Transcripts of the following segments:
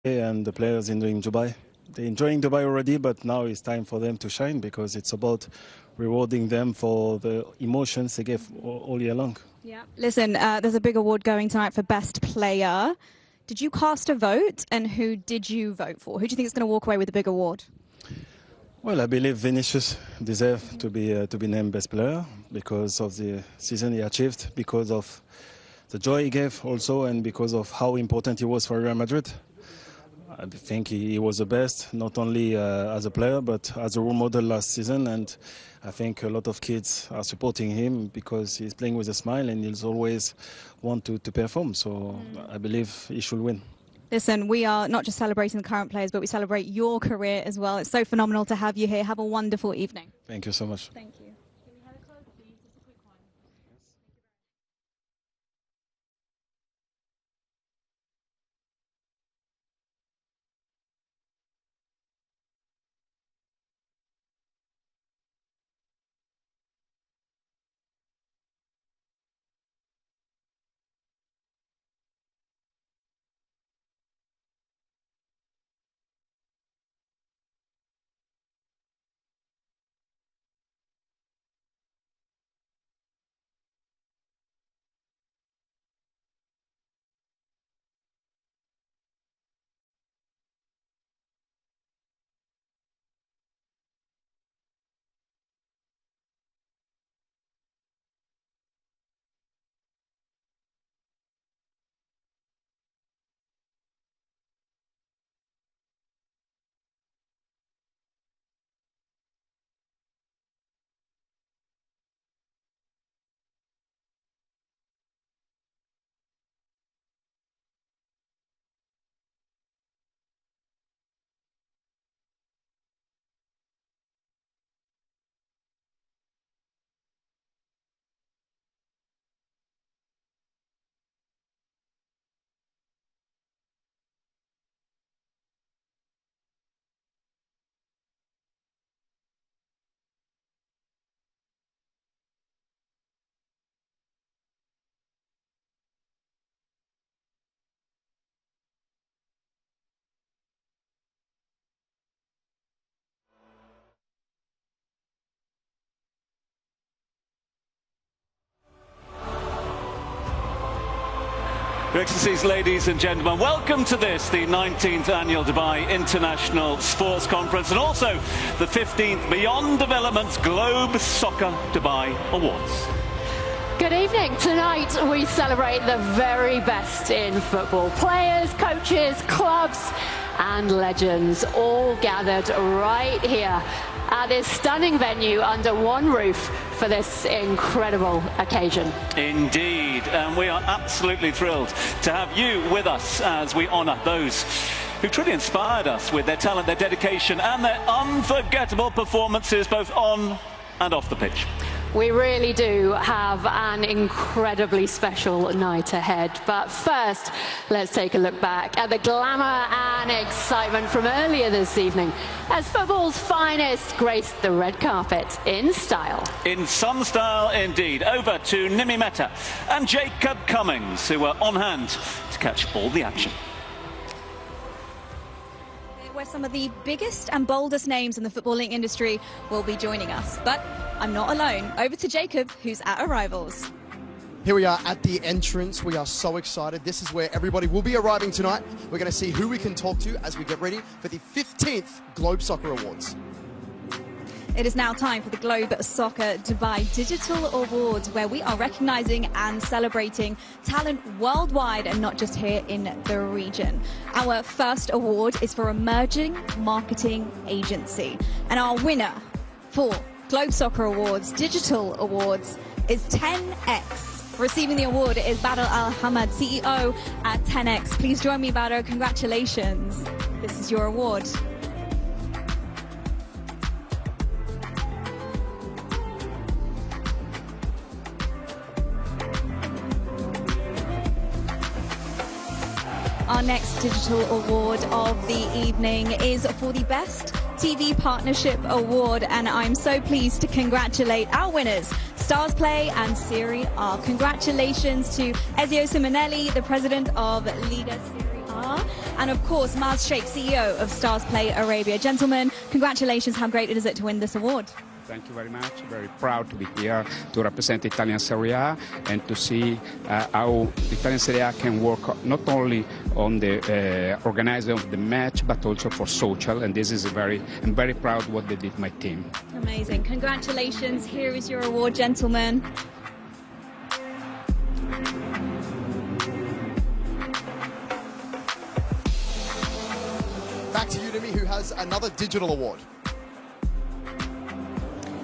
and the players in Dubai. They're enjoying Dubai already, but now it's time for them to shine because it's about rewarding them for the emotions they gave all year long. Yeah. Listen, there's a big award going tonight for Best Player. Did you cast a vote, and who did you vote for? Who do you think is going to walk away with the big award? Well, I believe Vinicius deserves to be named Best Player because of the season he achieved, because of the joy he gave also, and because of how important he was for Real Madrid. I think he was the best, not only as a player, but as a role model last season. And I think a lot of kids are supporting him because he's playing with a smile and he'll always want to perform. So I believe he should win. Listen, we are not just celebrating the current players, but we celebrate your career as well. It's so phenomenal to have you here. Have a wonderful evening. Thank you so much. Thank you. Your Excellencies, ladies and gentlemen, welcome to this, the 19th Annual Dubai International Sports Conference, and also the 15th Beyond Development's Globe Soccer Dubai Awards. Good evening. Tonight we celebrate the very best in football. Players, coaches, clubs and legends all gathered right here at this stunning venue under one roof for this incredible occasion. Indeed, and we are absolutely thrilled to have you with us as we honour those who truly inspired us with their talent, their dedication and their unforgettable performances both on and off the pitch. We really do have an incredibly special night ahead. But first, let's take a look back at the glamour and excitement from earlier this evening as football's finest graced the red carpet in style. In some style indeed. Over to Nimi Mehta and Jacob Cummings, who were on hand to catch all the action. Where some of the biggest and boldest names in the footballing industry will be joining us. But I'm not alone. Over to Jacob, who's at Arrivals. Here we are at the entrance. We are so excited. This is where everybody will be arriving tonight. We're going to see who we can talk to as we get ready for the 15th Globe Soccer Awards. It is now time for the Globe Soccer Dubai Digital Awards, where we are recognising and celebrating talent worldwide and not just here in the region. Our first award is for Emerging Marketing Agency. And our winner for Globe Soccer Awards Digital Awards is 10X. Receiving the award is Badr Al-Hamad, CEO at 10X. Please join me, Badr. Congratulations. This is your award. Our next digital award of the evening is for the Best TV Partnership Award, and I'm so pleased to congratulate our winners, Stars Play and Serie A. Congratulations to Ezio Simonelli, the president of Liga Serie A, and of course, Maz Sheikh, CEO of Stars Play Arabia. Gentlemen, congratulations. How great is it to win this award? Thank you very much. Very proud to be here to represent Italian Serie A and to see how Italian Serie A can work not only on the organizing of the match, but also for social. And this is I'm very proud what they did my team. Amazing. Congratulations. Here is your award, gentlemen. Back to Udemy, who has another digital award.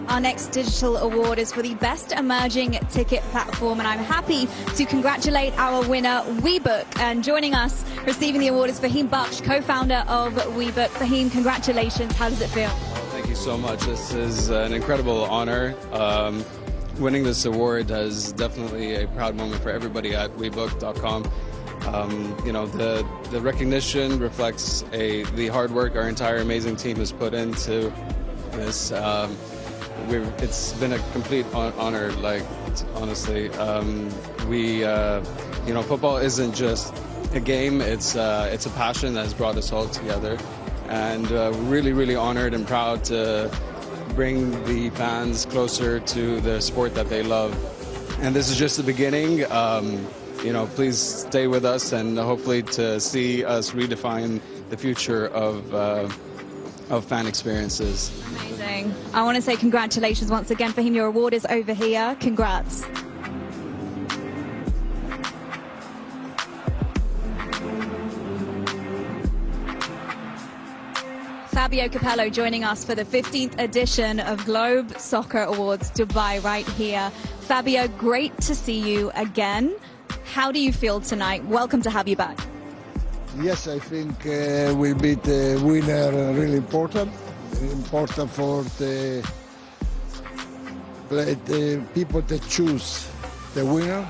Our next digital award is for the best emerging ticket platform, and I'm happy to congratulate our winner, WeBook. And joining us, receiving the award is Fahim Baksh, co-founder of WeBook. Fahim, congratulations. How does it feel? Oh, thank you so much. This is an incredible honor. Winning this award is definitely a proud moment for everybody at WeBook.com. You know, the recognition reflects the hard work our entire amazing team has put into this. It's been a complete honor, like, honestly. You know, football isn't just a game, it's a passion that has brought us all together. And really, really honored and proud to bring the fans closer to the sport that they love. And this is just the beginning. You know, please stay with us and hopefully to see us redefine the future of fan experiences. Amazing. I want to say congratulations once again, Fahim. Your award is over here. Congrats. Fabio Capello joining us for the 15th edition of Globe Soccer Awards Dubai right here. Fabio, great to see you again. How do you feel tonight? Welcome to have you back. Yes, I think we beat the winner really important. Important for the people that choose the winner.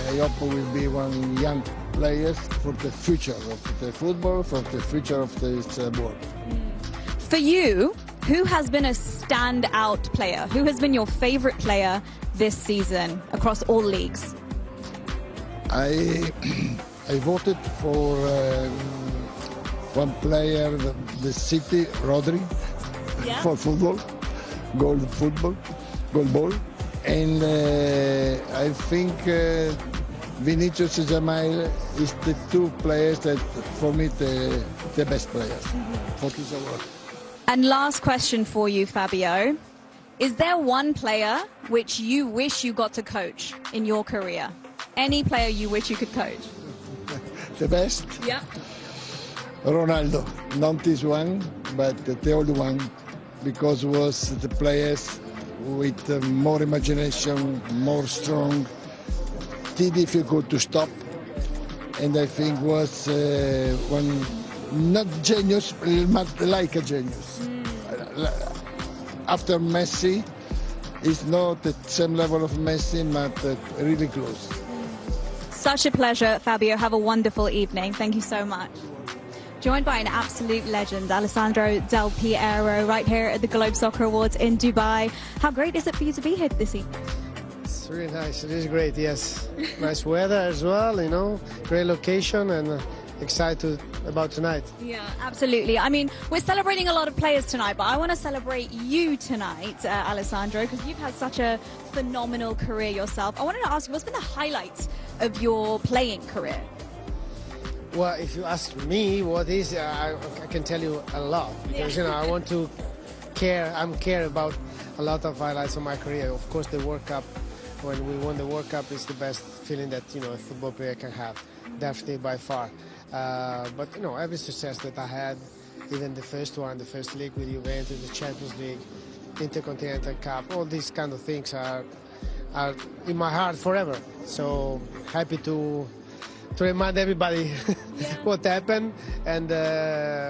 I hope we will be one young players for the future of the football, for the future of this world. For you, who has been a standout player? Who has been your favorite player this season across all leagues? I voted for one player, the City, Rodri, Yeah. for football, goal ball. And I think Vinicius and Jamal is the two players that, for me, the best players for this award. And last question for you, Fabio. Is there one player which you wish you got to coach in your career? Any player you wish you could coach? The best? Yeah. Ronaldo. Not this one, but the old one, because was the players with more imagination, more strong, too difficult to stop. And I think was one, not genius, but like a genius. After Messi, it's not the same level of Messi, but really close. Such a pleasure, Fabio. Have a wonderful evening. Thank you so much. Joined by an absolute legend, Alessandro Del Piero, right here at the Globe Soccer Awards in Dubai. How great is it for you to be here this evening? It's really nice. It is great, yes. Nice weather as well, you know, great location, and excited about tonight. Yeah, absolutely. I mean, we're celebrating a lot of players tonight, but I want to celebrate you tonight, Alessandro, because you've had such a phenomenal career yourself. I wanted to ask you, what's been the highlights of your playing career? Well, if you ask me what is, I can tell you a lot, because, you know, I want to care about a lot of highlights of my career. Of course, the World Cup, when we won the World Cup, is the best feeling that, you know, a football player can have, definitely by far. But, you know, every success that I had, even the first one, the first league with Juventus, the Champions League, Intercontinental Cup, all these kind of things are in my heart forever. So happy to remind everybody what happened, and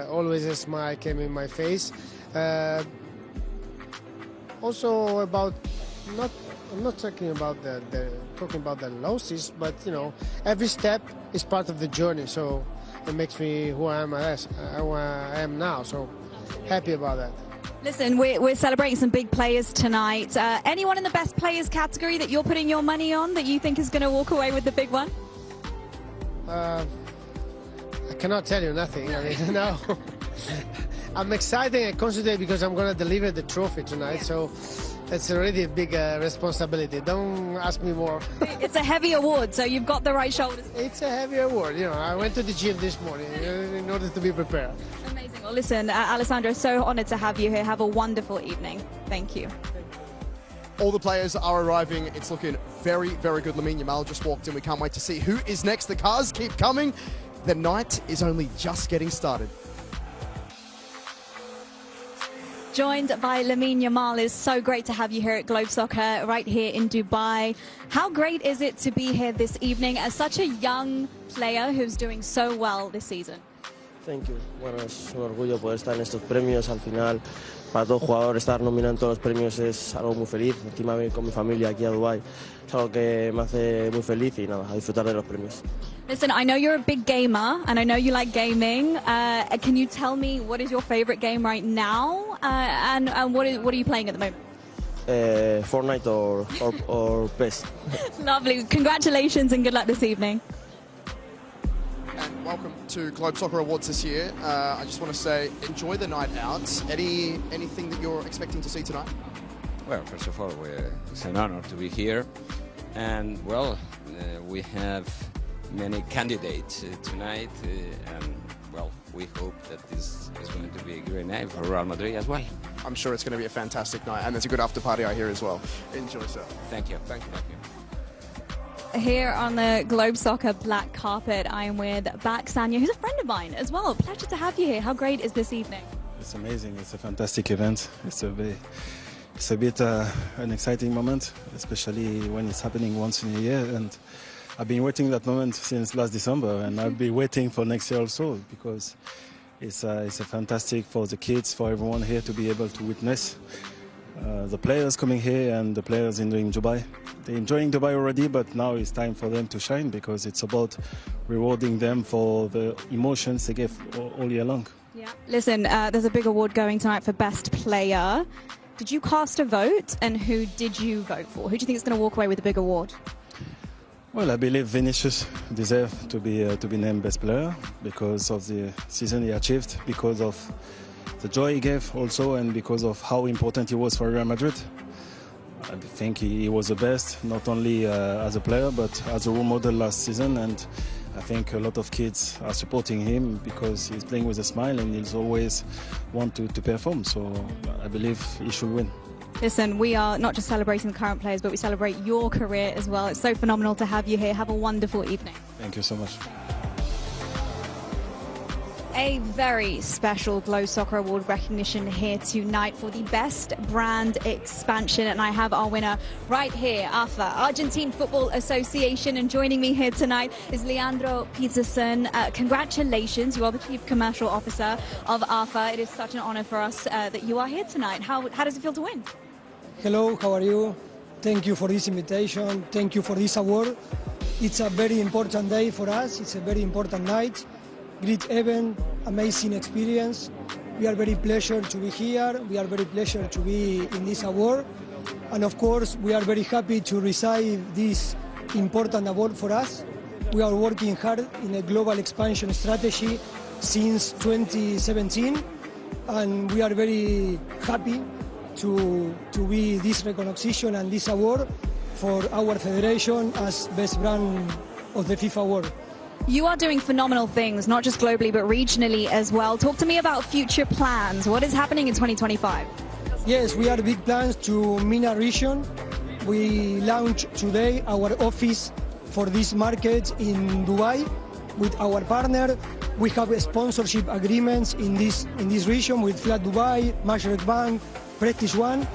always a smile came in my face. Also about I'm not talking about the losses, but, you know, every step is part of the journey. So it makes me who I am now. So happy about that. Listen, we're celebrating some big players tonight. Anyone in the best players category that you're putting your money on that you think is going to walk away with the big one? I cannot tell you nothing. I mean, no. I'm excited and concentrated because I'm going to deliver the trophy tonight. So it's already a big responsibility. Don't ask me more. It's a heavy award, so you've got the right shoulders. It's a heavy award. You know, I went to the gym this morning in order to be prepared. Amazing. Well, listen, Alessandro, so honoured to have you here. Have a wonderful evening. Thank you. All the players are arriving. It's looking very, very good. Lamine Yamal just walked in. We can't wait to see who is next. The cars keep coming. The night is only just getting started. Joined by Lamine Yamal. It's so great to have you here at Globe Soccer, right here in Dubai. How great is it to be here this evening as such a young player who's doing so well this season? Thank you. Bueno, es un orgullo poder estar en estos premios. Al final, para todo jugador, estar nominado en todos los premios es algo muy feliz. Encima con mi familia aquí a Dubái. Es algo que me hace muy feliz y nada, a disfrutar de los premios. Listen, I know you're a big gamer and I know you like gaming. Can you tell me what is your favorite game right now and what are you playing at the moment? Fortnite or PES. Lovely. Congratulations and good luck this evening. And welcome to Globe Soccer Awards this year. I just want to say, enjoy the night out. Anything that you're expecting to see tonight? Well, first of all, it's an honor to be here. And, well, we have many candidates tonight. And, well, we hope that this is going to be a great night for Real Madrid as well. I'm sure it's going to be a fantastic night. And there's a good after party out here as well. Enjoy, sir. Thank you. Thank you. Thank you. Here on the Globe Soccer black carpet, I am with Bak Sanya, who's a friend of mine as well. Pleasure to have you here. How great is this evening? It's amazing. It's a fantastic event. It's a bit an exciting moment, especially when it's happening once in a year. And I've been waiting that moment since last December, and I'll be waiting for next year also, because it's a fantastic for the kids, for everyone here to be able to witness the players coming here and the players in Dubai. They're enjoying Dubai already, but now it's time for them to shine, because it's about rewarding them for the emotions they gave all year long. Yeah. Listen, there's a big award going tonight for Best Player. Did you cast a vote, and who did you vote for? Who do you think is going to walk away with the big award? Well, I believe Vinicius deserves to be named Best Player because of the season he achieved, because of the joy he gave also, and because of how important he was for Real Madrid. I think he was the best, not only as a player, but as a role model last season. And I think a lot of kids are supporting him because he's playing with a smile and he's always want to perform. So I believe he should win. Listen, we are not just celebrating the current players, but we celebrate your career as well. It's so phenomenal to have you here. Have a wonderful evening. Thank you so much. A very special Globe Soccer Award recognition here tonight for the Best Brand Expansion. And I have our winner right here, AFA, Argentine Football Association. And joining me here tonight is Leandro Peterson. Congratulations, you are the Chief Commercial Officer of AFA. It is such an honor for us that you are here tonight. How does it feel to win? Hello, how are you? Thank you for this invitation. Thank you for this award. It's a very important day for us. It's a very important night. Great event, amazing experience. We are very pleased to be here. We are very pleased to be in this award. And of course, we are very happy to receive this important award for us. We are working hard in a global expansion strategy since 2017. And we are very happy to be this recognition and this award for our federation as best brand of the FIFA World. You are doing phenomenal things, not just globally, but regionally as well. Talk to me about future plans. What is happening in 2025? Yes, we have big plans to MENA region. We launched today our office for this market in Dubai with our partner. We have sponsorship agreements in this region with Flat Dubai, Mashrek Bank, Prestige One.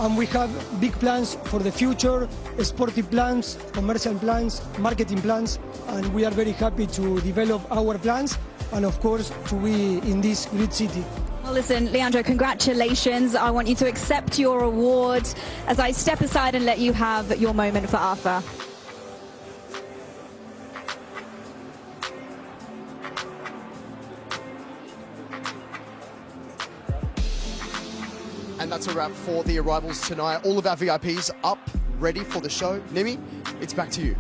And we have big plans for the future, sportive plans, commercial plans, marketing plans, and we are very happy to develop our plans and, of course, to be in this great city. Well, listen, Leandro, congratulations. I want you to accept your award as I step aside and let you have your moment for AFA. And that's a wrap for the arrivals tonight. All of our VIPs up, ready for the show. Nimi, it's back to you.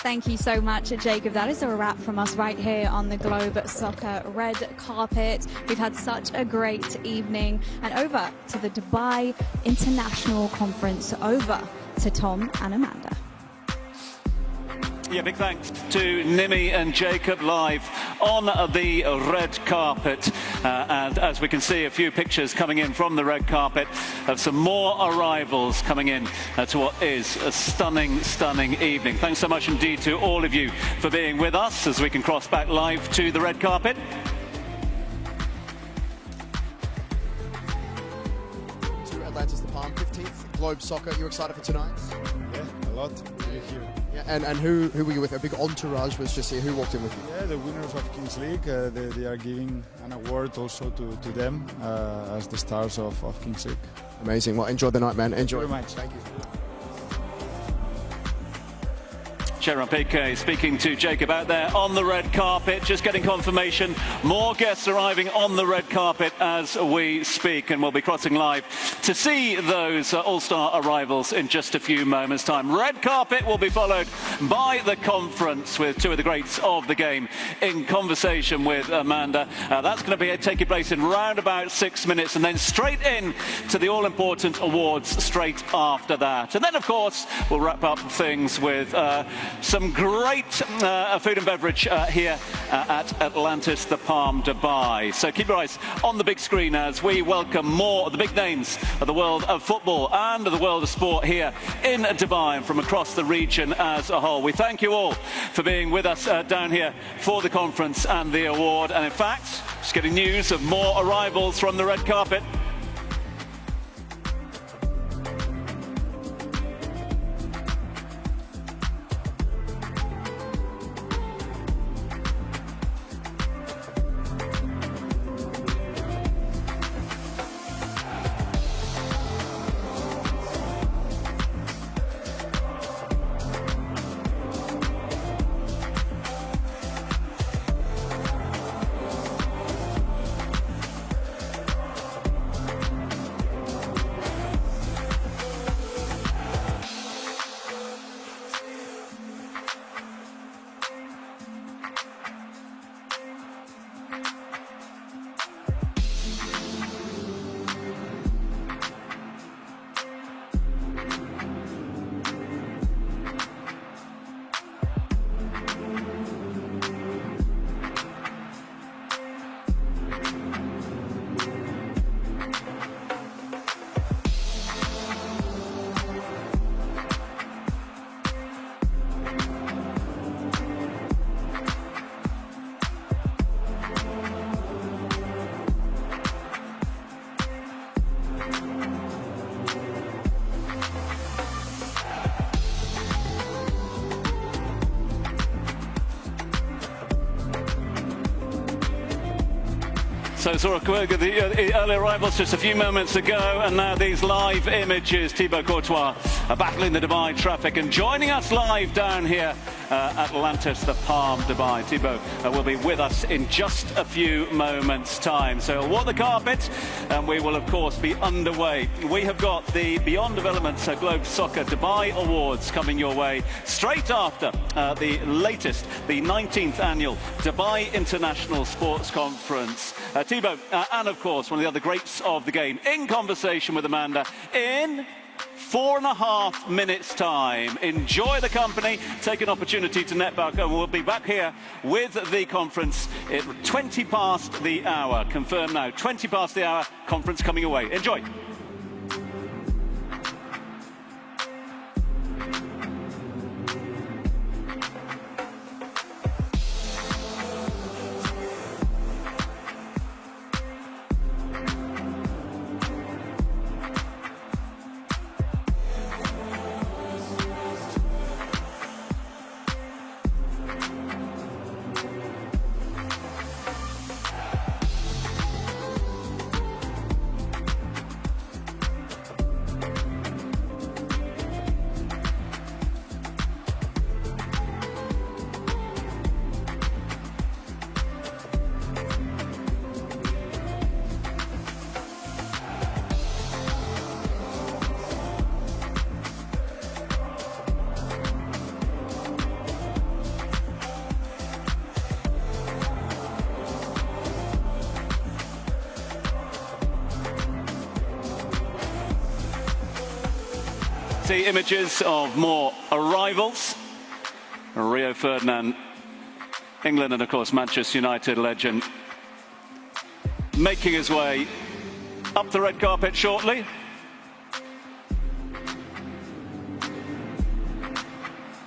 Thank you so much, Jacob. That is a wrap from us right here on the Globe Soccer red carpet. We've had such a great evening. And over to the Dubai International Conference, over to Tom and Amanda. Yeah, big thanks to Nimi and Jacob live on the red carpet. And as we can see, a few pictures coming in from the red carpet of some more arrivals coming in to what is a stunning, stunning evening. Thanks so much indeed to all of you for being with us as we can cross back live to the red carpet. To Atlantis the Palm, 15th Globe Soccer. You excited for tonight? Yeah, a lot to be here. Yeah, and who were you with? A big entourage was just here. Who walked in with you? Yeah, the winners of Kings League. They are giving an award also to them as the stars of Kings League. Amazing. Well, enjoy the night, man. Enjoy. Thank you very much. Thank you. Sharon Piquet speaking to Jacob out there on the red carpet, just getting confirmation. More guests arriving on the red carpet as we speak, and we'll be crossing live to see those all-star arrivals in just a few moments' time. Red carpet will be followed by the conference with two of the greats of the game in conversation with Amanda. That's going to be taking place in round about 6 minutes, and then straight in to the all-important awards straight after that. And then, of course, we'll wrap up things with some great food and beverage here at Atlantis the Palm, Dubai. So keep your eyes on the big screen as we welcome more of the big names of the world of football and of the world of sport here in Dubai and from across the region as a whole. We thank you all for being with us down here for the conference and the award. And in fact, just getting news of more arrivals from the red carpet. So saw the early arrivals just a few moments ago, and now these live images. Thibaut Courtois battling the Dubai traffic and joining us live down here at Atlantis the Palm, Dubai. Thibaut will be with us in just a few moments' time. So we'll walk the carpet, and we will of course be underway. We have got the Beyond Developments Globe Soccer Dubai Awards coming your way straight after the latest, the 19th annual Dubai International Sports Conference. Thibaut, and of course one of the other greats of the game, in conversation with Amanda in 4.5 minutes time. Enjoy the company, take an opportunity to net back, and we'll be back here with the conference at 20 past the hour. Confirmed now, 20 past the hour, conference coming away. Enjoy. reality images of more arrivals. Rio Ferdinand, England, and of course Manchester United legend, making his way up the red carpet shortly.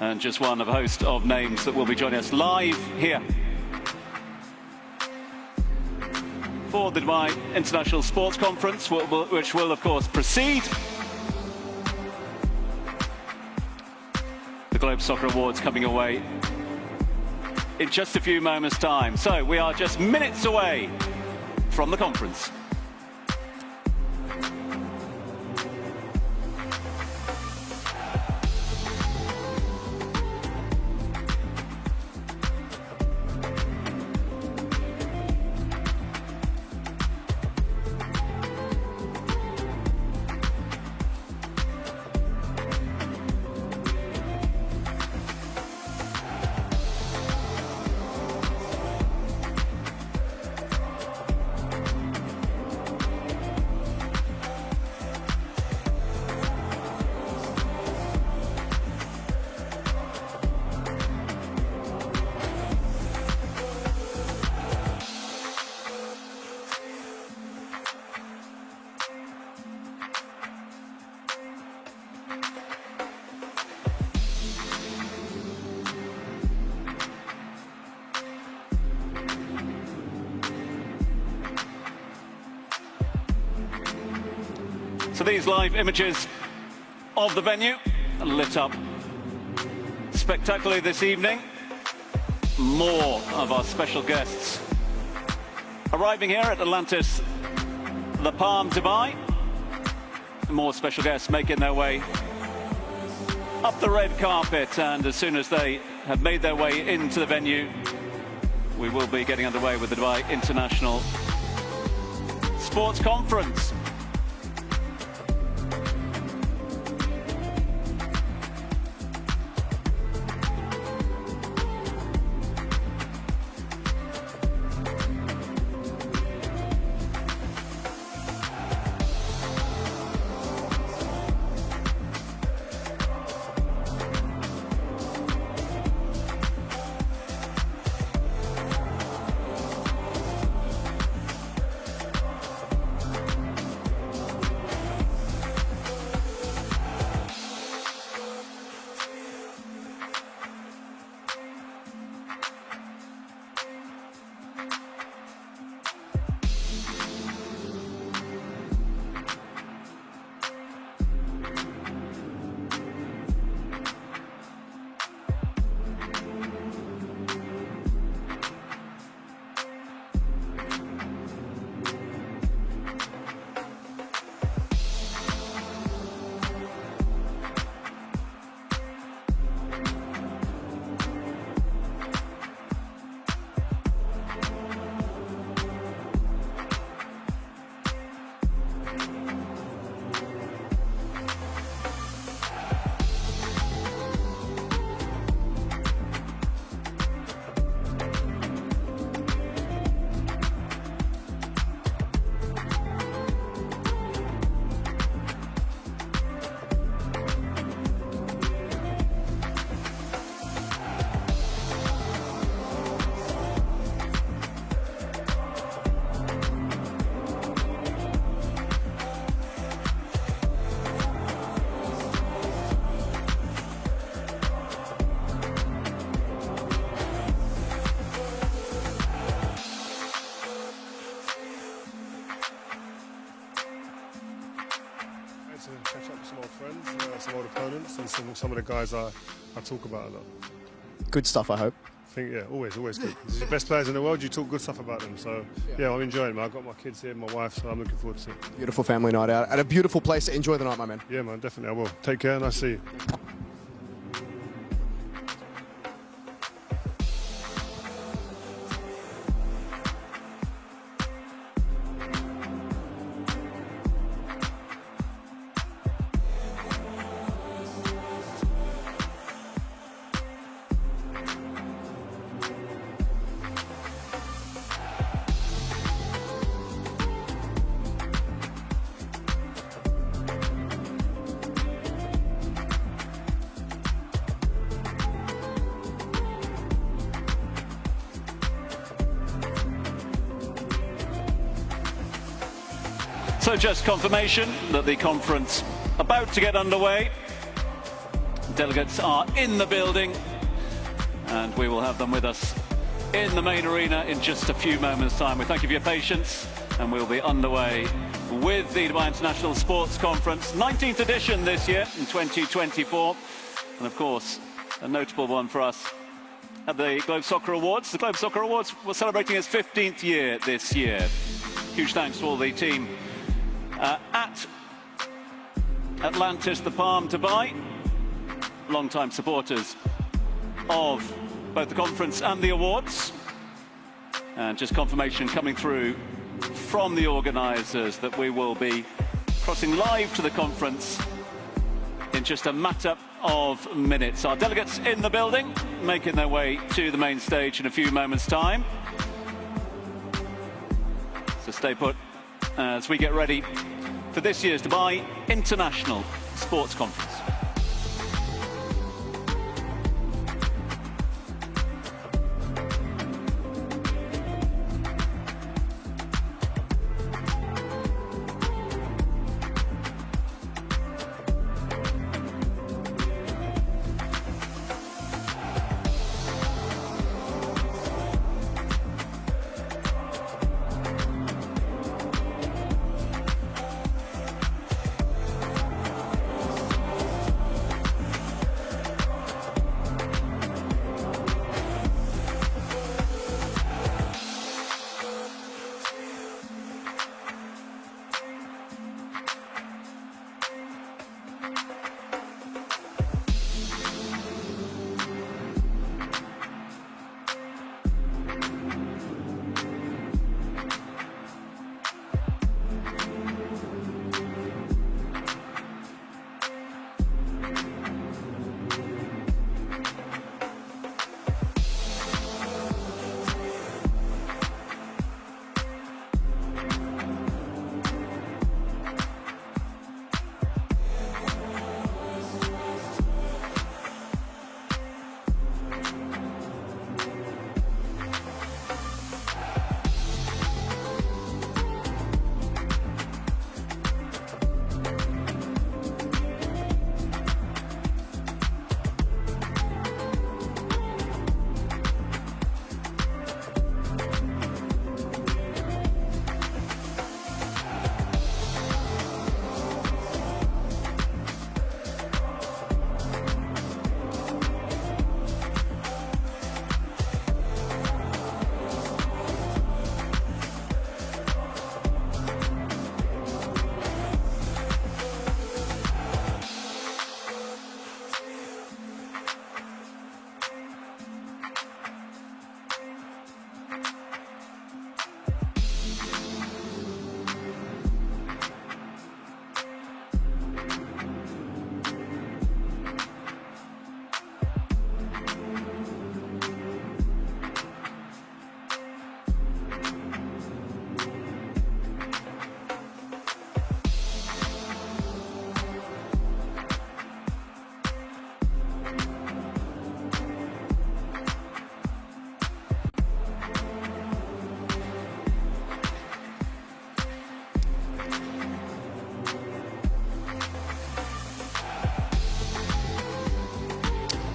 And just one of a host of names that will be joining us live here for the Dubai International Sports Conference, which will of course precede the Globe Soccer Awards coming away in just a few moments' time. So we are just minutes away from the conference. So these live images of the venue lit up spectacularly this evening. More of our special guests arriving here at Atlantis, the Palm, Dubai. More special guests making their way up the red carpet, and as soon as they have made their way into the venue, we will be getting underway with the Dubai International Sports Conference. Catch up with some old friends, some old opponents, and some of the guys I talk about a lot. Good stuff, I hope. I think, yeah, always good. This is the best players in the world, you talk good stuff about them. So, yeah, I'm enjoying it, man. I've got my kids here, my wife, so I'm looking forward to it. Beautiful family night out. At a beautiful place. Enjoy the night, my man. Yeah, man, definitely I will. Take care, nice to see you. So just confirmation that the conference about to get underway. Delegates are in the building and we will have them with us in the main arena in just a few moments' time. We thank you for your patience and we'll be underway with the Dubai International Sports Conference, 19th edition this year in 2024. And of course, a notable one for us at the Globe Soccer Awards. The Globe Soccer Awards were celebrating its 15th year this year. Huge thanks to all the team at Atlantis, the Palm, Dubai, long-time supporters of both the conference and the awards. And just confirmation coming through from the organisers that we will be crossing live to the conference in just a matter of minutes. Our delegates in the building, making their way to the main stage in a few moments' time. So stay put as we get ready for this year's Dubai International Sports Conference.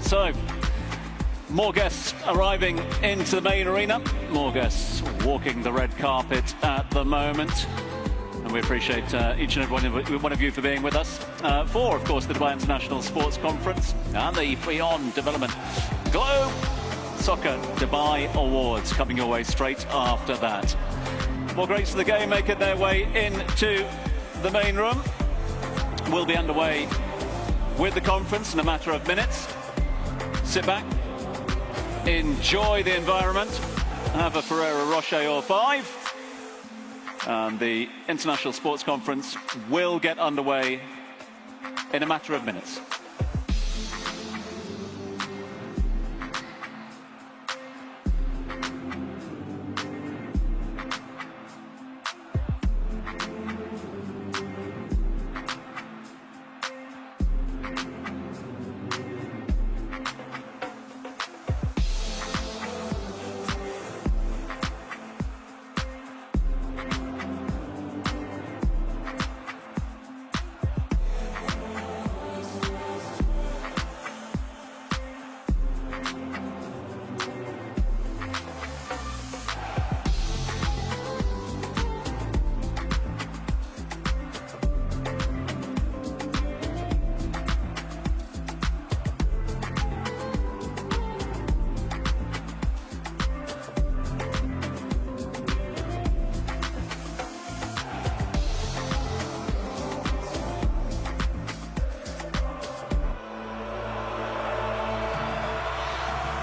So, more guests arriving into the main arena, more guests walking the red carpet at the moment. And we appreciate each and every one of you for being with us for, of course, the Dubai International Sports Conference and the Beyond Development Globe Soccer Dubai Awards coming your way straight after that. More greats of the game making their way into the main room. We'll be underway with the conference in a matter of minutes. Sit back, enjoy the environment, have a Ferrero Rocher or 5, and the International Sports Conference will get underway in a matter of minutes.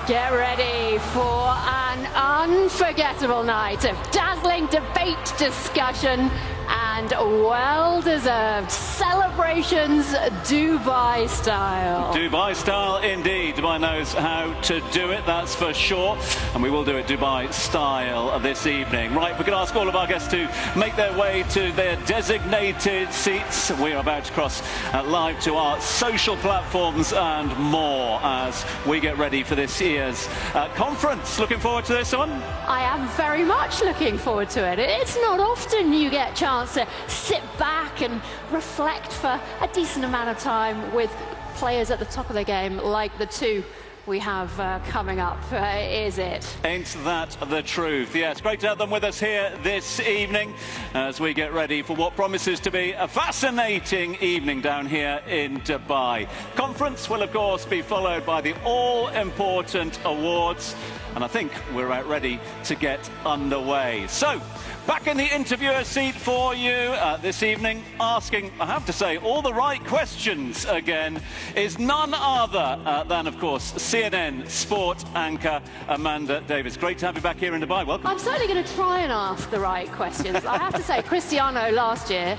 Get ready for an unforgettable night of dazzling debate, discussion, and well-deserved celebrations Dubai style. Dubai style indeed. Dubai knows how to do it, that's for sure. And we will do it Dubai style this evening. Right, we can ask all of our guests to make their way to their designated seats. We are about to cross live to our social platforms and more as we get ready for this year's conference. Looking forward to this one? I am very much looking forward to it. It's not often you get a chance to sit back and reflect for a decent amount of time with players at the top of their game like the two we have coming up, is it? Ain't that the truth? Yeah, it's great to have them with us here this evening as we get ready for what promises to be a fascinating evening down here in Dubai. Conference will, of course, be followed by the all-important awards, and I think we're about ready to get underway. So, back in the interviewer seat for you this evening, asking, I have to say, all the right questions again, is none other than, of course, CNN sport anchor Amanda Davis. Great to have you back here in Dubai. Welcome. I'm certainly going to try and ask the right questions. I have to say, Cristiano last year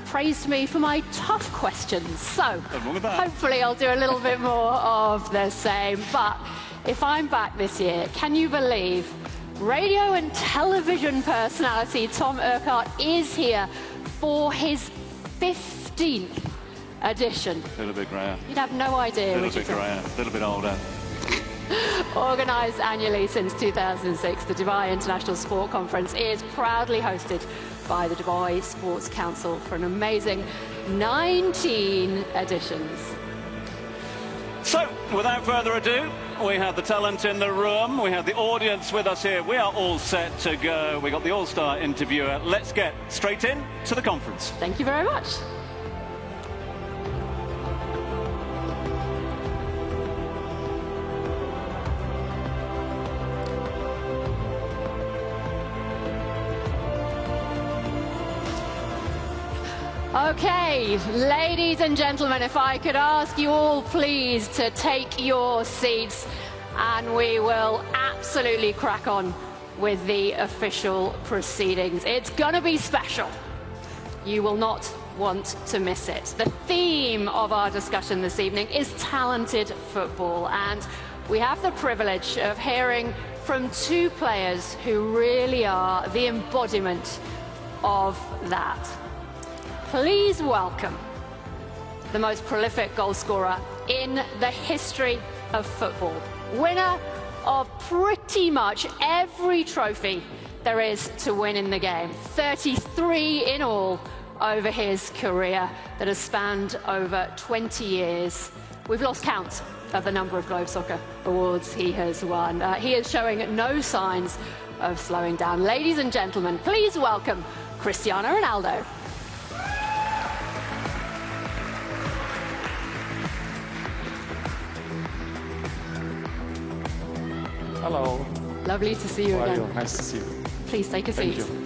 praised me for my tough questions. So, hopefully I'll do a little bit more of the same. But if I'm back this year, can you believe radio and television personality Tom Urquhart is here for his 15th edition. A little bit grayer. You'd have no idea. A little bit grayer, a little bit older. Organised annually since 2006, the Dubai International Sport Conference is proudly hosted by the Dubai Sports Council for an amazing 19 editions. So, without further ado, we have the talent in the room, we have the audience with us here, we are all set to go. We got the all-star interviewer. Let's get straight in to the conference. Thank you very much. Okay, ladies and gentlemen, if I could ask you all please to take your seats and we will absolutely crack on with the official proceedings. It's gonna be special. You will not want to miss it. The theme of our discussion this evening is talented football, and we have the privilege of hearing from two players who really are the embodiment of that. Please welcome the most prolific goal scorer in the history of football, winner of pretty much every trophy there is to win in the game, 33 in all over his career that has spanned over 20 years. We've lost count of the number of Globe Soccer awards he has won. He is showing no signs of slowing down. Ladies and gentlemen, please welcome Cristiano Ronaldo. Hello. Lovely to see you How again. are you? Nice to see you. Please take a seat. Thank you.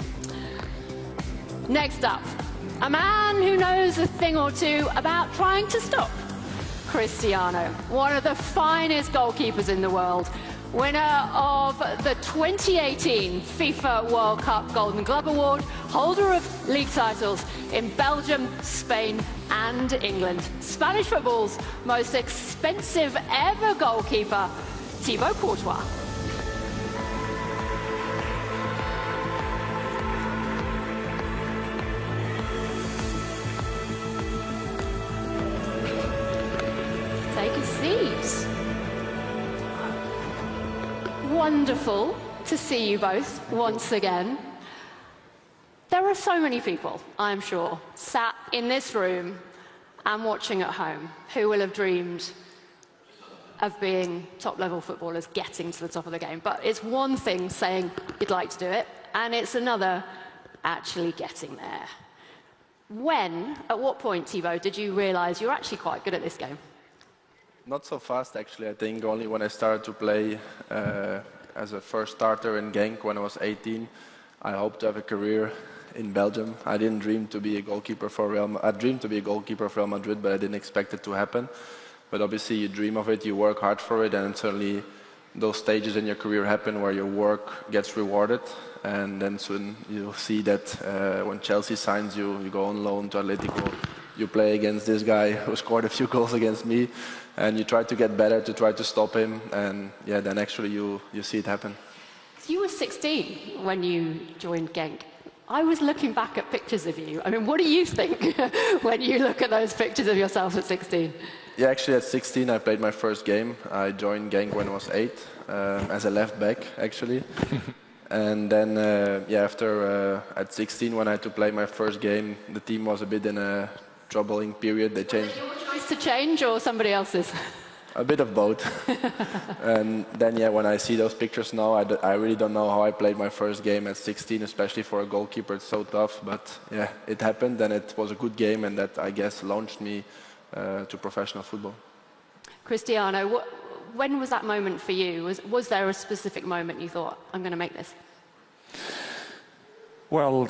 Next up, a man who knows a thing or two about trying to stop Cristiano, one of the finest goalkeepers in the world, winner of the 2018 FIFA World Cup Golden Glove Award, holder of league titles in Belgium, Spain and England, Spanish football's most expensive ever goalkeeper, Thibaut Courtois. Take a seat. Wonderful to see you both once again. There are so many people, I'm sure, sat in this room and watching at home who will have dreamed of being top-level footballers, getting to the top of the game. But it's one thing saying you'd like to do it, and it's another actually getting there. At what point, Thibaut, did you realise you're actually quite good at this game? Not so fast, actually. I think only when I started to play as a first starter in Genk when I was 18. I hoped to have a career in Belgium. I didn't dream to be a goalkeeper for Real Madrid. I dreamed to be a goalkeeper for Real Madrid, but I didn't expect it to happen. But obviously you dream of it, you work hard for it, and suddenly those stages in your career happen where your work gets rewarded. And then soon you'll see that when Chelsea signs you, you go on loan to Atletico, you play against this guy who scored a few goals against me, and you try to get better to try to stop him, and yeah, then actually you see it happen. So you were 16 when you joined Genk. I was looking back at pictures of you. I mean, what do you think when you look at those pictures of yourself at 16? Yeah, actually at 16 I played my first game. I joined Genk when I was 8, as a left back actually. And then after at 16 when I had to play my first game, the team was a bit in a troubling period. They changed. Was it your choice to change or somebody else's? A bit of both. And then when I see those pictures now, I really don't know how I played my first game at 16, especially for a goalkeeper. It's so tough, but yeah, it happened and it was a good game, and that, I guess, launched me to professional football. Cristiano, when was that moment for you? Was there a specific moment you thought, I'm going to make this? Well,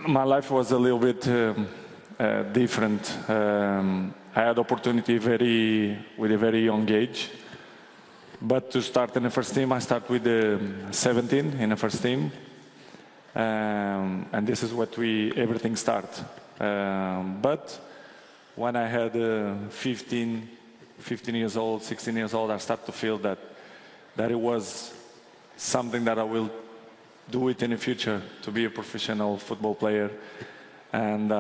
my life was a little bit different. I had opportunity with a very young age, but to start in the first team, I start with 17 in the first team, and this is what everything start. But when I had 15 years old, 16 years old, I started to feel that it was something that I will do it in the future, to be a professional football player. And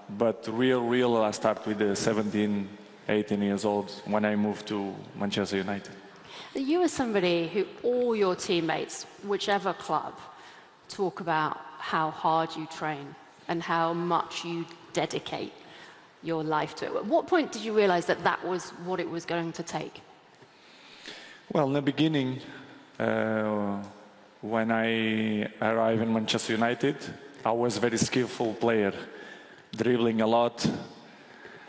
but real, I start with 17, 18 years old when I moved to Manchester United. You are somebody who all your teammates, whichever club, talk about how hard you train and how much you dedicate your life to it. At what point did you realize that that was what it was going to take? Well, in the beginning, when I arrived in Manchester United, I was a very skillful player, dribbling a lot.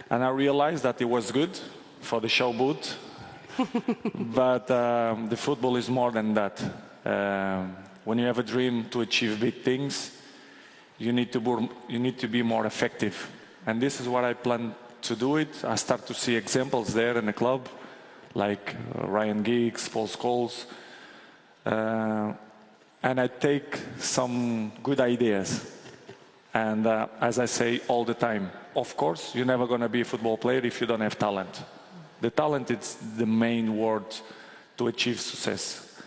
And I realized that it was good for the show boot, but the football is more than that. When you have a dream to achieve big things, you need to be more effective. And this is what I plan to do it. I start to see examples there in the club, like Ryan Giggs, Paul Scholes. And I take some good ideas. And as I say all the time, of course, you're never going to be a football player if you don't have talent. The talent is the main word to achieve success.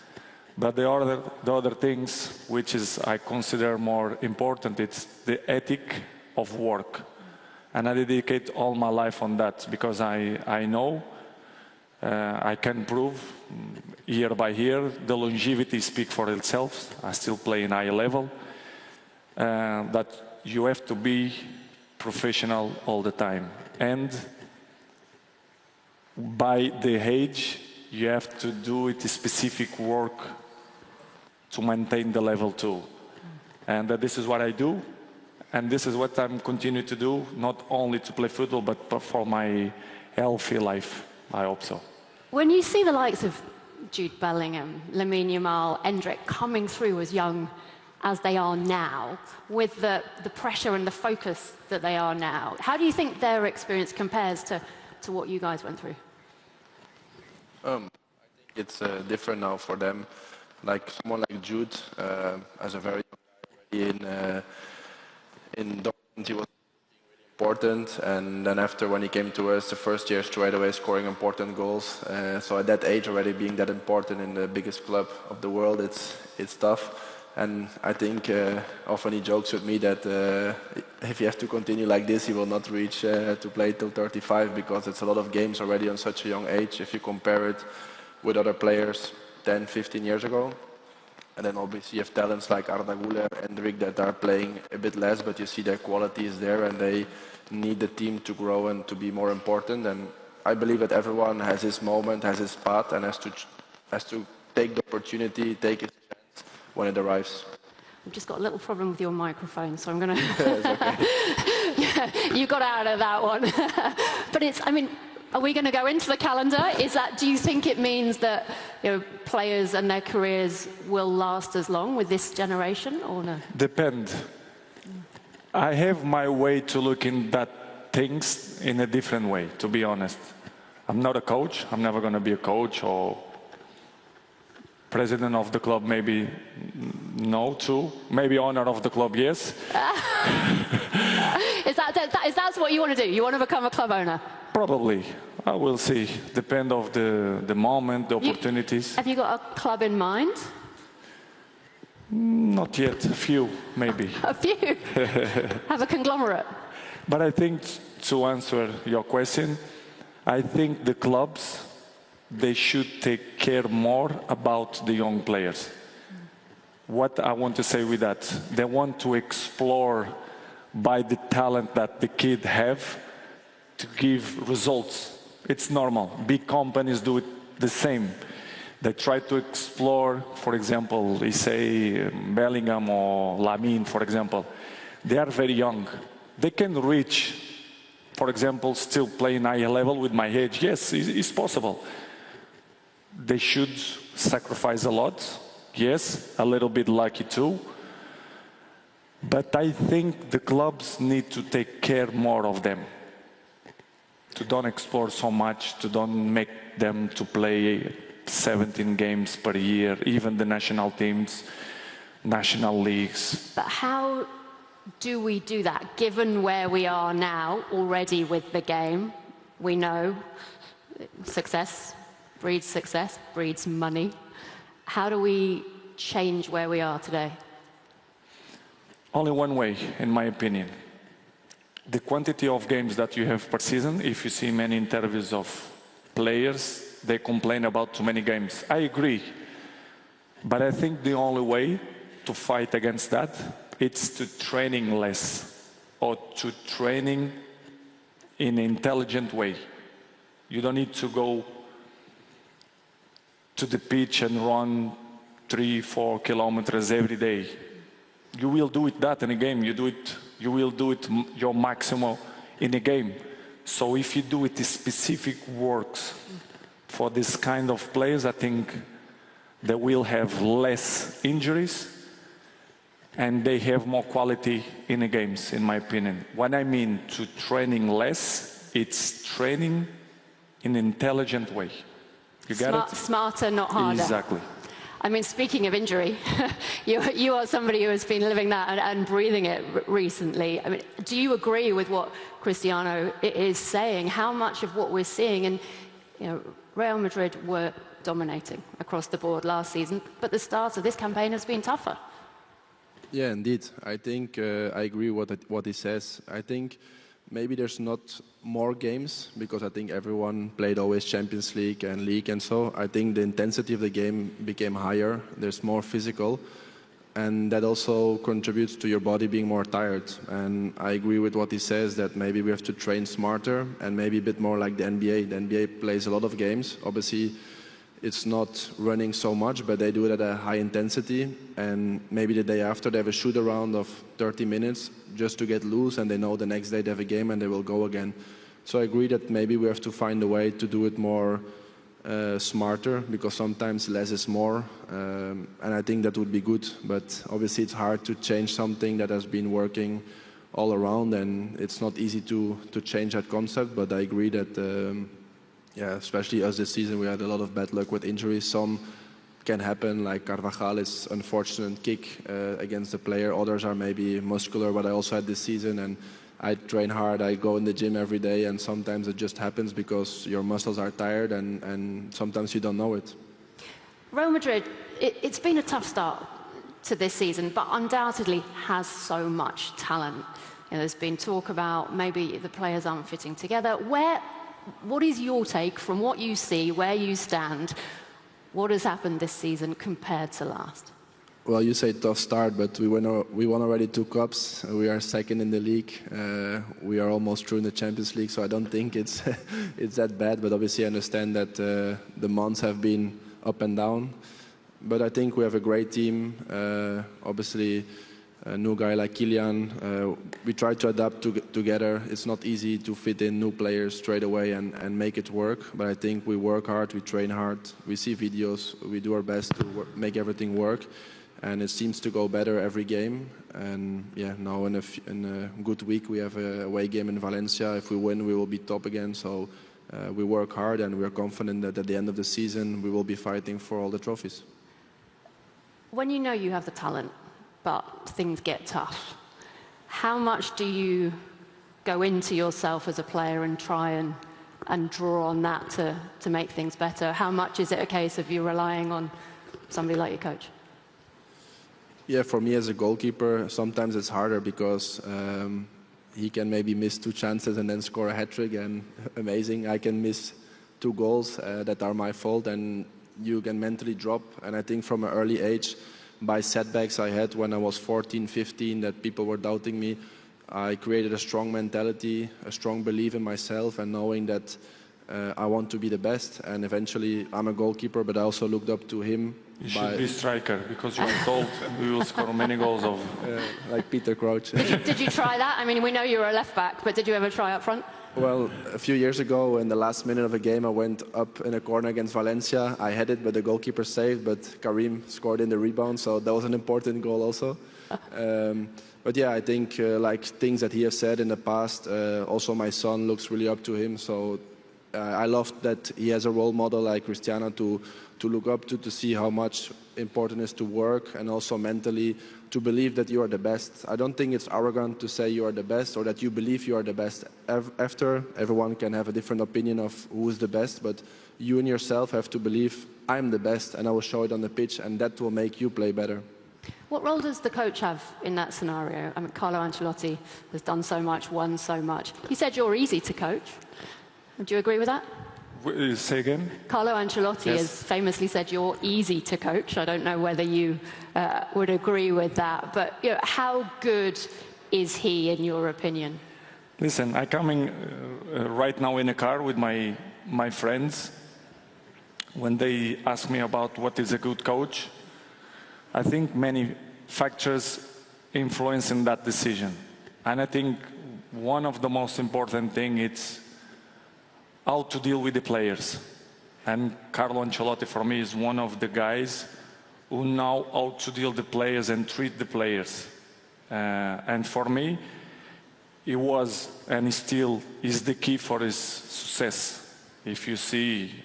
But the other things, which is I consider more important, it's the ethic of work. And I dedicate all my life on that, because I know I can prove year by year, the longevity speaks for itself. I still play in high level. That you have to be professional all the time. And by the age, you have to do it specific work to maintain the level too. And this is what I do. And this is what I'm continuing to do, not only to play football, but for my healthy life, I hope so. When you see the likes of Jude Bellingham, Lamine Yamal, Endrick coming through as young as they are now, with the pressure and the focus that they are now, how do you think their experience compares to what you guys went through? I think it's different now for them. Like someone like Jude, as a very young guy in Dortmund, he was really important, and then after when he came to us the first year, straight away scoring important goals. So at that age already being that important in the biggest club of the world, it's tough. And I think often he jokes with me that if he has to continue like this, he will not reach to play till 35, because it's a lot of games already on such a young age if you compare it with other players 10, 15 years ago. And then obviously you have talents like Arda Güler and Endrick that are playing a bit less, but you see their quality is there and they need the team to grow and to be more important. And I believe that everyone has his moment, has his path, and has to take the opportunity, take his chance when it arrives. I've just got a little problem with your microphone, so I'm going to... It's okay. Yeah, you got out of that one. But it's, I mean, are we going to go into the calendar? Do you think it means that players and their careers will last as long with this generation, or no? Depend. I have my way to look in that things in a different way, to be honest. I'm not a coach. I'm never going to be a coach or president of the club, maybe no, too. Maybe owner of the club, yes. Is that what you want to do? You want to become a club owner? Probably. I will see. Depend of the moment, the opportunities. Have you got a club in mind? Not yet. A few, maybe. A few? Have a conglomerate? But I think, to answer your question, I think the clubs, they should take care more about the young players. What I want to say with that, they want to explore by the talent that the kid have to give results. It's normal. Big companies do it the same. They try to explore, for example, they say Bellingham or Lamine, for example. They are very young. They can reach, for example, still playing high level with my age. Yes, it's possible. They should sacrifice a lot. Yes, a little bit lucky too. But I think the clubs need to take care more of them. To don't explore so much, to don't make them to play 17 games per year, even the national teams, national leagues. But how do we do that, given where we are now already with the game? We know success breeds money. How do we change where we are today? Only one way, in my opinion. The quantity of games that you have per season, if you see many interviews of players, they complain about too many games. I agree. But I think the only way to fight against that, it's to training less or to training in an intelligent way. You don't need to go to the pitch and run 3-4 kilometers every day. You will do it that in a game. You will do it your maximum in a game. So if you do it specific works for this kind of players, I think they will have less injuries and they have more quality in the games, in my opinion. What I mean to training less, it's training in an intelligent way. You get it? Smarter, not harder. Exactly. I mean, speaking of injury, you are somebody who has been living that and breathing it recently. I mean, do you agree with what Cristiano is saying? How much of what we're seeing, and Real Madrid were dominating across the board last season, but the start of this campaign has been tougher. Yeah, indeed. I think I agree with what he says. I think maybe there's not more games because I think everyone played always Champions League and League and so. I think the intensity of the game became higher. There's more physical. And that also contributes to your body being more tired. And I agree with what he says that maybe we have to train smarter and maybe a bit more like the NBA. The NBA plays a lot of games. Obviously, it's not running so much, but they do it at a high intensity. And maybe the day after, they have a shoot around of 30 minutes just to get loose, and they know the next day they have a game and they will go again. So I agree that maybe we have to find a way to do it more smarter, because sometimes less is more. And I think that would be good. But obviously, it's hard to change something that has been working all around, and it's not easy to change that concept. But I agree that yeah, especially us this season, we had a lot of bad luck with injuries. Some can happen, like Carvajal's unfortunate kick against the player. Others are maybe muscular, but I also had this season, and I train hard. I go in the gym every day, and sometimes it just happens because your muscles are tired, and sometimes you don't know it. Real Madrid, it's been a tough start to this season, but undoubtedly has so much talent. There's been talk about maybe the players aren't fitting together. What is your take from what you see, where you stand? What has happened this season compared to last? Well, you say tough start, but we won already 2 cups. We are second in the league. We are almost through in the Champions League, so I don't think it's it's that bad. But obviously, I understand that the months have been up and down. But I think we have a great team. Obviously, a new guy like Kylian. We try to adapt together. It's not easy to fit in new players straight away and make it work. But I think we work hard, we train hard, we see videos, we do our best to make everything work. And it seems to go better every game. And yeah, now in a good week, we have a away game in Valencia. If we win, we will be top again. So we work hard, and we're confident that at the end of the season we will be fighting for all the trophies. When you know you have the talent, but things get tough, how much do you go into yourself as a player and try and draw on that to make things better? How much is it a case of you relying on somebody like your coach? Yeah, for me as a goalkeeper, sometimes it's harder because he can maybe miss 2 chances and then score a hat-trick, and amazing. I can miss 2 goals that are my fault, and you can mentally drop. And I think from an early age, by setbacks I had when I was 14, 15, that people were doubting me, I created a strong mentality, a strong belief in myself, and knowing that I want to be the best. And eventually I'm a goalkeeper, but I also looked up to him. You should be striker, because you are told we will score many goals of... like Peter Crouch. Did you try that? I mean, we know you were a left back, but did you ever try up front? Well, a few years ago, in the last minute of a game, I went up in a corner against Valencia. I had it, but the goalkeeper saved, but Karim scored in the rebound, so that was an important goal also. But yeah, I think like things that he has said in the past, also my son looks really up to him, so I love that he has a role model like Cristiano to look up to see how much important it is to work, and also mentally to believe that you are the best. I don't think it's arrogant to say you are the best, or that you believe you are the best. After, everyone can have a different opinion of who is the best, but you and yourself have to believe, I'm the best, and I will show it on the pitch, and that will make you play better. What role does the coach have in that scenario? I mean, Carlo Ancelotti has done so much, won so much. He said you're easy to coach. Do you agree with that? Say again? Carlo Ancelotti has famously said you're easy to coach. I don't know whether you would agree with that, but you know, how good is he in your opinion? Listen, I'm coming right now in a car with my friends. When they ask me about what is a good coach, I think many factors influence in that decision. And I think one of the most important things is how to deal with the players. And Carlo Ancelotti, for me, is one of the guys who know how to deal with the players and treat the players. And for me, he was, and he still is, the key for his success. If you see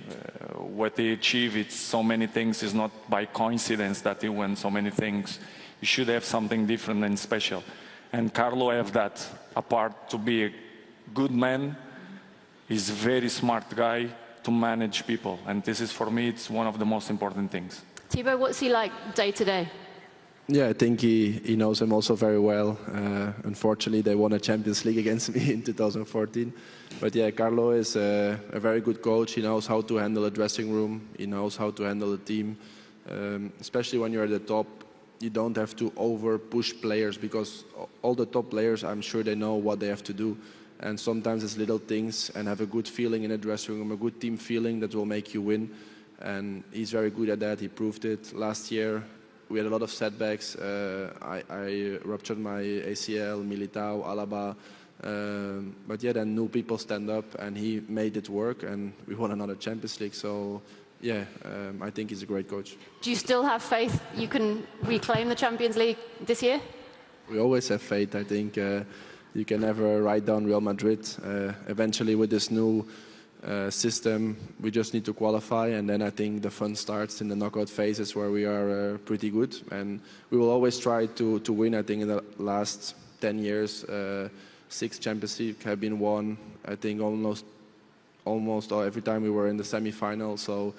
what he achieved, it's so many things. It's not by coincidence that he won so many things. You should have something different and special. And Carlo have that, apart to be a good man. He's a very smart guy to manage people, and this is, for me, it's one of the most important things. Thibaut, what's he like day to day? Yeah, I think he knows him also very well. Unfortunately, they won a Champions League against me in 2014. But yeah, Carlo is a very good coach. He knows how to handle a dressing room. He knows how to handle a team. Especially when you're at the top, you don't have to over-push players, because all the top players, I'm sure they know what they have to do. And sometimes it's little things, and have a good feeling in the dressing room, a good team feeling that will make you win. And he's very good at that. He proved it. Last year, we had a lot of setbacks. I ruptured my ACL, Militao, Alaba. But yeah, then new people stand up, and he made it work, and we won another Champions League. So yeah, I think he's a great coach. Do you still have faith you can reclaim the Champions League this year? We always have faith, I think. You can never write down Real Madrid. Eventually, with this new system, we just need to qualify, and then I think the fun starts in the knockout phases, where we are pretty good. And we will always try to win. I think in the last 10 years, 6 Champions League have been won. I think almost every time we were in the semi-final. So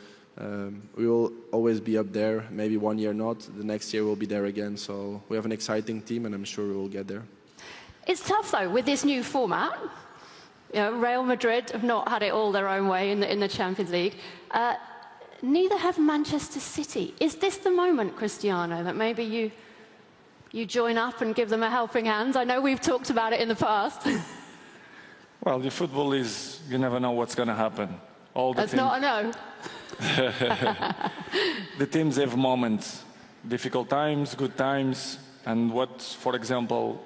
we will always be up there. Maybe one year not. The next year we'll be there again. So we have an exciting team, and I'm sure we will get there. It's tough, though, with this new format. You know, Real Madrid have not had it all their own way in the Champions League. Neither have Manchester City. Is this the moment, Cristiano, that maybe you join up and give them a helping hand? I know we've talked about it in the past. Well, the football is, you never know what's going to happen. That's not a no. The teams have moments, difficult times, good times, and what, for example,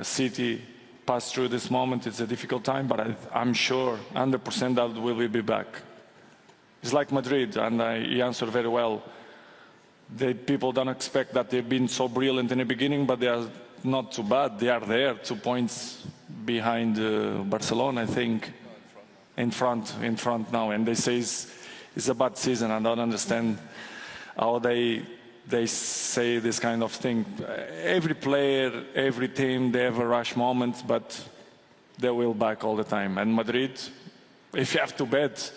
City passed through this moment. It's a difficult time, but I'm sure 100% that we will be back. It's like Madrid, and he answered very well. People don't expect that they've been so brilliant in the beginning, but they are not too bad. They are there, 2 points behind Barcelona, I think. in front now, and they say it's a bad season. I don't understand how they say this kind of thing. Every player, every team, they have a rush moment, but they will back all the time. And Madrid, if you have to bet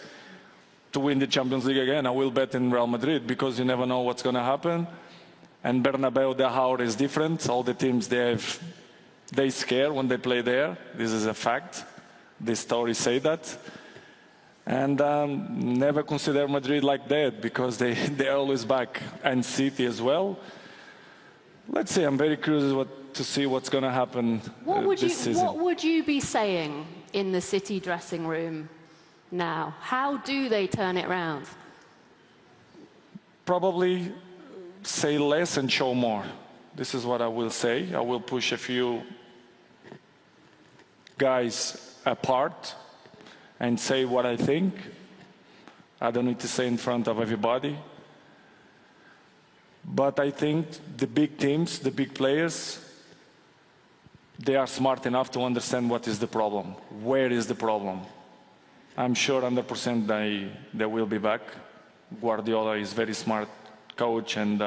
to win the Champions League again, I will bet in Real Madrid, because you never know what's going to happen. And Bernabeu, the hour is different. All the teams, they scare when they play there. This is a fact. The stories say that. And never consider Madrid like that, because they're always back. And City as well. Let's see, I'm very curious to see what's going to happen this season. What would you be saying in the City dressing room now? How do they turn it around? Probably say less and show more. This is what I will say. I will push a few guys apart and say what I think. I don't need to say in front of everybody. But I think the big teams, the big players, they are smart enough to understand what is the problem. Where is the problem? I'm sure 100% they will be back. Guardiola is a very smart coach, and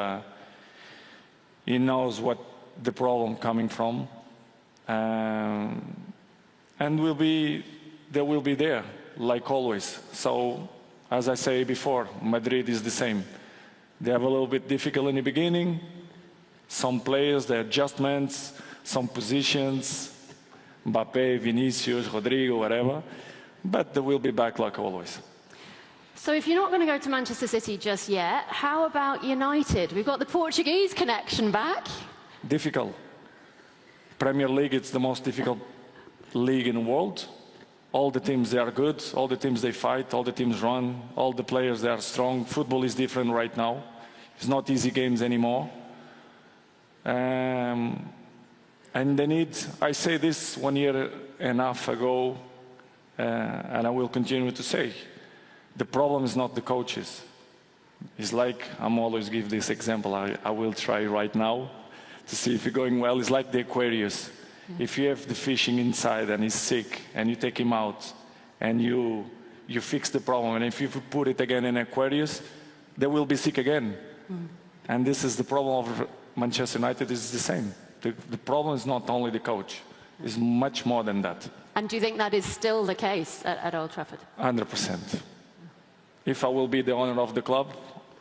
he knows what the problem coming from. And they will be there, like always. So, as I say before, Madrid is the same. They have a little bit difficult in the beginning. Some players, the adjustments, some positions, Mbappé, Vinicius, Rodrigo, whatever. But they will be back like always. So if you're not going to go to Manchester City just yet, how about United? We've got the Portuguese connection back. Difficult. Premier League, it's the most difficult league in the world. All the teams, they are good. All the teams, they fight. All the teams run. All the players, they are strong. Football is different right now. It's not easy games anymore. And they need, I say this 1.5 years ago, and I will continue to say, the problem is not the coaches. It's like, I'm always give this example, I will try right now to see if it's going well. It's like the Aquarius. If you have the fishing inside and he's sick, and you take him out, and you fix the problem, and if you put it again in Aquarius, they will be sick again. And this is the problem of Manchester United, is the same. The problem is not only the coach, it's much more than that. And do you think that is still the case at Old Trafford? 100%. If I will be the owner of the club,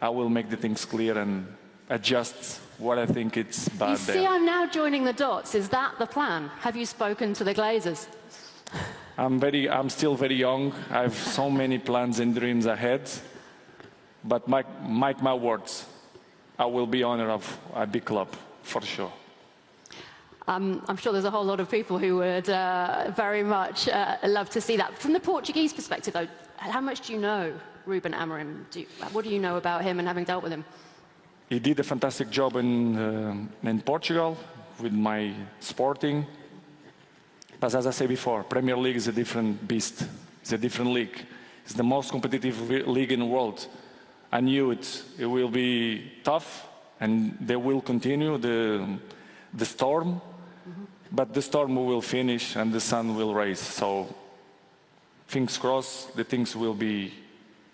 I will make the things clear and adjust what I think it's bad. You see, I'm now joining the dots. Is that the plan? Have you spoken to the Glazers? I'm still very young. I have so many plans and dreams ahead. But mark my words, I will be owner of a big club, for sure. I'm sure there's a whole lot of people who would very much love to see that. From the Portuguese perspective, though, how much do you know Ruben Amorim? What do you know about him and having dealt with him? He did a fantastic job in Portugal with my Sporting. But as I said before, Premier League is a different beast. It's a different league. It's the most competitive league in the world. I knew it will be tough, and they will continue the storm. But the storm will finish and the sun will rise. So, fingers crossed, the things will be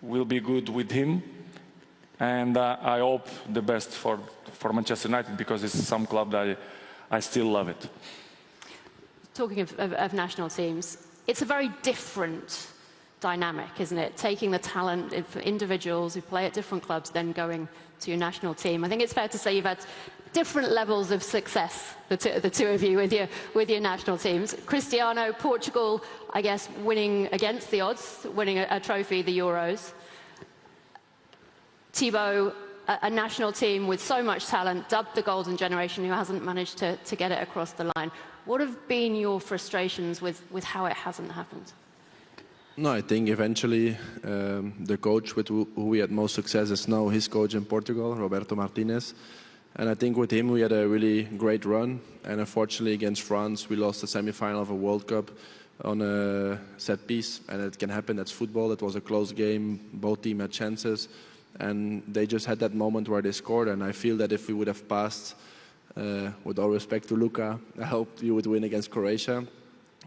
good with him. And I hope the best for Manchester United, because it's some club that I still love it. Talking of national teams, it's a very different dynamic, isn't it? Taking the talent of individuals who play at different clubs, then going to your national team. I think it's fair to say you've had different levels of success, the two of you, with your national teams. Cristiano, Portugal, I guess, winning against the odds, winning a trophy, the Euros. Thibaut, a national team with so much talent, dubbed the golden generation, who hasn't managed to get it across the line. What have been your frustrations with how it hasn't happened? No, I think eventually the coach with who we had most success is now his coach in Portugal, Roberto Martinez. And I think with him we had a really great run. And unfortunately against France we lost the semi-final of a World Cup on a set piece. And it can happen, that's football. It was a close game, both teams had chances. And they just had that moment where they scored. And I feel that if we would have passed, with all respect to Luka, I hope you would win against Croatia.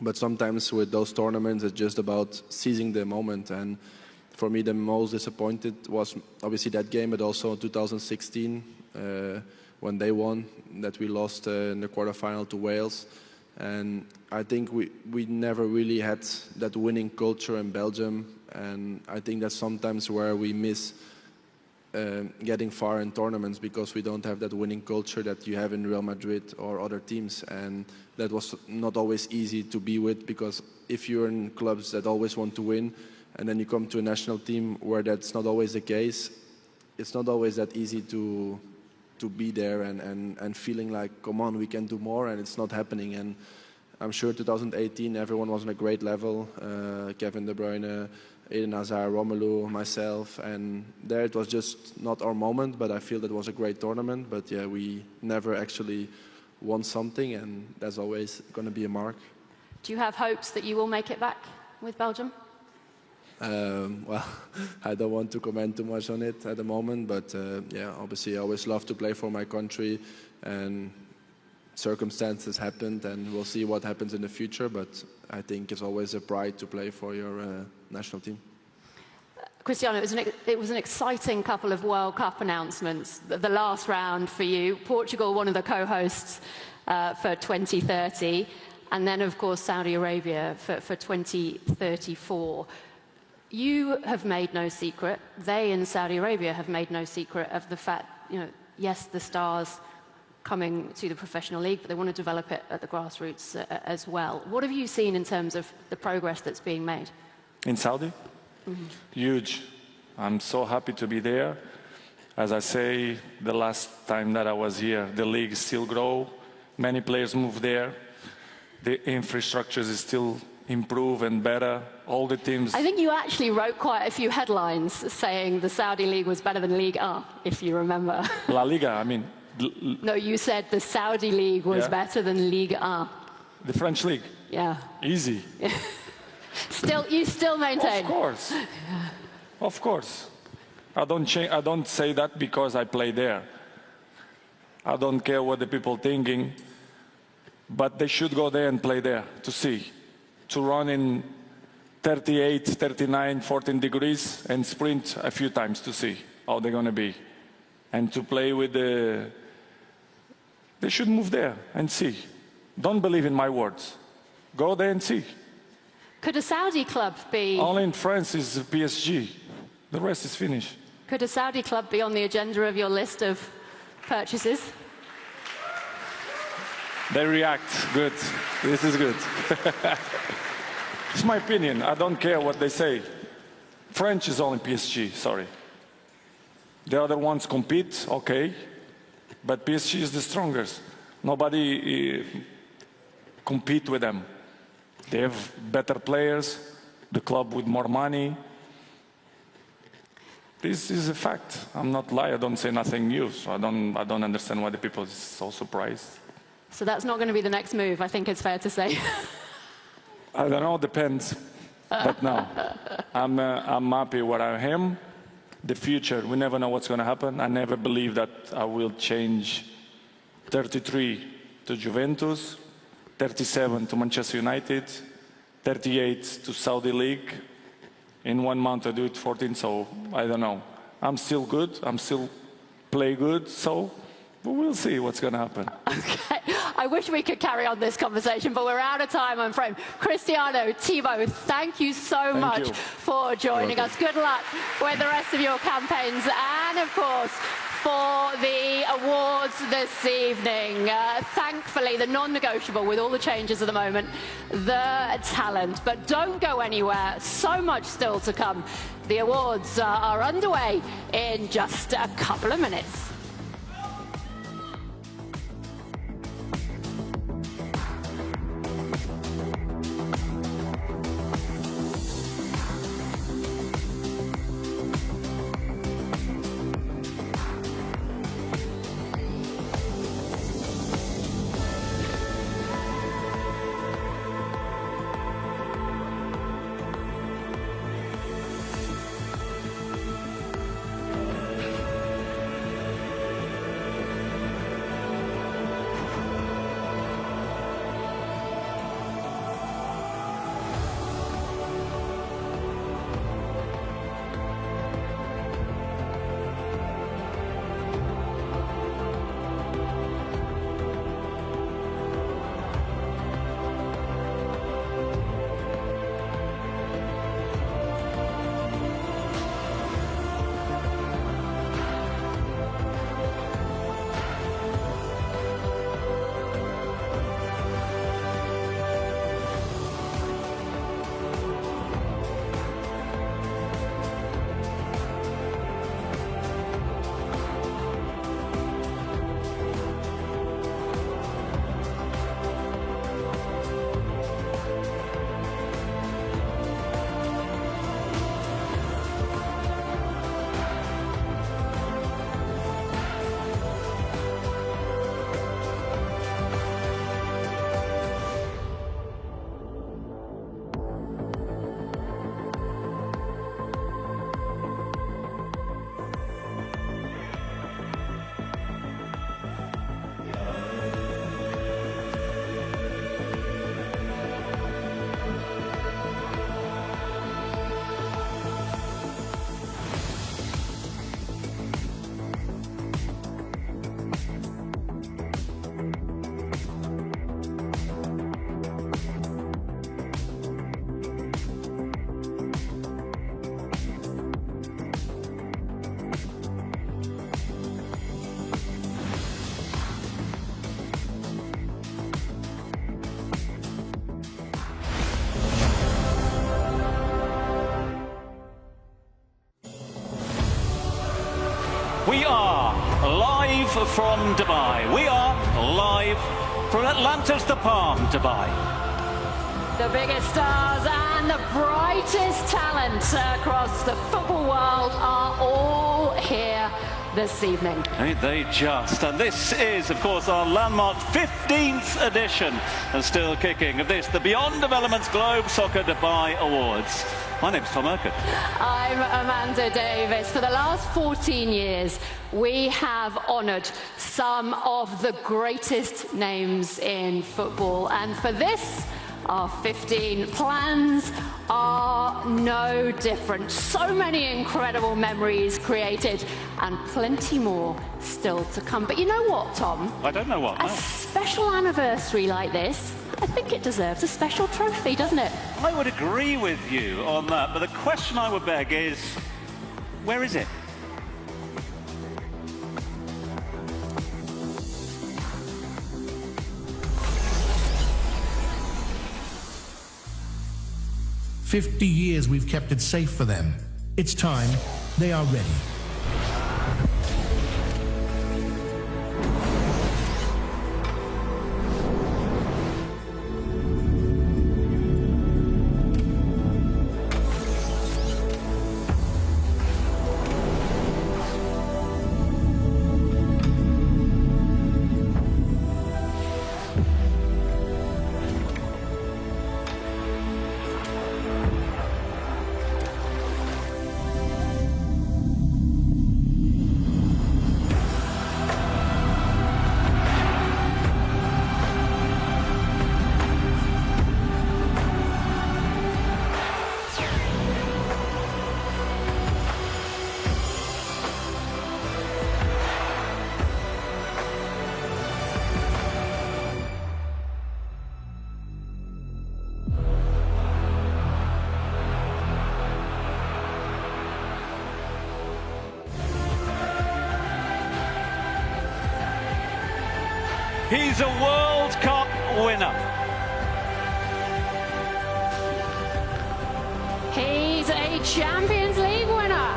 But sometimes with those tournaments, it's just about seizing the moment. And for me, the most disappointed was obviously that game, but also 2016 when they won, that we lost in the quarterfinal to Wales. And I think we never really had that winning culture in Belgium. And I think that's sometimes where we miss getting far in tournaments, because we don't have that winning culture that you have in Real Madrid or other teams. And that was not always easy to be with, because if you're in clubs that always want to win, and then you come to a national team where that's not always the case, it's not always that easy to be there and feeling like, come on, we can do more, and it's not happening. And I'm sure 2018 everyone was on a great level, Kevin De Bruyne, Eden Hazard, Romelu, myself, and there it was just not our moment, but I feel that was a great tournament. But yeah, we never actually won something, and that's always going to be a mark. Do you have hopes that you will make it back with Belgium? Well, I don't want to comment too much on it at the moment, but yeah, obviously I always love to play for my country, and circumstances happened, and we'll see what happens in the future, but I think it's always a pride to play for your national team. Cristiano, it was an exciting couple of World Cup announcements. The last round for you, Portugal, one of the co-hosts for 2030, and then of course Saudi Arabia for 2034. You have made no secret, they in Saudi Arabia have made no secret of the fact, you know, yes, the stars coming to the professional league, but they want to develop it at the grassroots as well. What have you seen in terms of the progress that's being made? In Saudi? Mm-hmm. Huge. I'm so happy to be there. As I say, the last time that I was here, the league still grow. Many players move there. The infrastructures is still improve and better. All the teams. I think you actually wrote quite a few headlines saying the Saudi league was better than Ligue 1, if you remember. La Liga, I mean. No, you said the Saudi league was better than Ligue 1. The French league? Yeah. Easy. You still maintain? Of course. Of course. I don't say that because I play there. I don't care what the people thinking, but they should go there and play there to see. To run in 38, 39, 14 degrees and sprint a few times to see how they're going to be. And to play with the... They should move there and see. Don't believe in my words. Go there and see. Could a Saudi club be... Only in France is PSG. The rest is finished. Could a Saudi club be on the agenda of your list of purchases? They react. Good. This is good. It's my opinion. I don't care what they say. French is only PSG, sorry. The other ones compete, okay. But PSG is the strongest. Nobody compete with them. They have better players, the club with more money. This is a fact. I'm not lying. I don't say nothing new. So I don't understand why the people are so surprised. So that's not going to be the next move, I think it's fair to say. I don't know, depends. But no, I'm happy where I am. The future, we never know what's going to happen. I never believe that I will change 33 to Juventus, 37 to Manchester United, 38 to Saudi League. In 1 month I do it 14, so I don't know. I'm still good, I'm still play good, so we'll see what's going to happen. Okay, I wish we could carry on this conversation, but we're out of time, I'm afraid. Cristiano, Thibaut, thank you so much for joining us. Good luck with the rest of your campaigns, and of course, for the awards this evening. Thankfully, the non-negotiable with all the changes at the moment, the talent. But don't go anywhere, so much still to come. The awards are underway in just a couple of minutes. We are live from Dubai. We are live from Atlantis, the Palm, Dubai. The biggest stars and the brightest talent across the football world are all here this evening. Ain't they just? And this is, of course, our landmark 15th edition, and still kicking, of this, the Beyond Developments Globe Soccer Dubai Awards. My name's Tom Urquhart. I'm Amanda Davis. For the last 14 years, we have honoured some of the greatest names in football. And for this, our 15 plans are no different. So many incredible memories created and plenty more still to come. But you know what, Tom? I don't know what. A special anniversary like this, I think it deserves a special trophy, doesn't it? I would agree with you on that, but the question I would beg is, where is it? "50 years we've kept it safe for them. It's time they are ready." He's a World Cup winner. He's a Champions League winner.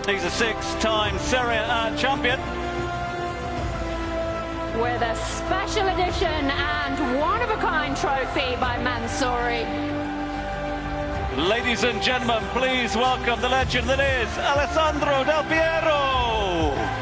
He's a 6-time Serie A champion. With a special edition and one-of-a-kind trophy by Mansouri. Ladies and gentlemen, please welcome the legend that is Alessandro Del Piero.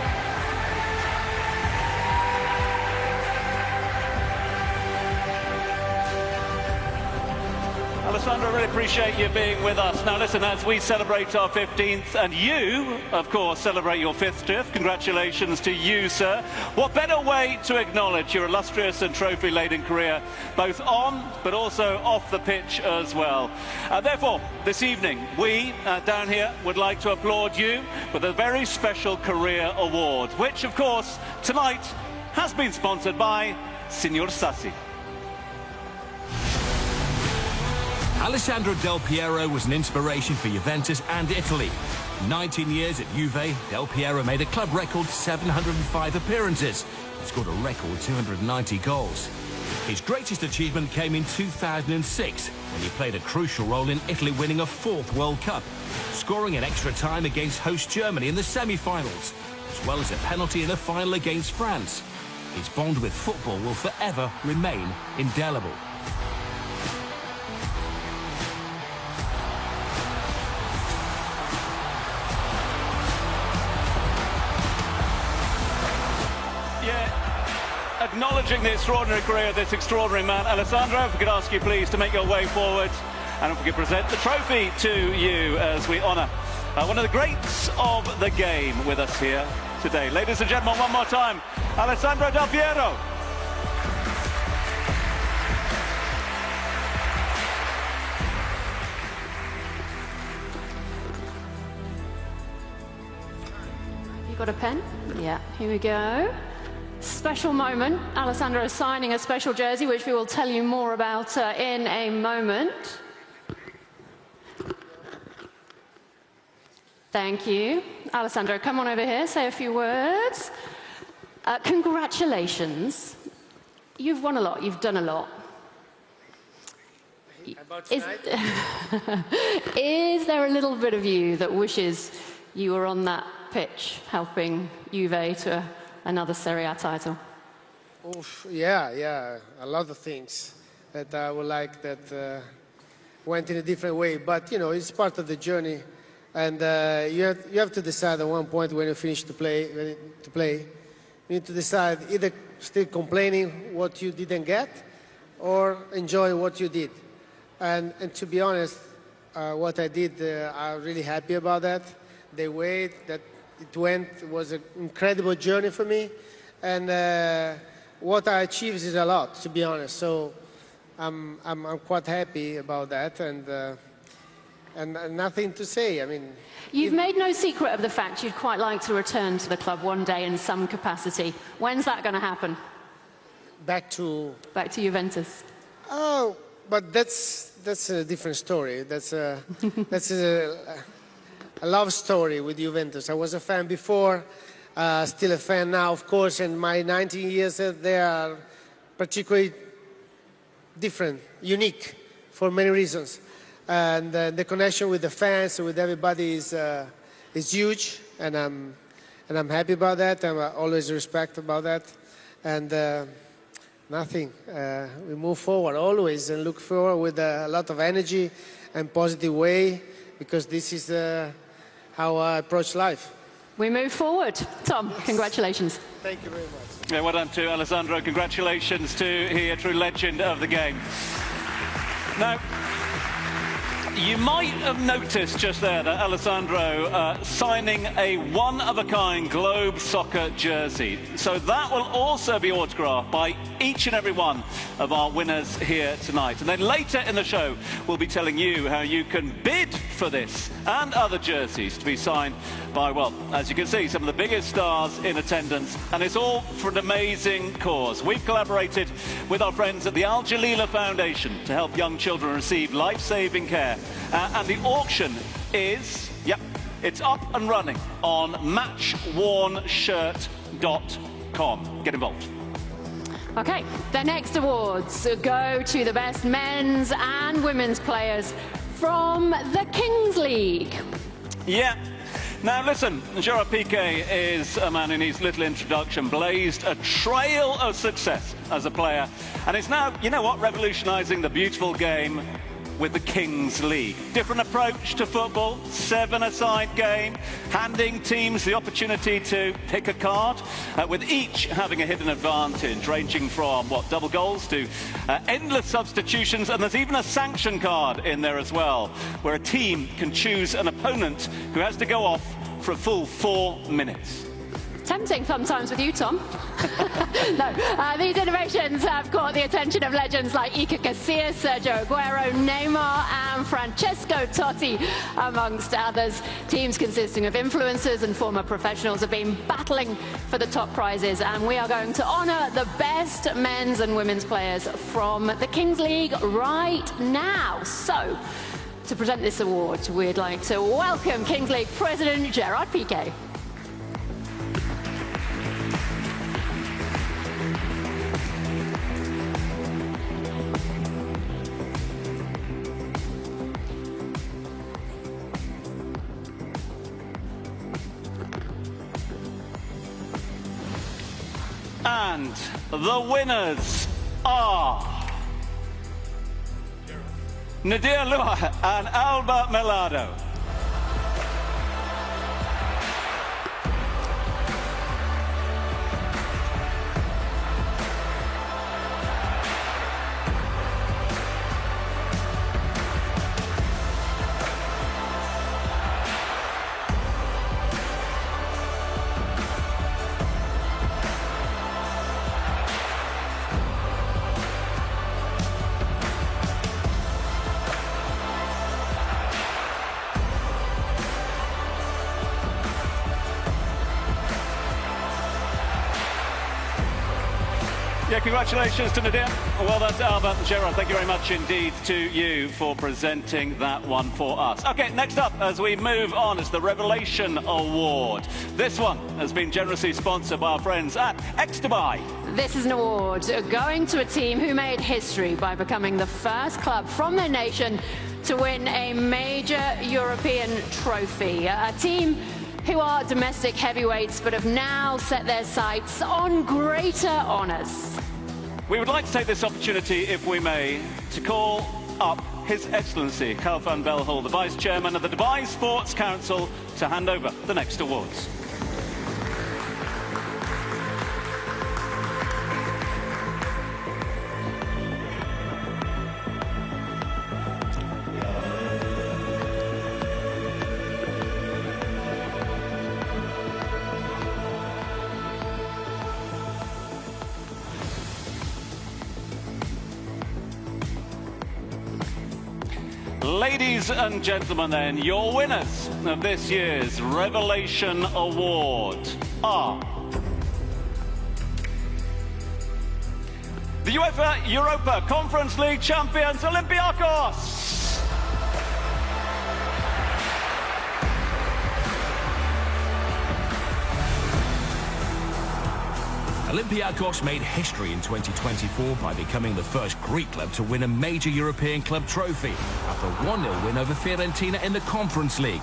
Alessandro, I really appreciate you being with us. Now listen, as we celebrate our 15th, and you, of course, celebrate your 50th, congratulations to you, sir. What better way to acknowledge your illustrious and trophy-laden career, both on but also off the pitch as well. Therefore, this evening, we down here would like to applaud you with a very special career award, which, of course, tonight has been sponsored by Signor Sassi. Alessandro Del Piero was an inspiration for Juventus and Italy. 19 years at Juve, Del Piero made a club record 705 appearances and scored a record 290 goals. His greatest achievement came in 2006 when he played a crucial role in Italy winning a 4th World Cup, scoring an extra time against host Germany in the semi-finals, as well as a penalty in the final against France. His bond with football will forever remain indelible. Acknowledging the extraordinary career of this extraordinary man, Alessandro, if we could ask you please to make your way forward, and if we could present the trophy to you as we honour one of the greats of the game with us here today. Ladies and gentlemen, one more time, Alessandro Del Piero. You got a pen? Yeah, here we go. Special moment. Alessandro is signing a special jersey, which we will tell you more about in a moment. Thank you. Alessandro, come on over here, say a few words. Congratulations. You've won a lot, you've done a lot. About tonight? Is there a little bit of you that wishes you were on that pitch helping Juve to another Serie A title? Oof, yeah, a lot of things that I would like that went in a different way. But, you know, it's part of the journey. And you have to decide at one point when you finish to play, you need to decide either still complaining what you didn't get or enjoy what you did. And to be honest, what I did, I'm really happy about that. The way that it went was an incredible journey for me. And what I achieved is a lot, to be honest. So I'm quite happy about that. And nothing to say. I mean, you've made no secret of the fact you'd quite like to return to the club one day in some capacity. When's that going to happen? Back to Juventus. Oh, but that's a different story. That's a love story with Juventus. I was a fan before, still a fan now, of course. And my 19 years they are particularly different, unique, for many reasons. And the connection with the fans, with everybody is huge, and I'm happy about that. I'm always respect about that, and nothing. We move forward always and look forward with a lot of energy and positive way, because this is how I approach life. We move forward. Tom, congratulations. Thank you very much. Yeah, well done to Alessandro. Congratulations to he, a true legend of the game. Now, you might have noticed just there that Alessandro signing a one-of-a-kind Globe Soccer jersey. So that will also be autographed by each and every one of our winners here tonight. And then later in the show, we'll be telling you how you can bid for this and other jerseys to be signed by, well, as you can see, some of the biggest stars in attendance. And it's all for an amazing cause. We've collaborated with our friends at the Al Jalila Foundation to help young children receive life-saving care. And the auction is, yep, it's up and running on matchwornshirt.com. Get involved. Okay, the next awards go to the best men's and women's players from the Kings League. Yeah. Now listen, Gerard Piqué is a man who needs little introduction, blazed a trail of success as a player, and is now, you know what, revolutionising the beautiful game with the Kings League. Different approach to football, 7-a-side game, handing teams the opportunity to pick a card, with each having a hidden advantage, ranging from, what, double goals to endless substitutions, and there's even a sanction card in there as well, where a team can choose an opponent who has to go off for a full 4 minutes. Tempting sometimes with you, Tom. No, these innovations have caught the attention of legends like Iker Casillas, Sergio Aguero, Neymar and Francesco Totti, amongst others. Teams consisting of influencers and former professionals have been battling for the top prizes, and we are going to honour the best men's and women's players from the Kings League right now. So, to present this award, we'd like to welcome Kings League President Gerard Piqué. And the winners are Nadir Lua and Alba Melado. Yeah, congratulations to Nadir. Well done to Alba and Gerard. Thank you very much indeed to you for presenting that one for us. Okay, next up, as we move on, is the Revelation Award. This one has been generously sponsored by our friends at Dubai. This is an award going to a team who made history by becoming the first club from their nation to win a major European trophy. A team who are domestic heavyweights but have now set their sights on greater honours. We would like to take this opportunity, if we may, to call up His Excellency Khalfan Belhol, the Vice Chairman of the Dubai Sports Council, to hand over the next awards. Ladies and gentlemen, then, your winners of this year's Revelation Award are the UEFA Europa Conference League champions, Olympiacos. Olympiacos made history in 2024 by becoming the first Greek club to win a major European club trophy after a 1-0 win over Fiorentina in the Conference League.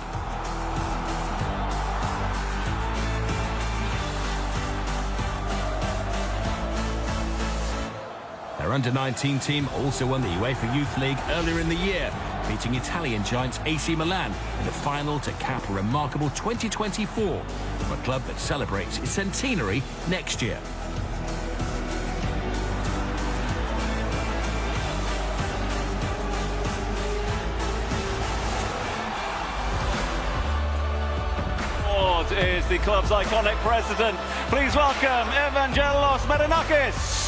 Their under-19 team also won the UEFA Youth League earlier in the year, beating Italian giants AC Milan in the final to cap a remarkable 2024 for a club that celebrates its centenary next year. Is the club's iconic president. Please welcome Evangelos Marinakis.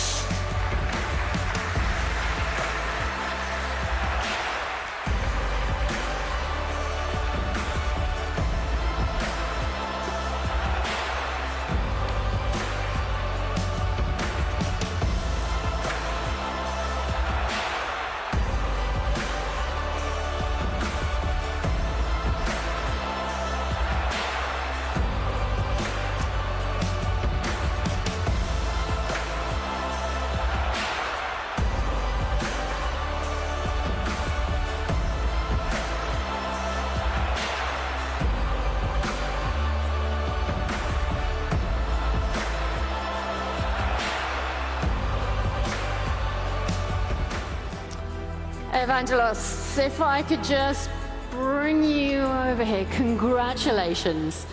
Evangelos, if I could just bring you over here. Congratulations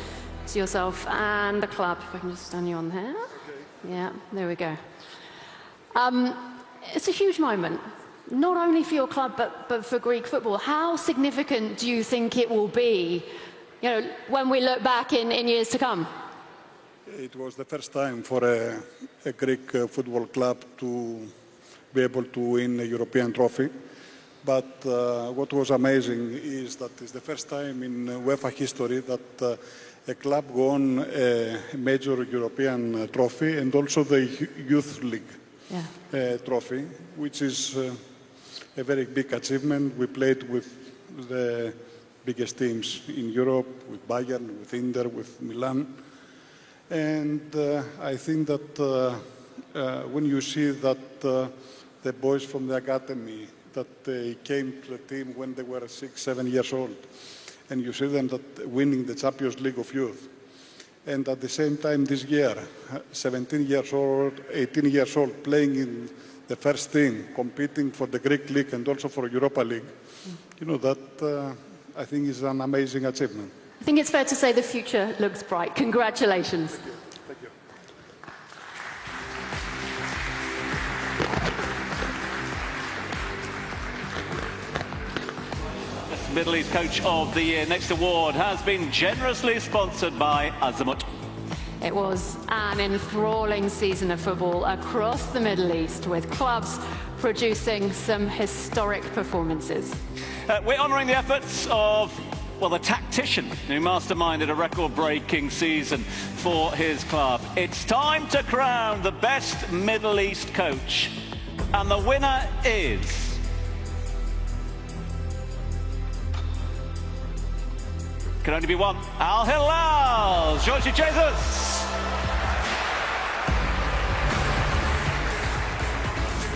to yourself and the club. If I can just stand you on there. Okay. Yeah, there we go. It's a huge moment, not only for your club, but for Greek football. How significant do you think it will be, you know, when we look back in years to come? It was the first time for a Greek football club to be able to win a European trophy. But what was amazing is that it's the first time in UEFA history that a club won a major European trophy and also the Youth League trophy, which is a very big achievement. We played with the biggest teams in Europe, with Bayern, with Inter, with Milan. And I think that when you see that the boys from the academy, that they came to the team when they were 6, 7 years old, and you see them that winning the Champions League of Youth, and at the same time this year, 17 years old, 18 years old, playing in the first team, competing for the Greek League and also for Europa League, you know, that I think is an amazing achievement. I think it's fair to say the future looks bright. Congratulations. Thank you. Thank you. Middle East Coach of the Year. Next award has been generously sponsored by Azamut. It was an enthralling season of football across the Middle East, with clubs producing some historic performances. We're honouring the efforts of, well, the tactician who masterminded a record-breaking season for his club. It's time to crown the best Middle East coach. And the winner is... can only be one. Al Hilal, Jorge Jesus.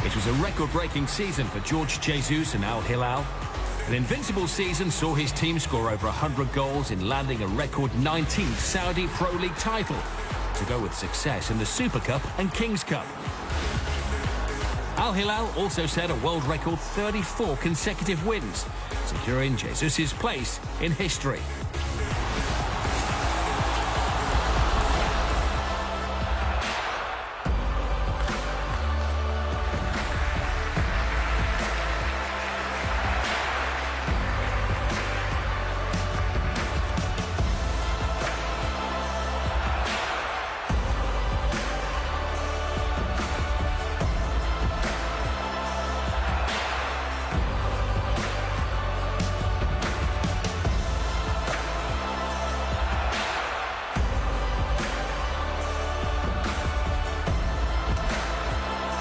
It was a record-breaking season for Jorge Jesus and Al Hilal. An invincible season saw his team score over 100 goals in landing a record 19th Saudi Pro League title, to go with success in the Super Cup and Kings Cup. Al Hilal also set a world record 34 consecutive wins, securing Jesus' place in history.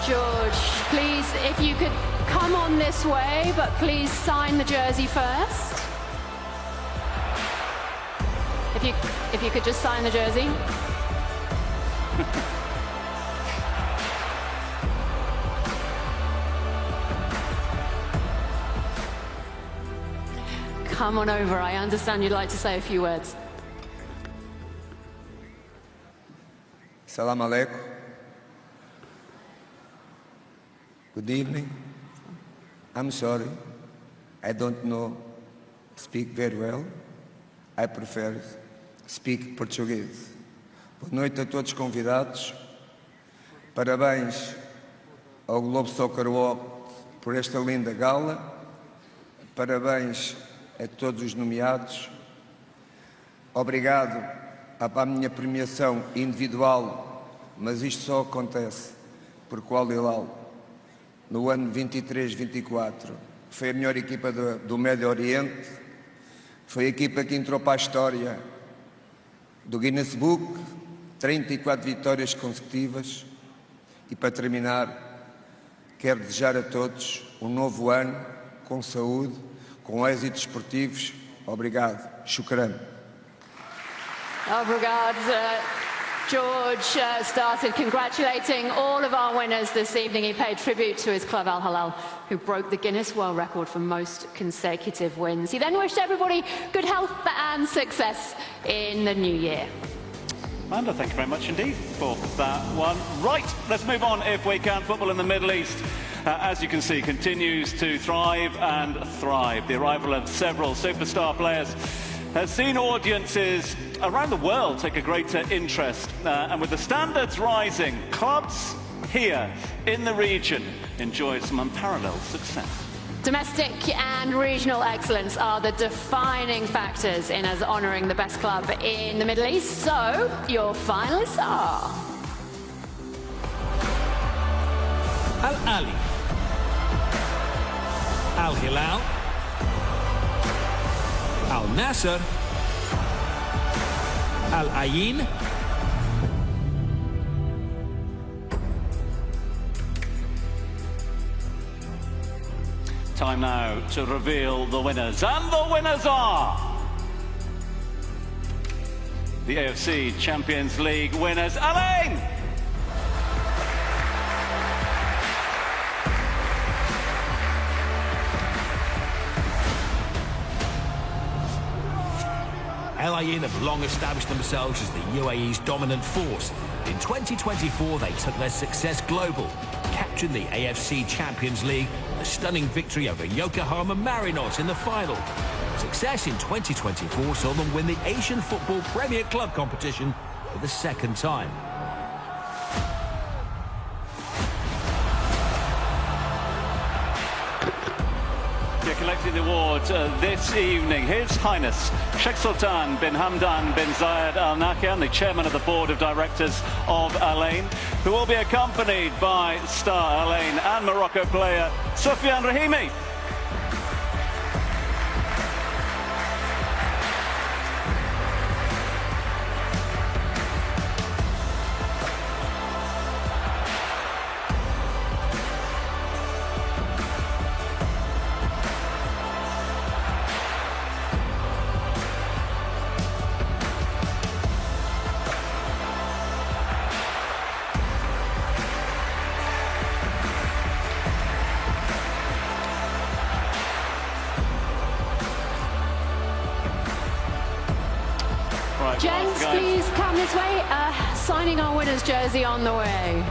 George, please, if you could come on this way, but please sign the jersey first. If you could just sign the jersey. Come on over. I understand you'd like to say a few words. Salam alaikum. Good evening. I'm sorry, I don't speak very well. I prefer speak português. Boa noite a todos os convidados. Parabéns ao Globo Soccer Award por esta linda gala. Parabéns a todos os nomeados. Obrigado à minha premiação individual, mas isto só acontece porque o Al Hilal, no ano 23-24, foi a melhor equipa do Médio Oriente, foi a equipa que entrou para a história do Guinness Book, 34 vitórias consecutivas. E para terminar, quero desejar a todos um novo ano, com saúde, com êxitos esportivos. Obrigado. Shukran. Obrigado. George started congratulating all of our winners this evening. He paid tribute to his club Al Hilal, who broke the Guinness World Record for most consecutive wins. He then wished everybody good health and success in the new year. Amanda, thank you very much indeed for that one. Right, let's move on if we can. Football in the Middle East, as you can see, continues to thrive and thrive. The arrival of several superstar players has seen audiences around the world take a greater interest. And with the standards rising, clubs here in the region enjoy some unparalleled success. Domestic and regional excellence are the defining factors in us honouring the best club in the Middle East. So, your finalists are... Al Ali, Al Hilal, Al Nasser, Al Ain, Time now to reveal the winners. And the winners are... the AFC Champions League winners, Al Ain! Al Ain have long established themselves as the UAE's dominant force. In 2024, they took their success global, capturing the AFC Champions League, a stunning victory over Yokohama Marinos in the final. Success in 2024 saw them win the Asian Football Premier Club competition for the second time. Collecting the award this evening, His Highness Sheikh Sultan bin Hamdan bin Zayed Al Nahyan, the chairman of the board of directors of Al Ain, who will be accompanied by star Al Ain and Morocco player Soufiane Rahimi. Right, Gents, please come this way. Signing our winner's jersey on the way.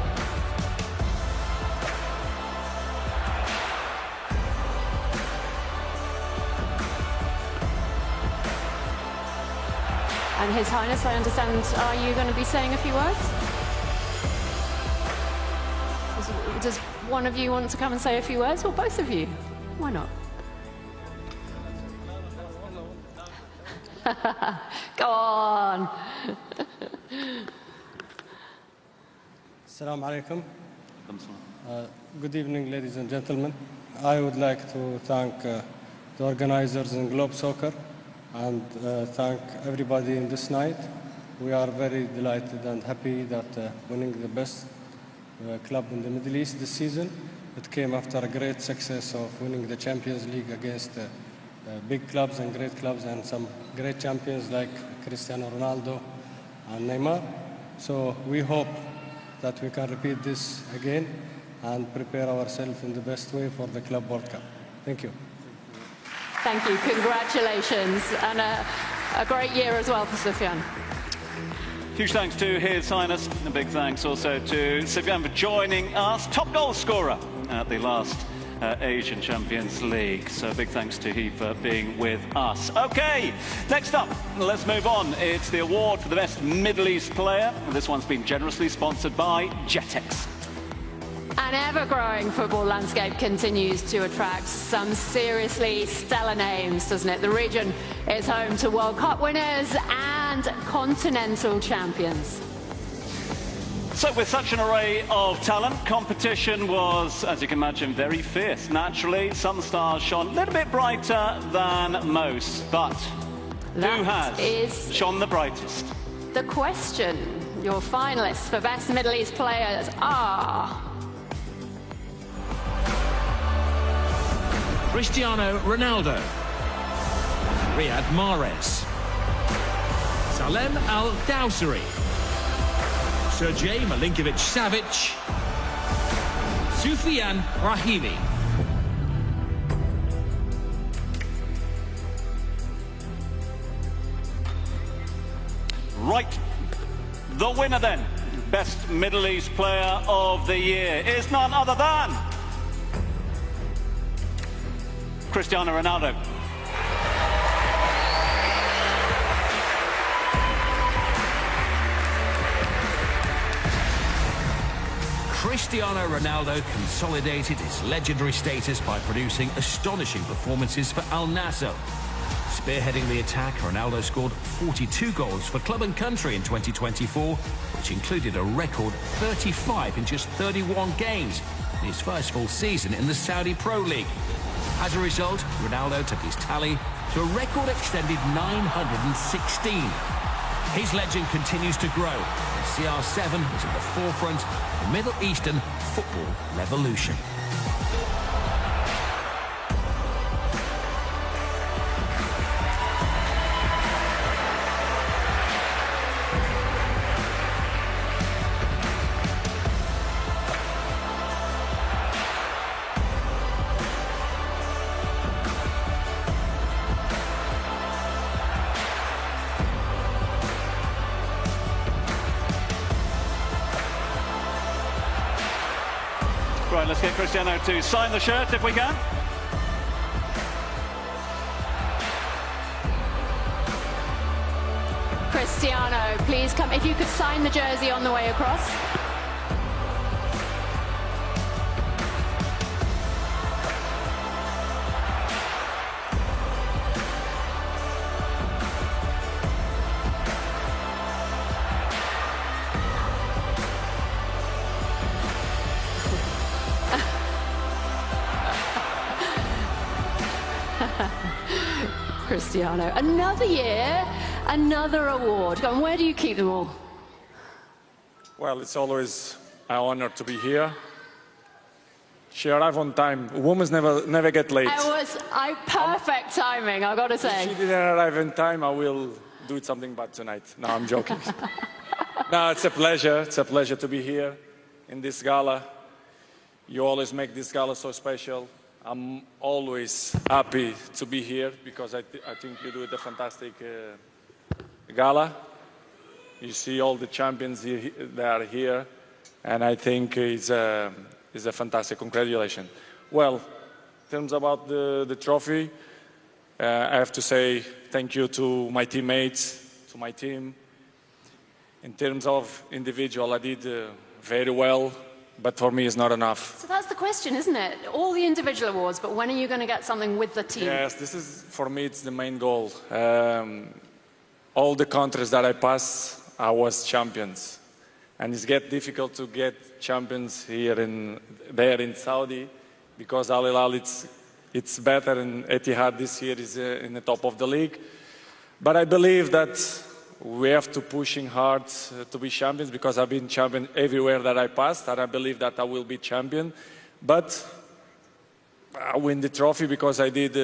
And His Highness, I understand, are you going to be saying a few words? Does one of you want to come and say a few words, or both of you? Why not? Go on. Assalamu alaikum. Good evening, ladies and gentlemen. I would like to thank the organizers in Globe Soccer and thank everybody in this night. We are very delighted and happy that winning the best club in the Middle East this season. It came after a great success of winning the Champions League against big clubs and great clubs and some great champions like Cristiano Ronaldo and Neymar. So we hope that we can repeat this again and prepare ourselves in the best way for the Club World Cup. Thank you. Thank you. Congratulations. And a great year as well for Sufyan. Huge thanks to His Highness. A big thanks also to Sufyan for joining us. Top goal scorer at the last Asian Champions League. So big thanks to he for being with us. Okay, next up, let's move on. It's the award for the best Middle East player. This one's been generously sponsored by Jetex. An ever-growing football landscape continues to attract some seriously stellar names, doesn't it? The region is home to World Cup winners and continental champions. So with such an array of talent, competition was, as you can imagine, very fierce. Naturally, some stars shone a little bit brighter than most, but who has shone the brightest? The question. Your finalists for best Middle East players are... Cristiano Ronaldo, Riyad Mahrez, Salem Al-Dawsari, Sergej Milinkovic-Savic, Sufyan Rahimi. Right, the winner then, best Middle East player of the year, is none other than Cristiano Ronaldo. Cristiano Ronaldo consolidated his legendary status by producing astonishing performances for Al Nassr. Spearheading the attack, Ronaldo scored 42 goals for club and country in 2024, which included a record 35 in just 31 games in his first full season in the Saudi Pro League. As a result, Ronaldo took his tally to a record-extended 916. His legend continues to grow, and CR7 is at the forefront of the Middle Eastern football revolution. Right, let's get Cristiano to sign the shirt if we can. Cristiano, please come. If you could sign the jersey on the way across. Cristiano, another year, another award. And where do you keep them all? Well, it's always an honor to be here. She arrived on time. Women never get late. Perfect timing, I've got to say. If she didn't arrive in time, I will do something bad tonight. No, I'm joking. No, it's a pleasure. It's a pleasure to be here in this gala. You always make this gala so special. I'm always happy to be here because I think you do a fantastic gala. You see all the champions that are here, and I think it's a fantastic. Congratulations. Well, in terms about the trophy, I have to say thank you to my teammates, to my team. In terms of individual, I did very well, but for me it's not enough. So that's the question, isn't it? All the individual awards, but when are you going to get something with the team? Yes, this is, for me, it's the main goal. All the countries that I pass, I was champions. And it's difficult to get champions there in Saudi, because Al Hilal, it's better, and Etihad this year is in the top of the league. But I believe that we have to pushing hard to be champions, because I've been champion everywhere that I passed, and I believe that I will be champion. But I win the trophy because I did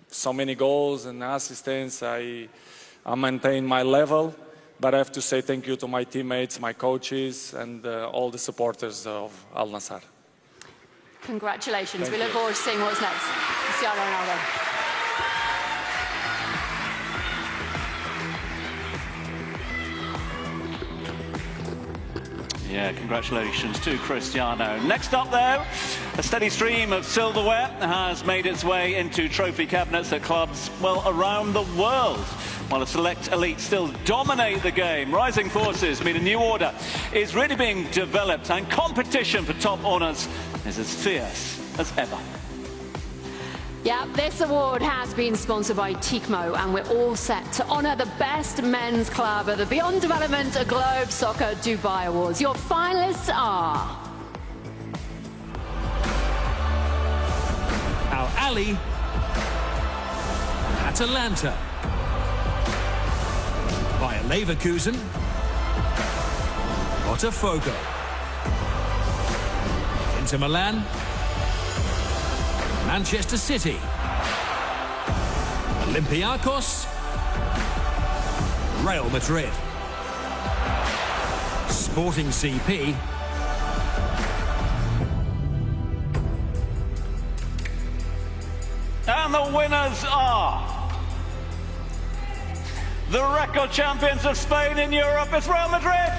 so many goals and assistants. I maintain my level. But I have to say thank you to my teammates, my coaches, and all the supporters of Al Nassr. Congratulations. We look forward to seeing what's next. Cristiano Ronaldo. Yeah, congratulations to Cristiano. Next up, though, a steady stream of silverware has made its way into trophy cabinets at clubs, well, around the world. While a select elite still dominate the game, rising forces mean a new order is really being developed, and competition for top honours is as fierce as ever. Yeah, this award has been sponsored by Tikmo, and we're all set to honour the best men's club at the Beyond Development Globe Soccer Dubai Awards. Your finalists are Al Ali, Atalanta, Bayer Leverkusen, Botafogo, Inter Milan, Manchester City, Olympiacos, Real Madrid, Sporting CP, and the winners are the record champions of Spain in Europe. It's Real Madrid.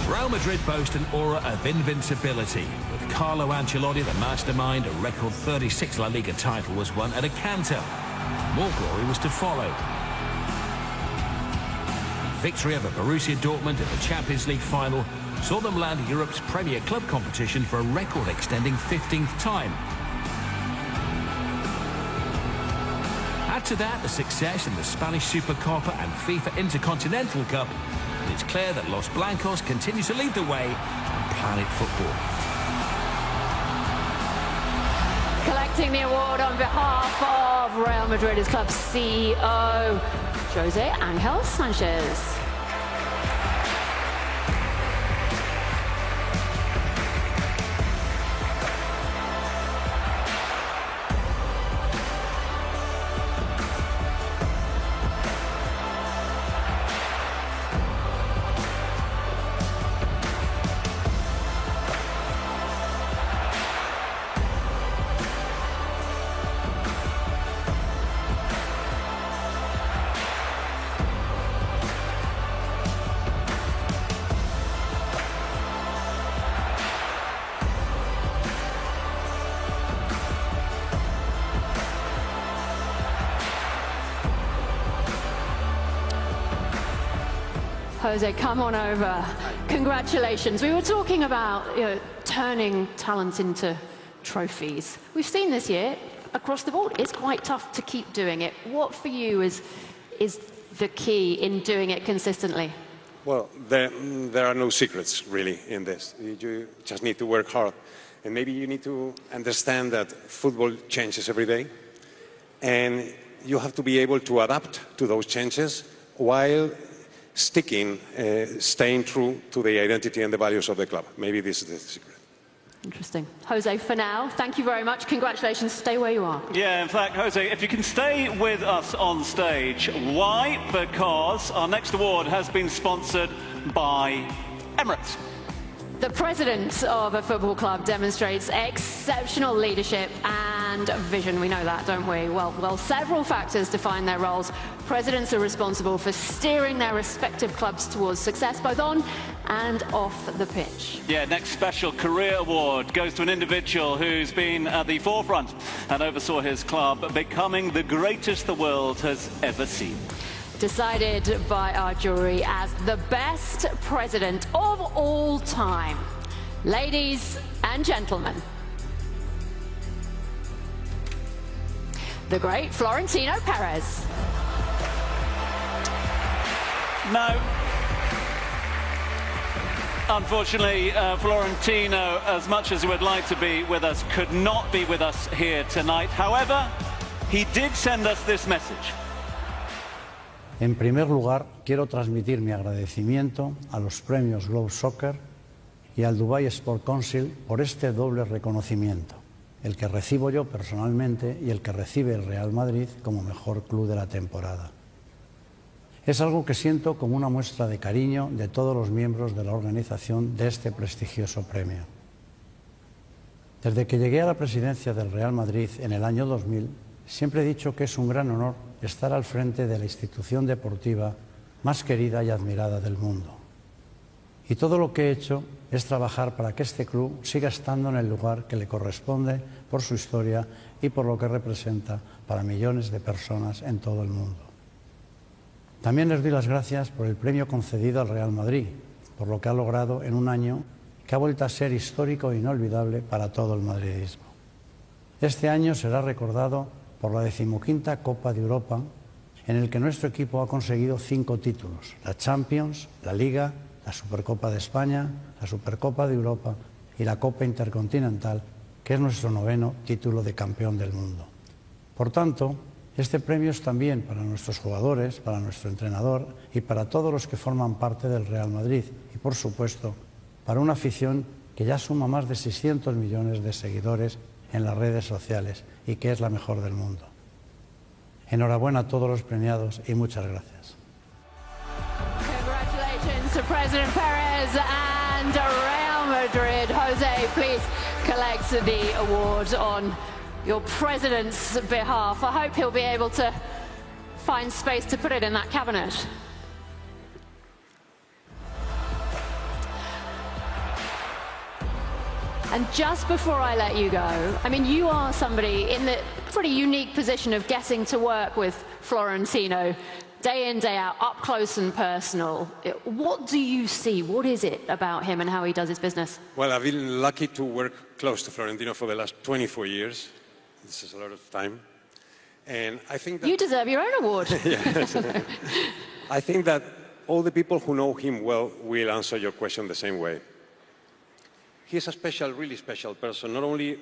Real Madrid boast an aura of invincibility. With Carlo Ancelotti, the mastermind, a record 36 La Liga title was won at a canter. More glory was to follow. Victory over Borussia Dortmund in the Champions League final saw them land Europe's premier club competition for a record-extending 15th time. Add to that the success in the Spanish Supercopa and FIFA Intercontinental Cup, and it's clear that Los Blancos continue to lead the way on planet football. collecting the award on behalf of Real Madrid, his club's CEO, Jose Angel Sanchez. Jose, come on over. Congratulations. We were talking about turning talent into trophies. We've seen this year across the board. It's quite tough to keep doing it. What for you is the key in doing it consistently? Well, there are no secrets really in this. You just need to work hard. And maybe you need to understand that football changes every day. And you have to be able to adapt to those changes while staying true to the identity and the values of the club. Maybe this is the secret. Interesting. Jose, for now, thank you very much. Congratulations. Stay where you are. Yeah, in fact, Jose, if you can stay with us on stage. Why? Because our next award has been sponsored by Emirates. The president of a football club demonstrates exceptional leadership and vision. We know that, don't we? Well, several factors define their roles. Presidents are responsible for steering their respective clubs towards success, both on and off the pitch. Yeah, next special career award goes to an individual who's been at the forefront and oversaw his club becoming the greatest the world has ever seen. Decided by our jury as the best president of all time. Ladies and gentlemen, the great Florentino Perez. No. Unfortunately, Florentino, as much as he would like to be with us, could not be with us here tonight. However, he did send us this message. En primer lugar, quiero transmitir mi agradecimiento a los premios Globe Soccer y al Dubai Sport Council por este doble reconocimiento, el que recibo yo personalmente y el que recibe el Real Madrid como mejor club de la temporada. Es algo que siento como una muestra de cariño de todos los miembros de la organización de este prestigioso premio. Desde que llegué a la presidencia del Real Madrid en el año 2000, siempre he dicho que es un gran honor estar al frente de la institución deportiva más querida y admirada del mundo. Y todo lo que he hecho es trabajar para que este club siga estando en el lugar que le corresponde por su historia y por lo que representa para millones de personas en todo el mundo. También les doy las gracias por el premio concedido al Real Madrid, por lo que ha logrado en un año que ha vuelto a ser histórico e inolvidable para todo el madridismo. Este año será recordado por la 15ª Copa de Europa, en el que nuestro equipo ha conseguido 5 títulos: la Champions, la Liga, la Supercopa de España, la Supercopa de Europa y la Copa Intercontinental, que es nuestro 9º título de campeón del mundo. Por tanto, este premio es también para nuestros jugadores, para nuestro entrenador y para todos los que forman parte del Real Madrid y, por supuesto, para una afición que ya suma más de 600 millones de seguidores en las redes sociales y que es la mejor del mundo. Enhorabuena a todos los premiados y muchas gracias. Congratulations to President Perez and Real Madrid. Jose, please collect the award on your president's behalf. I hope he'll be able to find space to put it in that cabinet. And just before I let you go, I mean, you are somebody in the pretty unique position of getting to work with Florentino day in, day out, up close and personal. What do you see? What is it about him and how he does his business? Well, I've been lucky to work close to Florentino for the last 24 years. This is a lot of time. And I think that... You deserve your own award. Yes. I think that all the people who know him well will answer your question the same way. He's a special, really special person, not only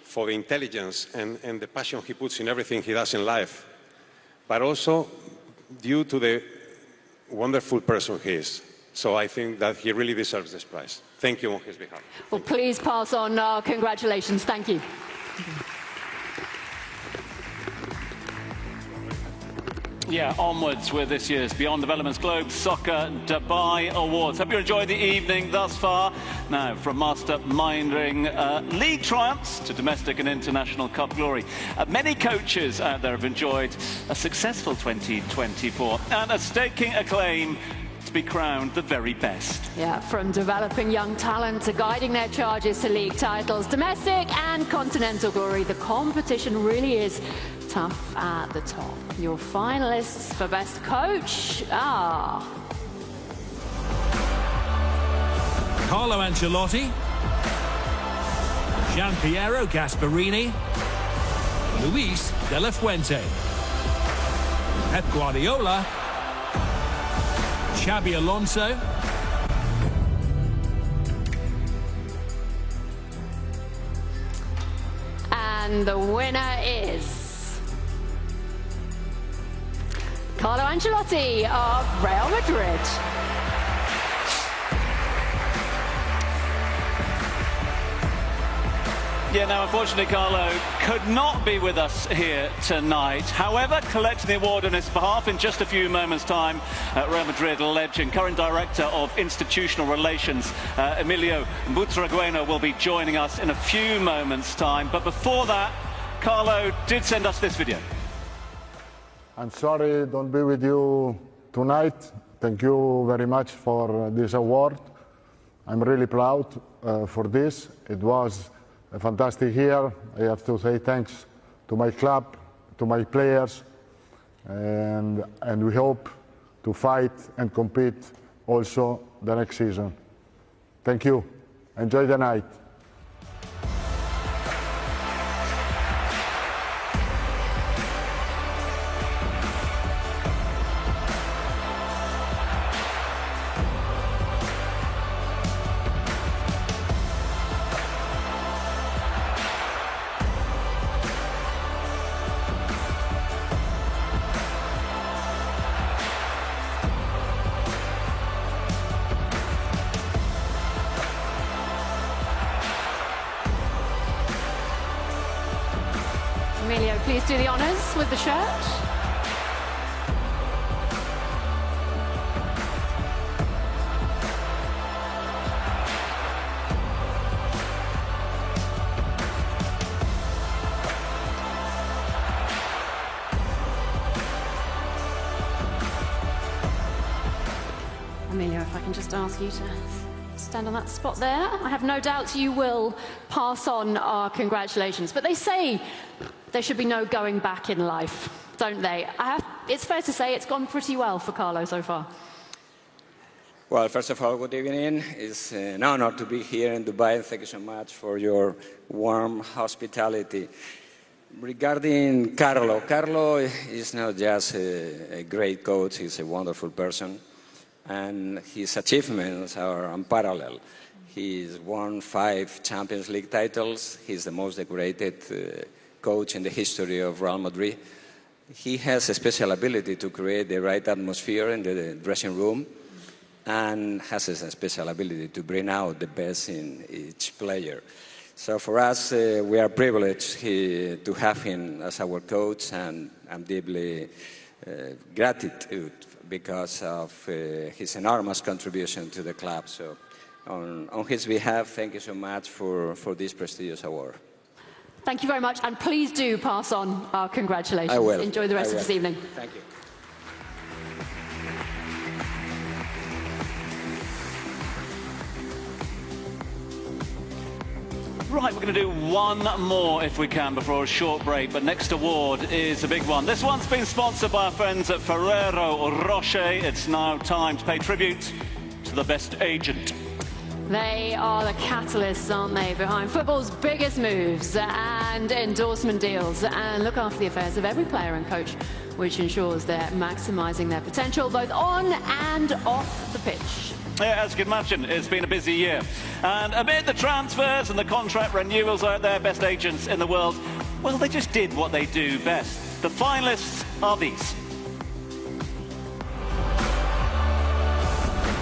for the intelligence and the passion he puts in everything he does in life, but also due to the wonderful person he is. So I think that he really deserves this prize. Thank you on his behalf. Well, please pass on our congratulations. Thank you. Yeah, onwards with this year's Beyond Developments Globe Soccer Dubai Awards. Hope you enjoyed the evening thus far. Now, from masterminding league triumphs to domestic and international cup glory, many coaches out there have enjoyed a successful 2024 and are staking a claim to be crowned the very best. Yeah, from developing young talent to guiding their charges to league titles, domestic and continental glory, the competition really is tough at the top. Your finalists for best coach are Carlo Ancelotti, Gianpiero Gasperini, Luis De La Fuente, Pep Guardiola, Xabi Alonso, and the winner is Carlo Ancelotti of Real Madrid. Yeah, now unfortunately Carlo could not be with us here tonight. However, collecting the award on his behalf in just a few moments' time, Real Madrid legend, current director of institutional relations, Emilio Butragueño, will be joining us in a few moments' time. But before that, Carlo did send us this video. I'm sorry don't be with you tonight. Thank you very much for this award. I'm really proud for this. It was a fantastic year. I have to say thanks to my club, to my players, and we hope to fight and compete also the next season. Thank you. Enjoy the night. Emilio, please do the honours with the shirt. Emilio, if I can just ask you to stand on that spot there. I have no doubt you will pass on our congratulations. But they say there should be no going back in life, don't they? It's fair to say it's gone pretty well for Carlo so far. Well, first of all, good evening. It's an honor to be here in Dubai. Thank you so much for your warm hospitality. Regarding Carlo, Carlo is not just a great coach, he's a wonderful person. And his achievements are unparalleled. He's won 5 Champions League titles. He's the most decorated coach in the history of Real Madrid. He has a special ability to create the right atmosphere in the dressing room and has a special ability to bring out the best in each player. So for us, we are privileged to have him as our coach, and I'm deeply gratitude because of his enormous contribution to the club. So on his behalf, thank you so much for this prestigious award. Thank you very much, and please do pass on our congratulations. I will. Enjoy the rest of this evening. Thank you. Right, we're going to do one more if we can before a short break, but next award is a big one. This one's been sponsored by our friends at Ferrero Rocher. It's now time to pay tribute to the best agent. They are the catalysts, aren't they, behind football's biggest moves and endorsement deals, and look after the affairs of every player and coach, which ensures they're maximising their potential both on and off the pitch. Yeah, as you can imagine, it's been a busy year. And amid the transfers and the contract renewals out there, best agents in the world, well, they just did what they do best. The finalists are these.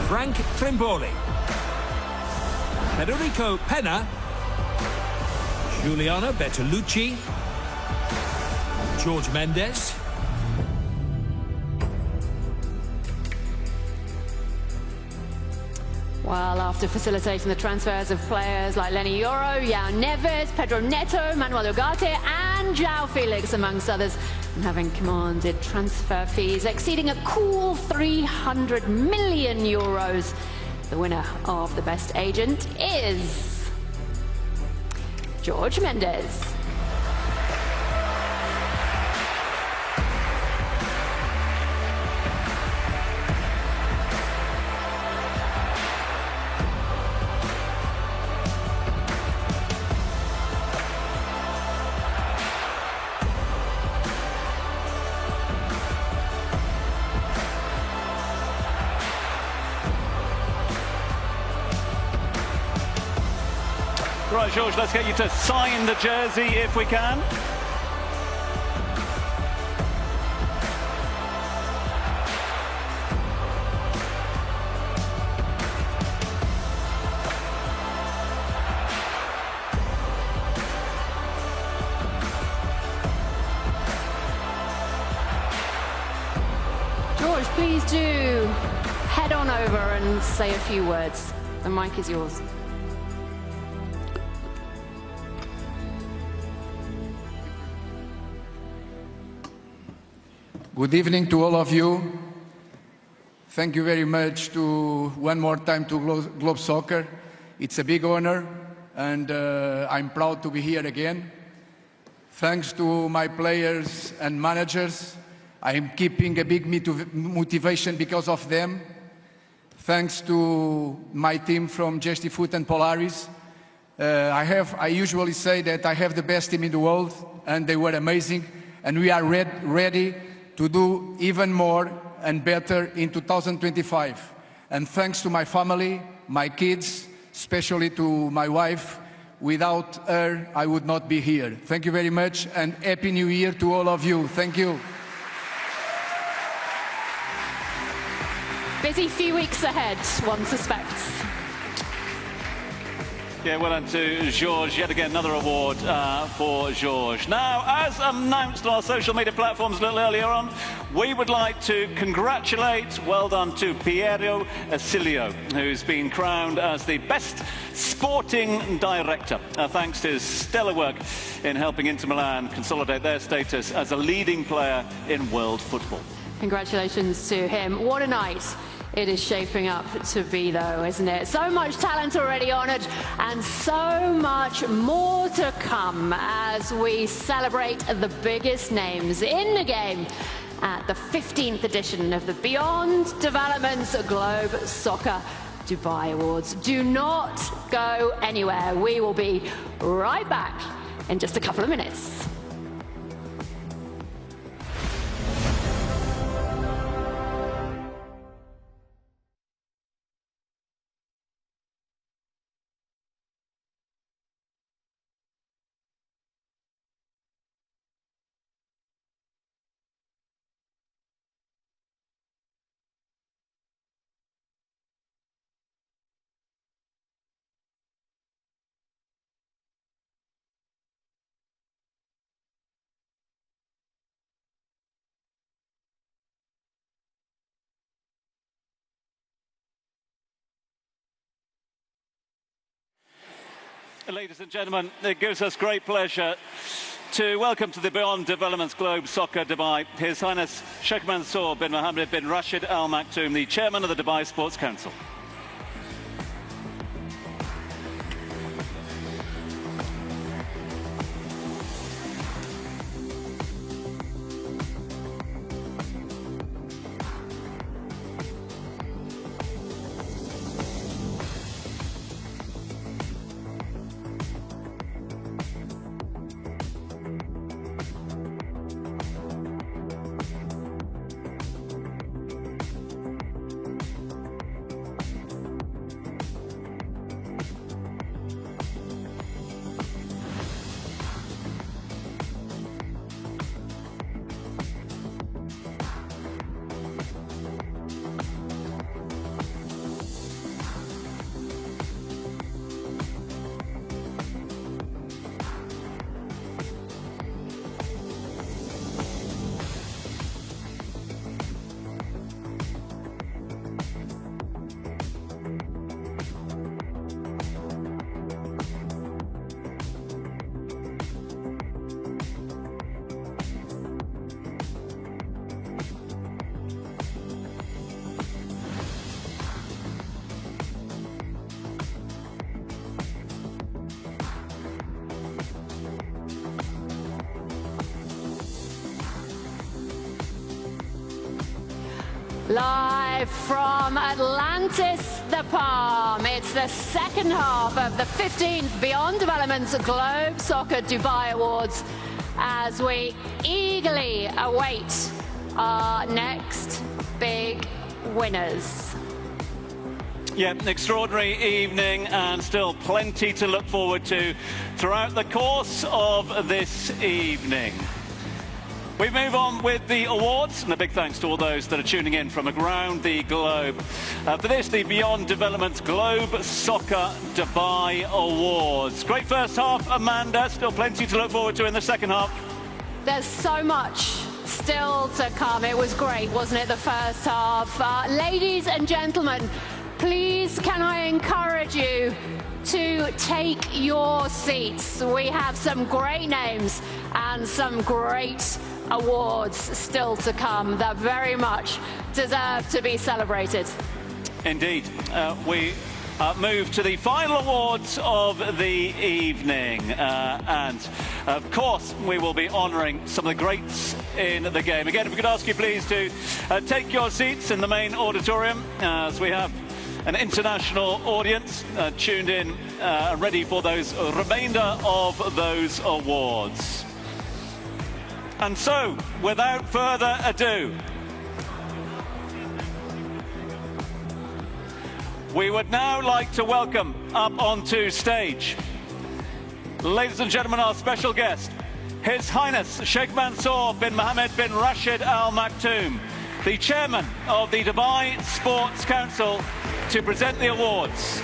Frank Trimboli, Federico Pena, Giuliano Bertolucci, George Mendes, Well, after facilitating the transfers of players like Lenny Yoro, João Neves, Pedro Neto, Manuel Ugarte and João Felix, amongst others, and having commanded transfer fees exceeding a cool €300 million, the winner of the best agent is George Mendes. Right, George, let's get you to sign the jersey if we can. George, please do head on over and say a few words. The mic is yours. Good evening to all of you. Thank you very much one more time to Globe Soccer. It's a big honor, and I'm proud to be here again. Thanks to my players and managers. I'm keeping a big motivation because of them. Thanks to my team from Gesty Foot and Polaris. I usually say that I have the best team in the world, and they were amazing, and we are ready to do even more and better in 2025. And thanks to my family, my kids, especially to my wife. Without her, I would not be here. Thank you very much, and Happy New Year to all of you. Thank you. Busy few weeks ahead, one suspects. Yeah, well done to Georges. Yet again, another award for Georges. Now, as announced on our social media platforms a little earlier on, we would like to congratulate, well done to Piero Acilio, who's been crowned as the best sporting director, thanks to his stellar work in helping Inter Milan consolidate their status as a leading player in world football. Congratulations to him. What a night it is shaping up to be, though, isn't it? So much talent already honoured, and so much more to come as we celebrate the biggest names in the game at the 15th edition of the Beyond Developments Globe Soccer Dubai Awards. Do not go anywhere. We will be right back in just a couple of minutes. Ladies and gentlemen, it gives us great pleasure to welcome to the Beyond Developments Globe Soccer Dubai His Highness Sheikh Mansour bin Mohammed bin Rashid Al Maktoum, the chairman of the Dubai Sports Council. Live from Atlantis, the Palm, it's the second half of the 15th Beyond Developments Globe Soccer Dubai Awards as we eagerly await our next big winners. Yeah, an extraordinary evening and still plenty to look forward to throughout the course of this evening. We move on with the awards, and a big thanks to all those that are tuning in from around the globe. For this, the Beyond Developments Globe Soccer Dubai Awards. Great first half, Amanda. Still plenty to look forward to in the second half. There's so much still still to come. It was great, wasn't it, the first half? Ladies and gentlemen, please can I encourage you to take your seats. We have some great names and some great awards still to come that very much deserve to be celebrated. Indeed. We move to the final awards of the evening. And, of course, we will be honouring some of the greats in the game. Again, if we could ask you, please, to take your seats in the main auditorium as we have an international audience tuned in, ready for those remainder of those awards. And so, without further ado, we would now like to welcome up onto stage, ladies and gentlemen, our special guest, His Highness Sheikh Mansour bin Mohammed bin Rashid Al Maktoum, the chairman of the Dubai Sports Council, to present the awards.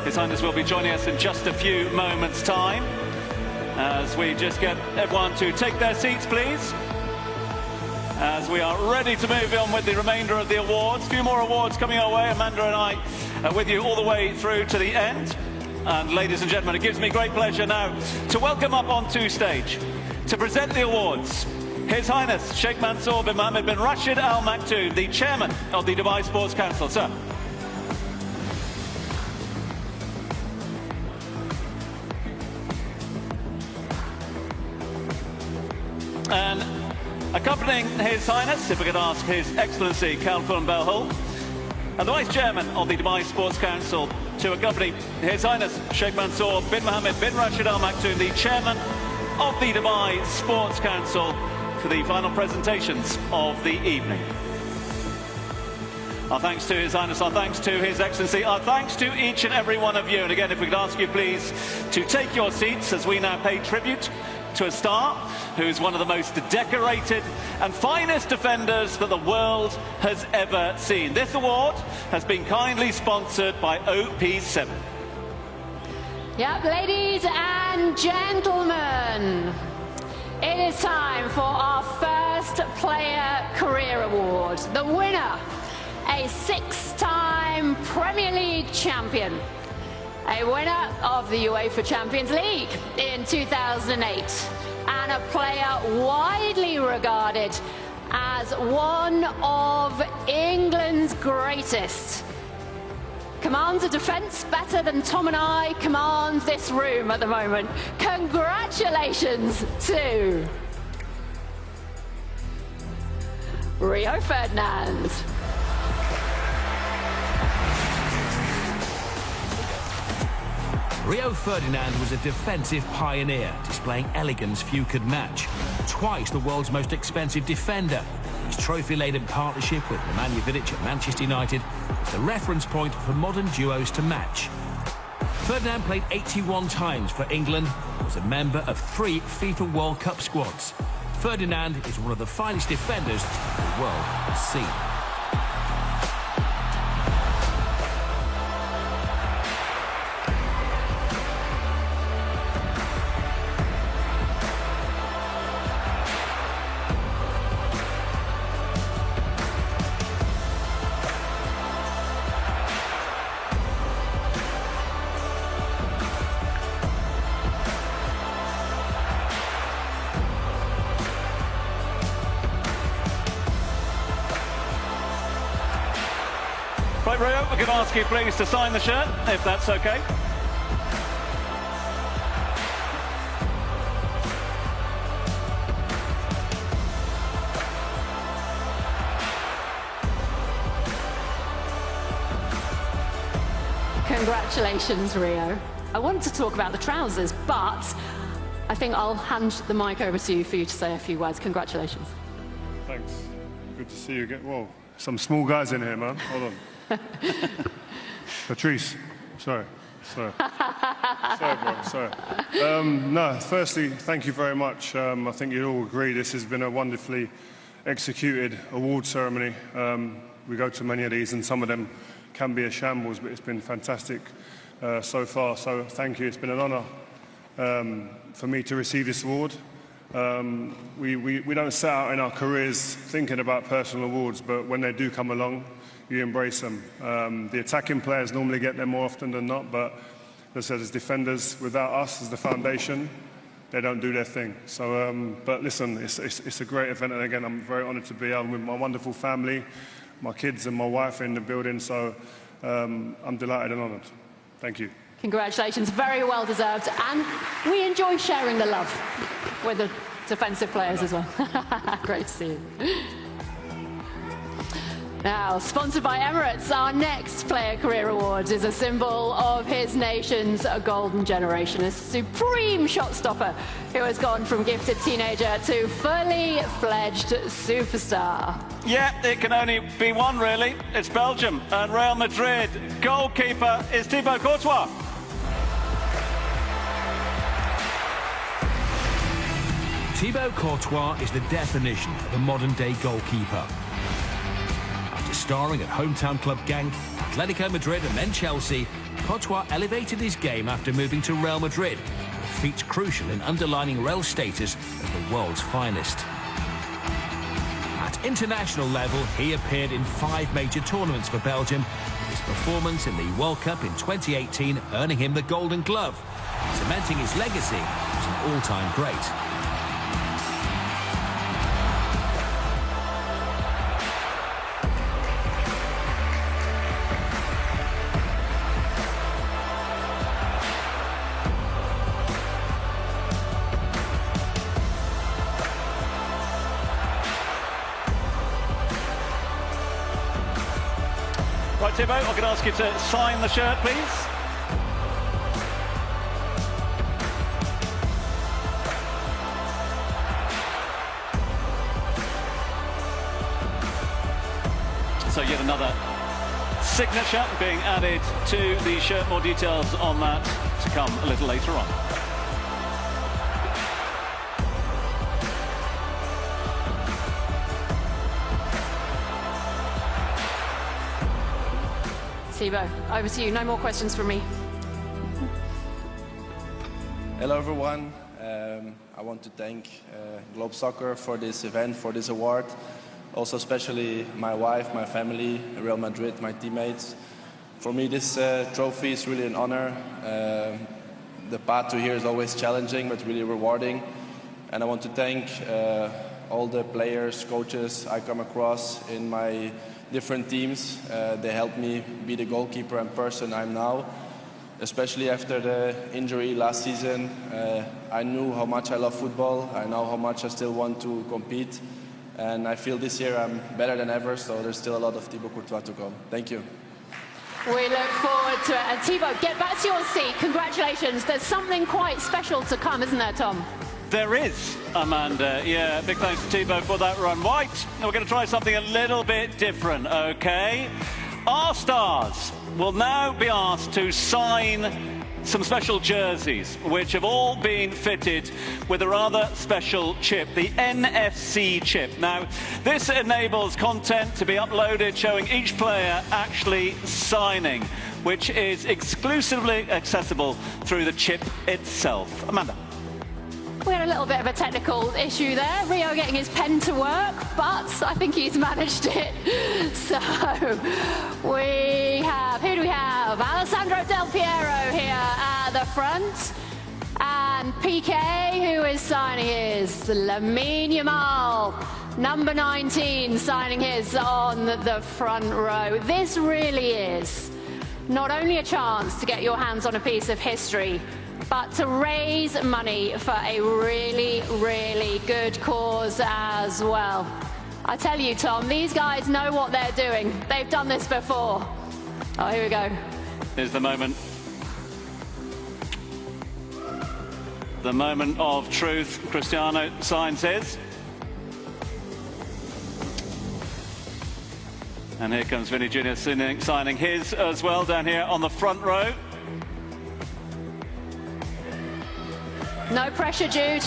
His Highness will be joining us in just a few moments' time, as we just get everyone to take their seats, please, as we are ready to move on with the remainder of the awards. A few more awards coming our way. Amanda and I are with you all the way through to the end. And ladies and gentlemen, it gives me great pleasure now to welcome up onto stage to present the awards His Highness Sheikh Mansour bin Mohammed bin Rashid Al Maktoum, the chairman of the Dubai Sports Council. Sir. And accompanying His Highness, if we could ask His Excellency Khalfan Belhul, and the Vice Chairman of the Dubai Sports Council, to accompany His Highness Sheikh Mansour bin Mohammed bin Rashid Al Maktoum, the Chairman of the Dubai Sports Council, for the final presentations of the evening. Our thanks to His Highness, our thanks to His Excellency, our thanks to each and every one of you. And again, if we could ask you please to take your seats as we now pay tribute to a star who's one of the most decorated and finest defenders that the world has ever seen. This award has been kindly sponsored by OP7. Yep, ladies and gentlemen, it is time for our first Player Career Award. The winner, a six-time Premier League champion, a winner of the UEFA Champions League in 2008, and a player widely regarded as one of England's greatest. Commands a defence better than Tom and I command this room at the moment. Congratulations to Rio Ferdinand. Rio Ferdinand was a defensive pioneer, displaying elegance few could match. Twice the world's most expensive defender. His trophy-laden partnership with Nemanja Vidic at Manchester United was the reference point for modern duos to match. Ferdinand played 81 times for England and was a member of 3 FIFA World Cup squads. Ferdinand is one of the finest defenders the world has seen. Right, Rio, we can ask you please to sign the shirt, if that's okay. Congratulations, Rio. I wanted to talk about the trousers, but I think I'll hand the mic over to you for you to say a few words. Congratulations. Thanks. Good to see you again. Whoa, some small guys in here, man. Hold on. Patrice, sorry, bro, sorry. No, firstly, thank you very much. I think you'd all agree this has been a wonderfully executed award ceremony. We go to many of these and some of them can be a shambles, but it's been fantastic so far. So thank you. It's been an honour for me to receive this award. We don't set out in our careers thinking about personal awards, but when they do come along, you embrace them. The attacking players normally get them more often than not, but as I said, as defenders, without us as the foundation, they don't do their thing. So, but listen, it's a great event, and again, I'm very honoured to be here with my wonderful family, my kids and my wife in the building, so I'm delighted and honoured. Thank you. Congratulations, very well deserved, and we enjoy sharing the love with the defensive players as well. Great to see you. Now, sponsored by Emirates, our next Player Career Award is a symbol of his nation's golden generation, a supreme shot stopper who has gone from gifted teenager to fully fledged superstar. Yeah, it can only be one, really. It's Belgium and Real Madrid. Goalkeeper is Thibaut Courtois. Thibaut Courtois is the definition of a modern-day goalkeeper. After starring at hometown club Genk, Atletico Madrid and then Chelsea, Courtois elevated his game after moving to Real Madrid, a feat crucial in underlining Real's status as the world's finest. At international level, he appeared in 5 major tournaments for Belgium, with his performance in the World Cup in 2018 earning him the Golden Glove, cementing his legacy as an all-time great. Right, Thibaut, I could ask you to sign the shirt, please. So yet another signature being added to the shirt. More details on that to come a little later on. Thibaut, over to you. No more questions from me. Hello, everyone. I want to thank Globe Soccer for this event, for this award. Also, especially my wife, my family, Real Madrid, my teammates. For me, this trophy is really an honor. The path to here is always challenging, but really rewarding. And I want to thank all the players, coaches I come across in my different teams. They helped me be the goalkeeper and person I'm now. Especially after the injury last season, I knew how much I love football. I know how much I still want to compete. And I feel this year I'm better than ever, so there's still a lot of Thibaut Courtois to come. Thank you. We look forward to it. And Thibaut, get back to your seat. Congratulations. There's something quite special to come, isn't there, Tom? There is, Amanda. Yeah, big thanks to Thibaut for that run. Right, now we're going to try something a little bit different, OK? Our stars will now be asked to sign some special jerseys, which have all been fitted with a rather special chip, the NFC chip. Now, this enables content to be uploaded showing each player actually signing, which is exclusively accessible through the chip itself. Amanda. We had a little bit of a technical issue there. Rio getting his pen to work, but I think he's managed it. So we have, who do we have? Alessandro Del Piero here at the front. And PK, who is signing his. Lamine Yamal, number 19, signing his on the front row. This really is not only a chance to get your hands on a piece of history, but to raise money for a really, really good cause as well. I tell you, Tom, these guys know what they're doing. They've done this before. Oh, here we go. Here's the moment. The moment of truth. Cristiano signs his. And here comes Vinny Jr. signing his as well down here on the front row. No pressure, Jude.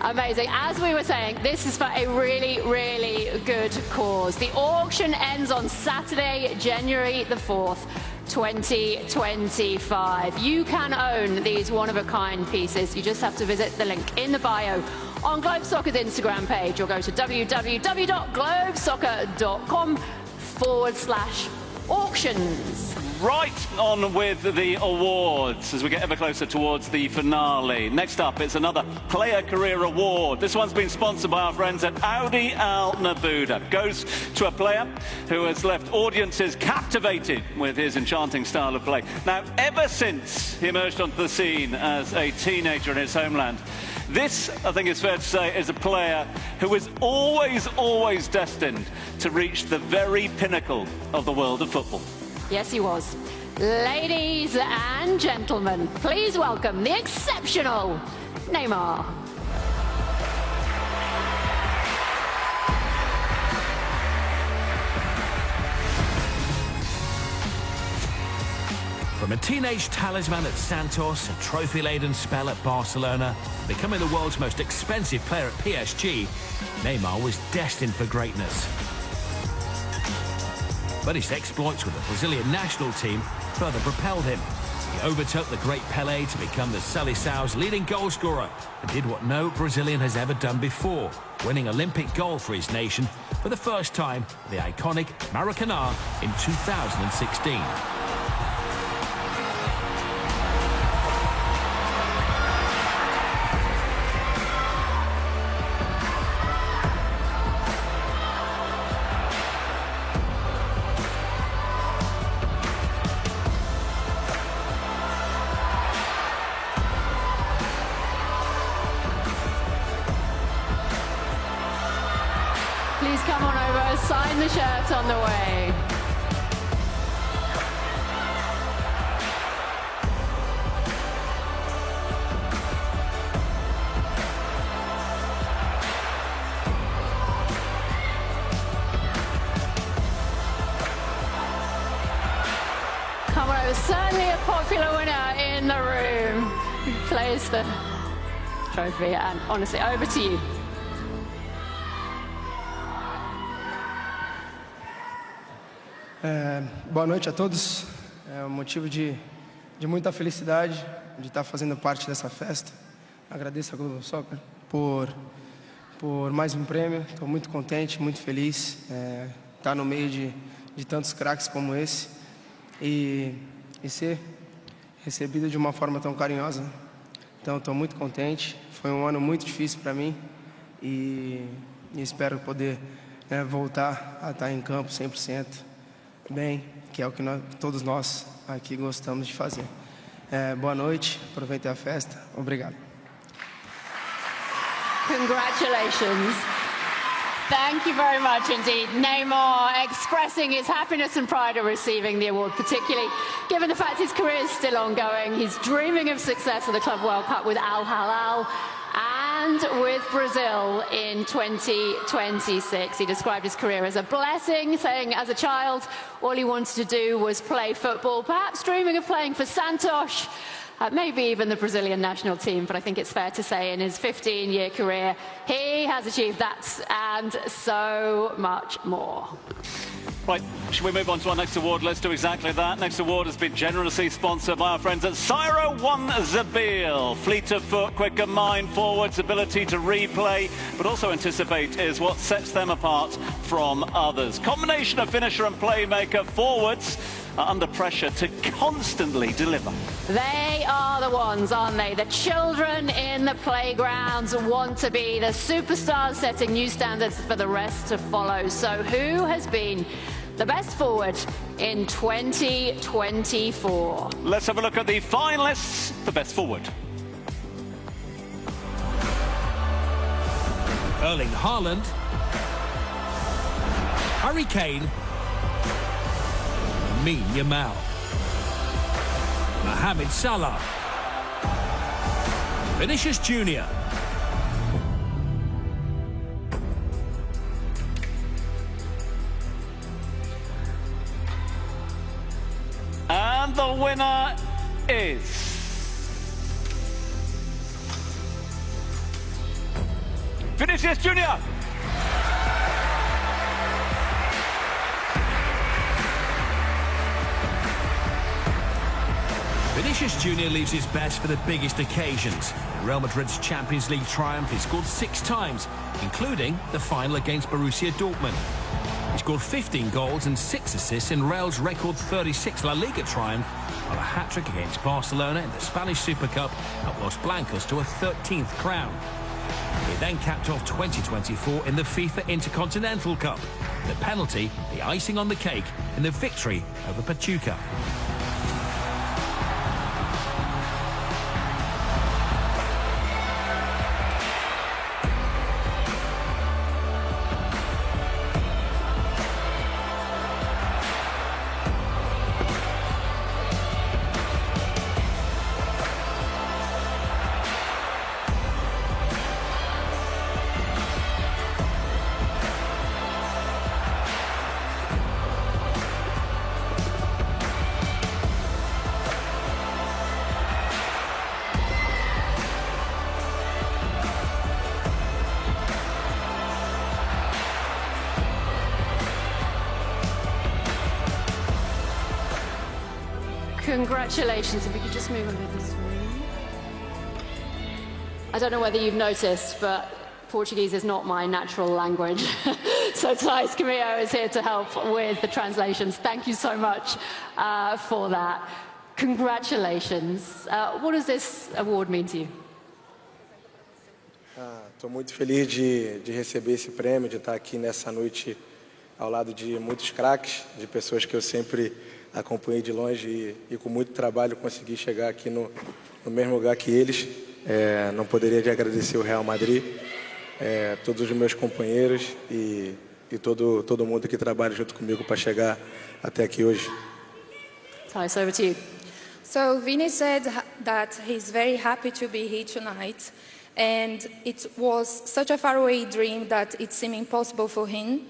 Amazing. As we were saying, this is for a really, really good cause. The auction ends on Saturday, January the 4th, 2025. You can own these one-of-a-kind pieces. You just have to visit the link in the bio on Globe Soccer's Instagram page or go to www.globesoccer.com/auctions. Right on with the awards as we get ever closer towards the finale. Next up, it's another Player Career Award. This one's been sponsored by our friends at Audi Al Nabuda. Goes to a player who has left audiences captivated with his enchanting style of play. Now, ever since he emerged onto the scene as a teenager in his homeland, this, I think it's fair to say, is a player who is always destined to reach the very pinnacle of the world of football. Yes, he was. Ladies and gentlemen, please welcome the exceptional Neymar. From a teenage talisman at Santos, a trophy-laden spell at Barcelona, becoming the world's most expensive player at PSG, Neymar was destined for greatness. But his exploits with the Brazilian national team further propelled him. He overtook the great Pelé to become the Seleção's leading goalscorer and did what no Brazilian has ever done before, winning Olympic gold for his nation for the first time at the iconic Maracanã in 2016. Please come on over, sign the shirt on the way. Come on over, certainly a popular winner in the room who plays the trophy, and honestly, over to you. Boa noite a todos. É um motivo de muita felicidade de estar fazendo parte dessa festa. Agradeço a Globo Soccer por mais um prêmio. Estou muito contente, muito feliz. Estar no meio de tantos craques como esse e ser recebido de uma forma tão carinhosa. Então, estou muito contente. Foi um ano muito difícil para mim e espero poder voltar a estar em campo 100%. Bem, que é o que todos nós aqui gostamos de fazer. Boa noite, aproveitem a festa. Obrigado. Congratulations. Thank you very much indeed. Neymar expressing his happiness and pride of receiving the award, particularly given the fact his career is still ongoing. He's dreaming of success at the Club World Cup with Al Hilal and with Brazil in 2026. He described his career as a blessing, saying as a child all he wanted to do was play football, perhaps dreaming of playing for Santos, maybe even the Brazilian national team, but I think it's fair to say in his 15-year career he has achieved that and so much more. Right, should we move on to our next award? Let's do exactly that. Next award has been generously sponsored by our friends at Syro One Zabil. Fleet of foot, quick of mind, forwards, ability to replay, but also anticipate is what sets them apart from others. Combination of finisher and playmaker, forwards are under pressure to constantly deliver. They are the ones, aren't they? The children in the playgrounds want to be the superstars, setting new standards for the rest to follow. So who has been the best forward in 2024? Let's have a look at the finalists for best forward. Erling Haaland, Harry Kane, Lamine Yamal, Mohamed Salah, Vinicius Jr. And the winner is Vinicius Junior. Vinicius Junior leaves his best for the biggest occasions. In Real Madrid's Champions League triumph, he scored 6 times, including the final against Borussia Dortmund. He scored 15 goals and 6 assists in Real's record 36 La Liga triumph, while a hat-trick against Barcelona in the Spanish Super Cup helped Los Blancos to a 13th crown. He then capped off 2024 in the FIFA Intercontinental Cup. The penalty, the icing on the cake, in the victory over Pachuca. Congratulations. If we could just move a bit this way. I don't know whether you've noticed, but Portuguese is not my natural language. So Thais Camillo is here to help with the translations. Thank you so much for that. Congratulations. What does this award mean to you? Estou muito feliz de receber esse prêmio, de estar aqui nessa noite ao lado de muitos craques, de pessoas que eu sempre acompanhei de longe e com muito trabalho consegui chegar aqui no mesmo lugar que eles. Não poderia de agradecer o Real Madrid, todos os meus companheiros e todo mundo que trabalha junto comigo para chegar até aqui hoje. Thais, over to you. So Vini said that he's very happy to be here tonight, and it was such a faraway dream that it seemed impossible for him.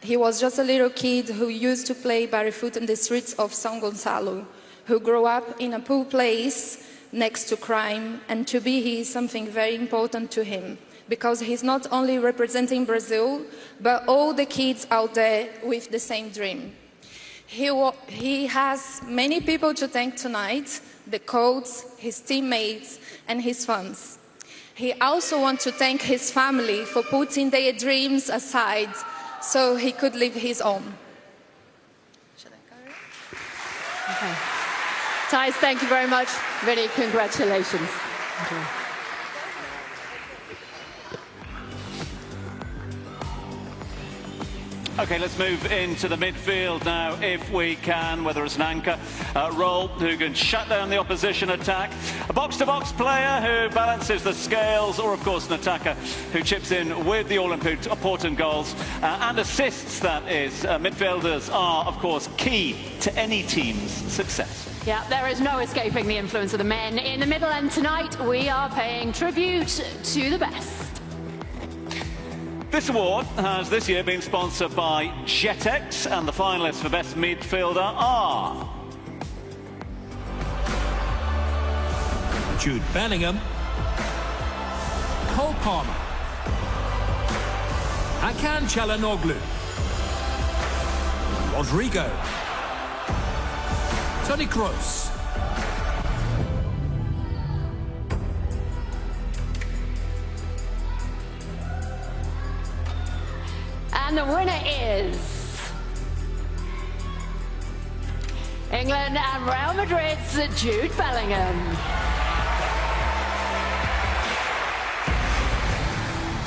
He was just a little kid who used to play barefoot in the streets of São Gonçalo, who grew up in a poor place next to crime, and to be here is something very important to him, because he's not only representing Brazil, but all the kids out there with the same dream. He has many people to thank tonight, the coaches, his teammates, and his fans. He also wants to thank his family for putting their dreams aside so he could live his own. Okay. Thais, thank you very much. Really, congratulations. Okay, let's move into the midfield now, if we can, whether it's an anchor role who can shut down the opposition attack, a box-to-box player who balances the scales, or, of course, an attacker who chips in with the all-important goals and assists, that is. Midfielders are, of course, key to any team's success. Yeah, there is no escaping the influence of the men in the middle, and tonight we are paying tribute to the best. This award has this year been sponsored by Jetex, and the finalists for Best Midfielder are Jude Bellingham, Cole Palmer, Hakan Çalhanoğlu, Rodrigo, Toni Kroos, and the winner is England and Real Madrid's Jude Bellingham.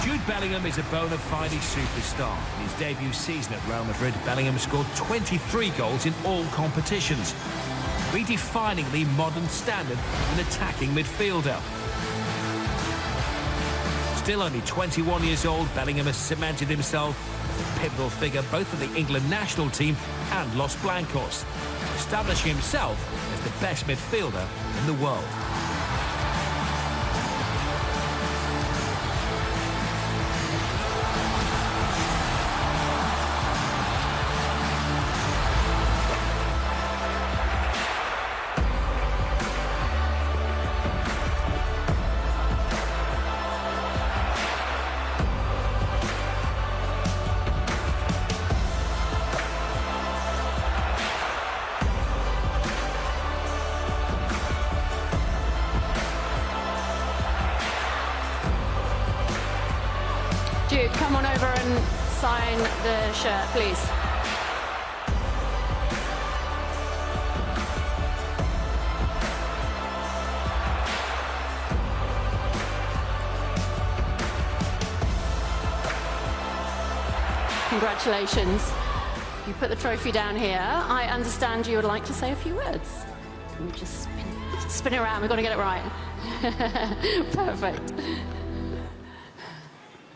Jude Bellingham is a bona fide superstar. In his debut season at Real Madrid, Bellingham scored 23 goals in all competitions, redefining the modern standard of an attacking midfielder. Still only 21 years old, Bellingham has cemented himself as a pivotal figure both for the England national team and Los Blancos, establishing himself as the best midfielder in the world. the shirt, please. Congratulations. You put the trophy down here. I understand you would like to say a few words. Can we just spin it around? We've got to get it right. Perfect.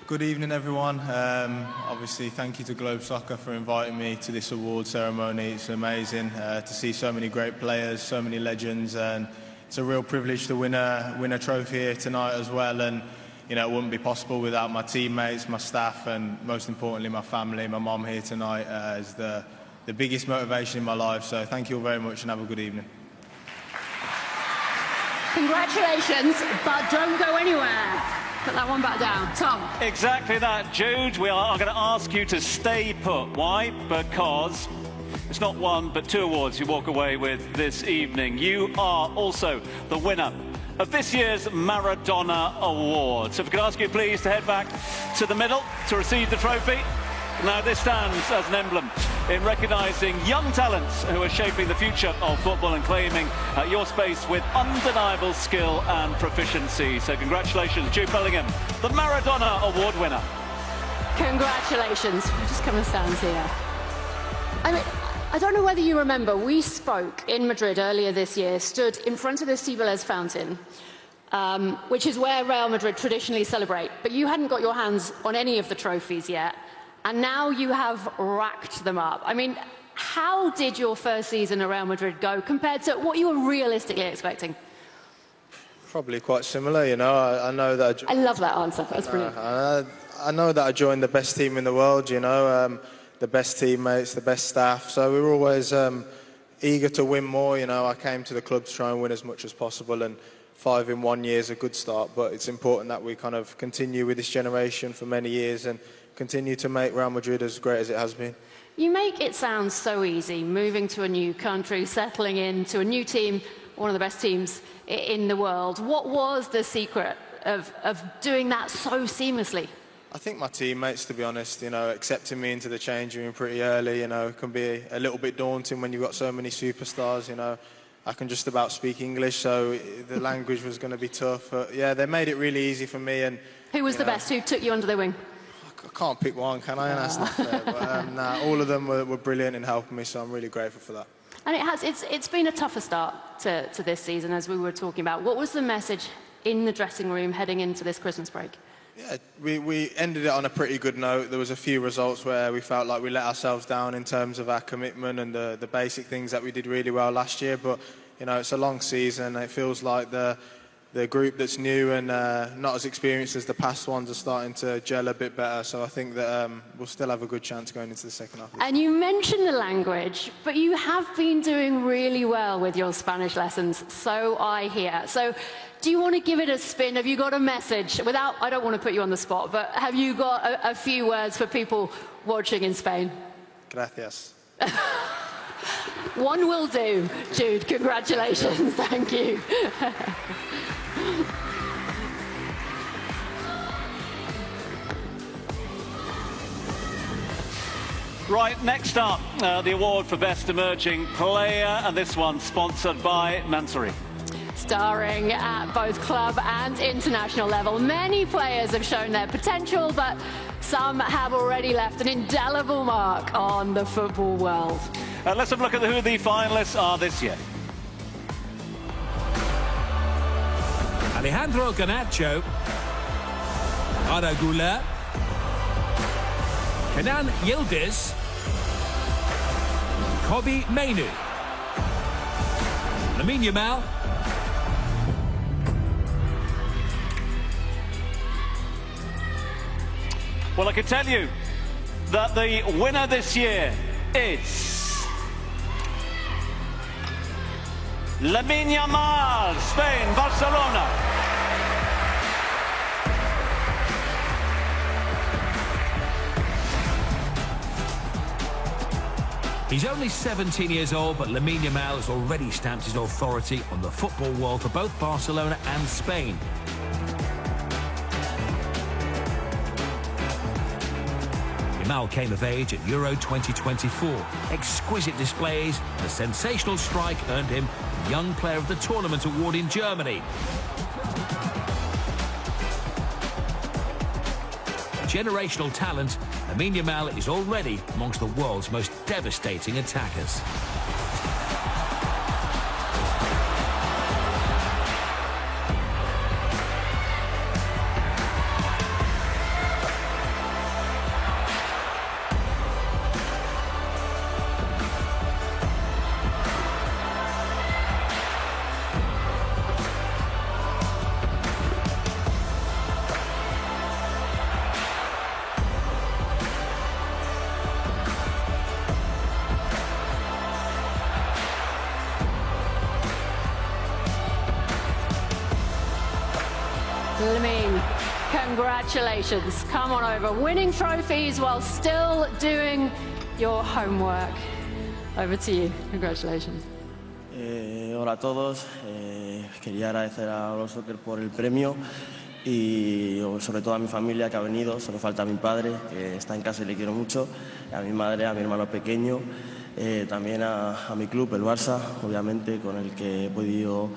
Good evening, everyone. Obviously, thank you to Globe Soccer for inviting me to this award ceremony. It's amazing to see so many great players, so many legends, and it's a real privilege to win a trophy here tonight as well. And you know, it wouldn't be possible without my teammates, my staff, and most importantly, my family. My mum here tonight is the biggest motivation in my life. So thank you all very much and have a good evening. Congratulations, but don't go anywhere. Put that one back down. Tom. Exactly that, Jude. We are going to ask you to stay put. Why? Because it's not one, but two awards you walk away with this evening. You are also the winner of this year's Maradona Award. So if I could ask you please to head back to the middle to receive the trophy. Now this stands as an emblem in recognising young talents who are shaping the future of football and claiming your space with undeniable skill and proficiency. So congratulations, Jude Bellingham, the Maradona Award winner. Congratulations. Just come and stand here. I mean, I don't know whether you remember, we spoke in Madrid earlier this year, stood in front of the Cibeles fountain, which is where Real Madrid traditionally celebrate, but you hadn't got your hands on any of the trophies yet, and now you have racked them up. I mean, how did your first season at Real Madrid go compared to what you were realistically expecting? Probably quite similar, you know. I know that... I love that answer, that's brilliant. I know that I joined the best team in the world, you know. The best teammates, the best staff. So we were always eager to win more. You know, I came to the club to try and win as much as possible, and 5 in 1 year is a good start. But it's important that we kind of continue with this generation for many years and continue to make Real Madrid as great as it has been. You make it sound so easy, moving to a new country, settling into a new team, one of the best teams in the world. What was the secret of doing that so seamlessly? I think my teammates, to be honest, you know, accepting me into the changing room pretty early, you know, can be a little bit daunting when you've got so many superstars, you know. I can just about speak English, so the language was going to be tough. But yeah, they made it really easy for me. And who was the best? Who took you under their wing? I can't pick one, can I? And that's not fair. But nah, all of them were brilliant in helping me, so I'm really grateful for that. And it's been a tougher start to this season, as we were talking about. What was the message in the dressing room heading into this Christmas break? Yeah, we ended it on a pretty good note. There was a few results where we felt like we let ourselves down in terms of our commitment and the basic things that we did really well last year. But, you know, it's a long season. It feels like the group that's new and not as experienced as the past ones are starting to gel a bit better. So I think that we'll still have a good chance going into the second half. And you mentioned the language, but you have been doing really well with your Spanish lessons, so I hear. So do you want to give it a spin? Have you got a message? I don't want to put you on the spot, but have you got a few words for people watching in Spain? Gracias. One will do. Jude, congratulations. Thank you. Right, next up, the award for Best Emerging Player, and this one sponsored by Mansory. Starring at both club and international level, many players have shown their potential, but some have already left an indelible mark on the football world. Let's have a look at who the finalists are this year. Alejandro Garnacho, Arda Güler, Kenan Yildiz, Kobbie Mainoo, Lamine Yamal, well, I can tell you that the winner this year is Lamine Yamal, Spain, Barcelona. He's only 17 years old, but Lamine Yamal has already stamped his authority on the football world for both Barcelona and Spain. Yamal came of age at Euro 2024. Exquisite displays and a sensational strike earned him the Young Player of the Tournament award in Germany. Generational talent, Lamine Yamal is already amongst the world's most devastating attackers. Lamine, congratulations. Come on over. Winning trophies while still doing your homework. Over to you. Congratulations. Hola a todos. Quería agradecer a World Soccer por el premio y sobre todo a mi familia que ha venido. Solo falta a mi padre, que está en casa y le quiero mucho. A mi madre, a mi hermano pequeño. También a mi club, el Barça, obviamente, con el que he podido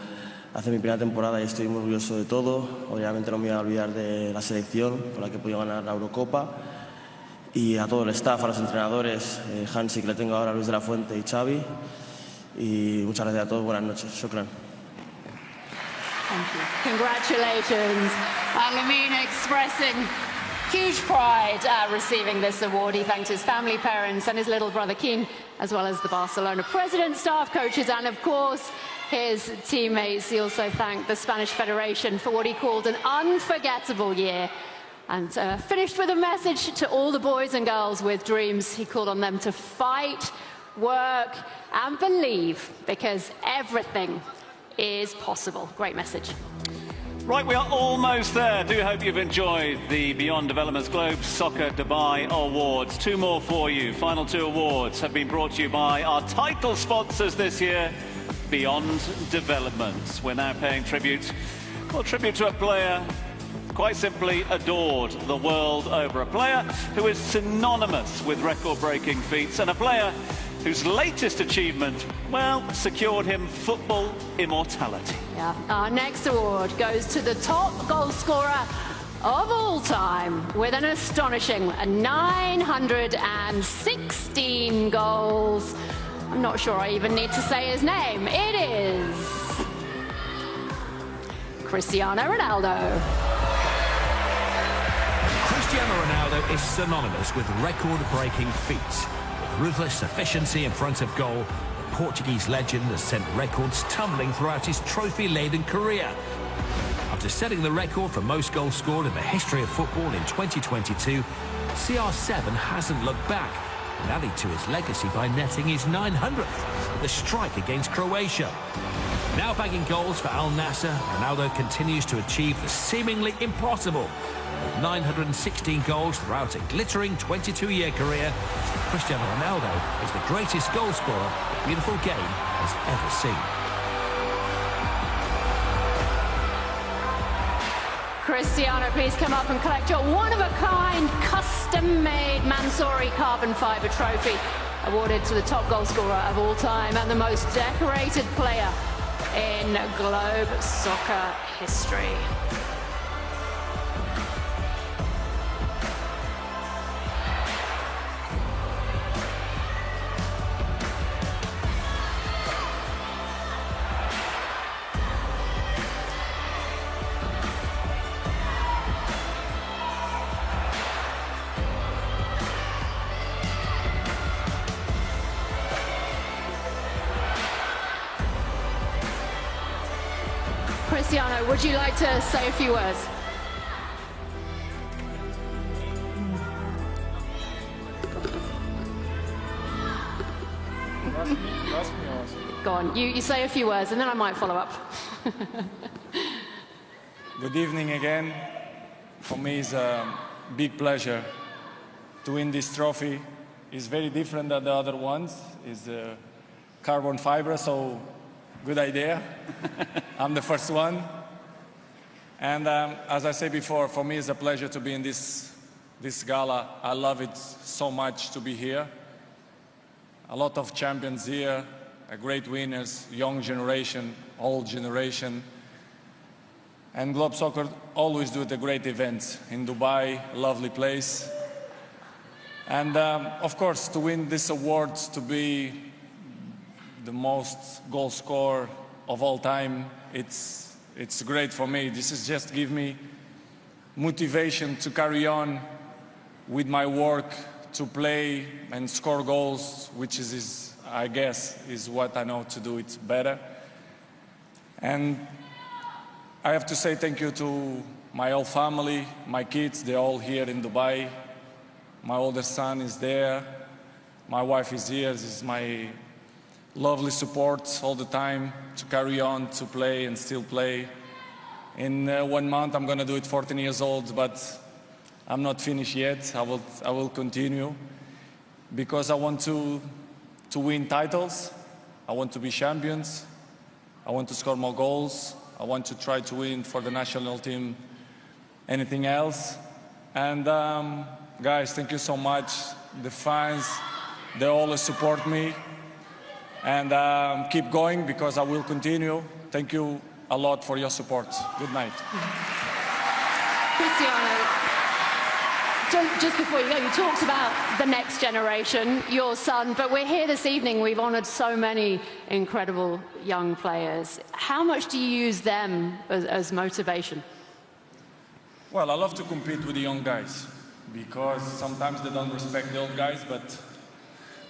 hacer mi primera temporada y estoy muy orgulloso de todo. Obviamente no me voy a olvidar de la selección con la que he podido ganar la Eurocopa. Y a todo el staff, a los entrenadores, Hansi, que le tengo ahora, Luis de la Fuente y Xavi. Y muchas gracias a todos. Buenas noches. Shukran. Thank you. Congratulations. Lamine expressing huge pride at receiving this award. He thanked his family, parents, and his little brother Keane, as well as the Barcelona president, staff, coaches, and of course, his teammates. He also thanked the Spanish Federation for what he called an unforgettable year and finished with a message to all the boys and girls with dreams. He called on them to fight, work, and believe, because everything is possible. Great message. Right, we are almost there. Do hope you've enjoyed the Beyond Developments Globe Soccer Dubai Awards. Two more for you. Final two awards have been brought to you by our title sponsors this year, Beyond Developments. We're now paying tribute to a player quite simply adored the world over. A player who is synonymous with record-breaking feats, and a player whose latest achievement, well, secured him football immortality. Yeah. Our next award goes to the top goal scorer of all time with an astonishing 916 goals. I'm not sure I even need to say his name. It is Cristiano Ronaldo. Cristiano Ronaldo is synonymous with record-breaking feats. With ruthless efficiency in front of goal, the Portuguese legend has sent records tumbling throughout his trophy-laden career. After setting the record for most goals scored in the history of football in 2022, CR7 hasn't looked back and added to his legacy by netting his 900th with a strike against Croatia. Now bagging goals for Al Nassr, Ronaldo continues to achieve the seemingly impossible. With 916 goals throughout a glittering 22-year career, Cristiano Ronaldo is the greatest goal scorer the beautiful game has ever seen. Cristiano, please come up and collect your one-of-a-kind, custom-made Mansouri carbon fibre trophy, awarded to the top goal scorer of all time and the most decorated player in globe soccer history. Cristiano, would you like to say a few words? Go on, you say a few words and then I might follow up. Good evening again. For me, it's a big pleasure to win this trophy. It's very different than the other ones. It's carbon fiber, so good idea. I'm the first one. And as I said before, for me, it's a pleasure to be in this this gala. I love it so much to be here. A lot of champions here, great winners, young generation, old generation. And Globe Soccer always do the great events in Dubai, lovely place. And of course, to win this award, to be the most goal scorer of all time, it's great for me. This is just give me motivation to carry on with my work, to play and score goals, which is I guess, is what I know to do it better. And I have to say thank you to my whole family, my kids, they're all here in Dubai. My oldest son is there. My wife is here. This is my lovely support all the time to carry on, to play and still play. In 1 month, I'm going to do it 14 years old, but I'm not finished yet. I will continue because I want to win titles. I want to be champions. I want to score more goals. I want to try to win for the national team. Anything else? And guys, thank you so much. The fans, they always support me. And keep going because I will continue. Thank you a lot for your support. Good night. Cristiano, just before you go, you talked about the next generation, your son, but we're here this evening. We've honoured so many incredible young players. How much do you use them as motivation? Well, I love to compete with the young guys because sometimes they don't respect the old guys, but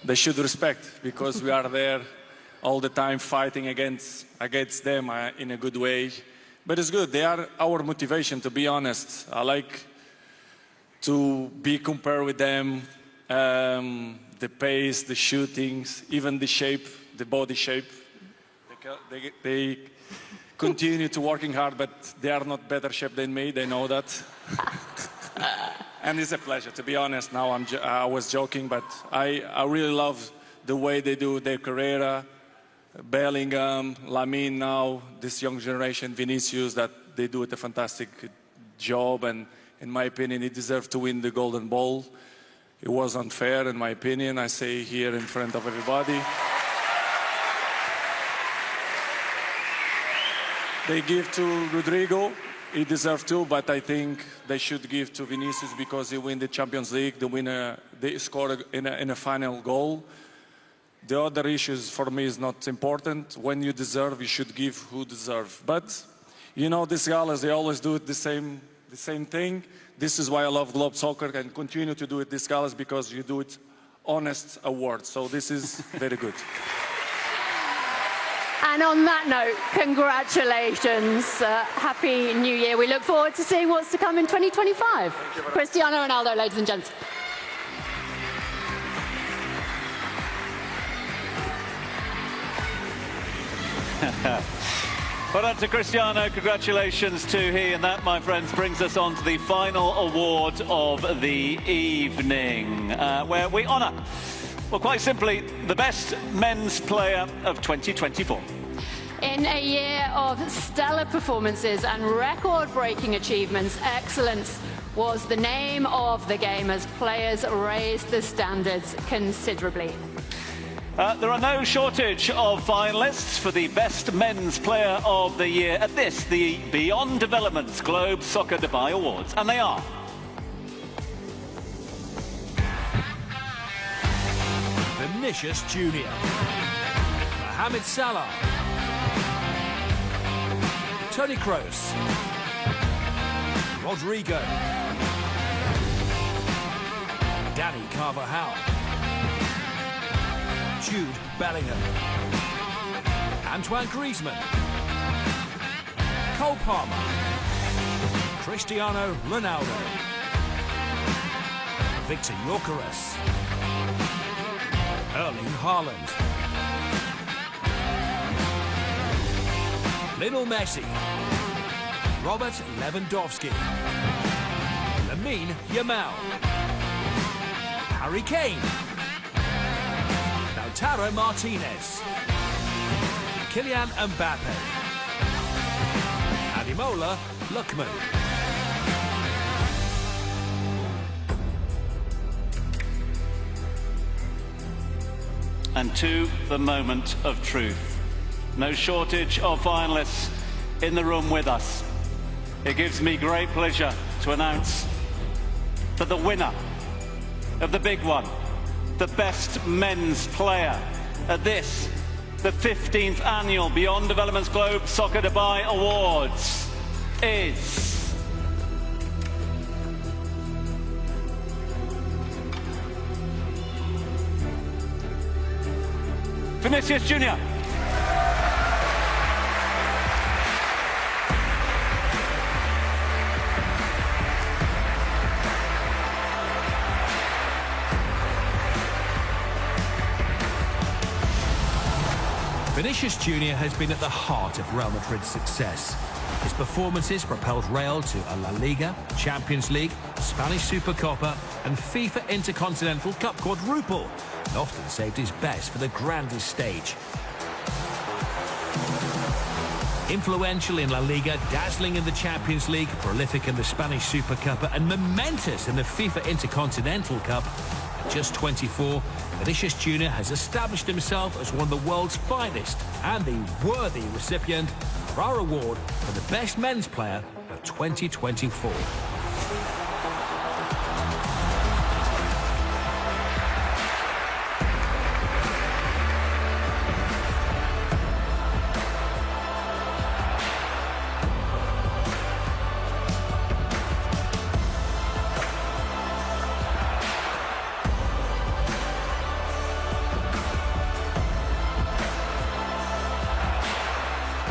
they should respect because we are there all the time fighting against them in a good way. But it's good. They are our motivation, to be honest. I like to be compared with them, the pace, the shootings, even the shape, the body shape. They continue to working hard, but they are not better shape than me. They know that. And it's a pleasure, to be honest. Now I was joking, but I really love the way they do their career. Bellingham, Lamine now, this young generation, Vinicius, that they do a fantastic job. And in my opinion, he deserved to win the Golden Ball. It was unfair, in my opinion. I say here in front of everybody. They give to Rodrigo. He deserved to, but I think they should give to Vinicius because he won the Champions League. They scored in a final goal. The other issues for me is not important. When you deserve, you should give who deserve. But you know, these galas, they always do it the same thing. This is why I love Globe Soccer and continue to do it these galas because you do it honest awards. So this is very good. And on that note, congratulations. Happy New Year. We look forward to seeing what's to come in 2025. Cristiano Ronaldo, ladies and gents. Well done to Cristiano, congratulations to he, and that, my friends, brings us on to the final award of the evening, where we honour, well, quite simply, the best men's player of 2024. In a year of stellar performances and record-breaking achievements, excellence was the name of the game as players raised the standards considerably. There are no shortage of finalists for the Best Men's Player of the Year at the Beyond Developments Globe Soccer Dubai Awards, and they are: Vinicius Jr., Mohamed Salah, Toni Kroos, Rodrigo, Dani Carvajal, Jude Bellingham, Antoine Griezmann, Cole Palmer, Cristiano Ronaldo, Victor Gyökeres, Erling Haaland, Lionel Messi, Robert Lewandowski, Lamine Yamal, Harry Kane, Lautaro Martinez, Kylian Mbappe, Ademola Lookman. and to the moment of truth. No shortage of finalists in the room with us. It gives me great pleasure to announce that the winner of the big one, the best men's player at this, the 15th annual Beyond Development's Globe Soccer Dubai Awards is Vinicius Junior. Vinicius Junior has been at the heart of Real Madrid's success. His performances propelled Real to a La Liga, Champions League, Spanish Supercopa and FIFA Intercontinental Cup quadruple, and often saved his best for the grandest stage. Influential in La Liga, dazzling in the Champions League, prolific in the Spanish Supercopa and momentous in the FIFA Intercontinental Cup, at just 24, Vinicius Junior has established himself as one of the world's finest and the worthy recipient of our award for the best men's player of 2024.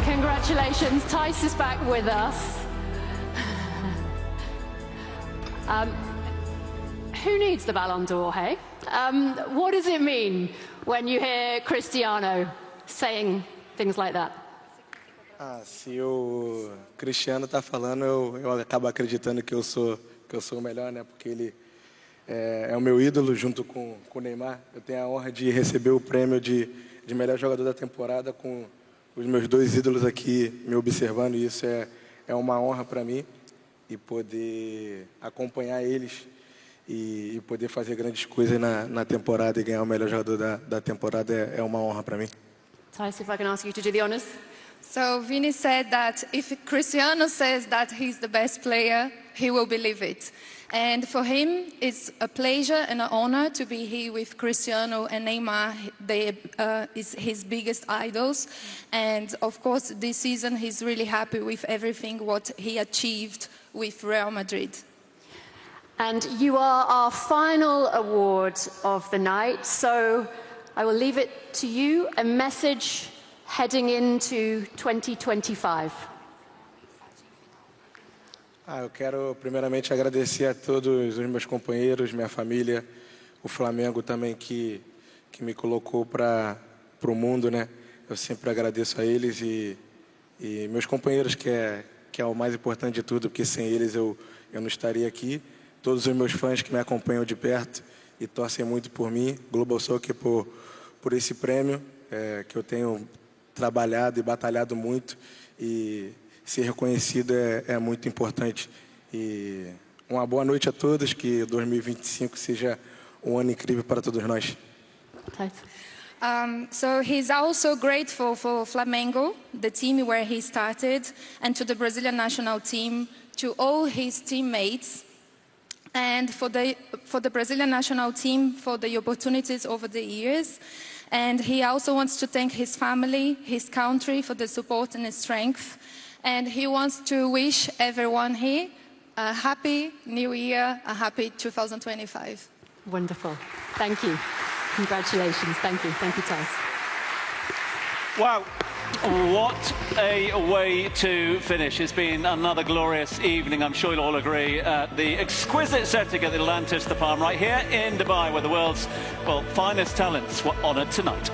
Congratulations, Tice is back with us. Who needs the Ballon d'Or, hey? What does it mean when you hear Cristiano saying things like that? Se o Cristiano tá falando, eu acabo acreditando que eu sou o melhor, né? Porque ele é o meu ídolo junto com o Neymar. Eu tenho a honra de receber o prêmio de melhor jogador da temporada com os meus dois ídolos aqui me observando, e isso é uma honra para mim, e poder acompanhar eles e poder fazer grandes coisas na temporada e ganhar o melhor jogador da temporada é uma honra para mim. Tice, if I can ask you to do the honors. So Vini said that if Cristiano says that he's the best player, he will believe it. And for him, it's a pleasure and an honor to be here with Cristiano and Neymar. They is his biggest idols. And of course, this season, he's really happy with everything what he achieved with Real Madrid. And you are our final award of the night. So I will leave it to you, a message heading into 2025. Eu quero primeiramente agradecer a todos os meus companheiros, minha família, o Flamengo também que me colocou para o mundo, né? Eu sempre agradeço a eles e meus companheiros que é o mais importante de tudo, porque sem eles eu não estaria aqui. Todos os meus fãs que me acompanham de perto e torcem muito por mim, Global Soccer por esse prêmio que eu tenho trabalhado e batalhado muito, e ser reconhecido é muito importante. E uma boa noite a todos, que 2025 seja um ano incrível para todos nós. So he's also grateful for Flamengo, the team where he started, and to the Brazilian national team, to all his teammates, and for the Brazilian national team for the opportunities over the years. And he also wants to thank his family, his country for the support and the strength. And he wants to wish everyone here a happy New Year, a happy 2025. Wonderful. Thank you. Congratulations. Thank you. Thank you, Tice. Wow. What a way to finish. It's been another glorious evening, I'm sure you'll all agree, at the exquisite setting at the Atlantis, the Palm, right here in Dubai, where the world's, finest talents were honoured tonight.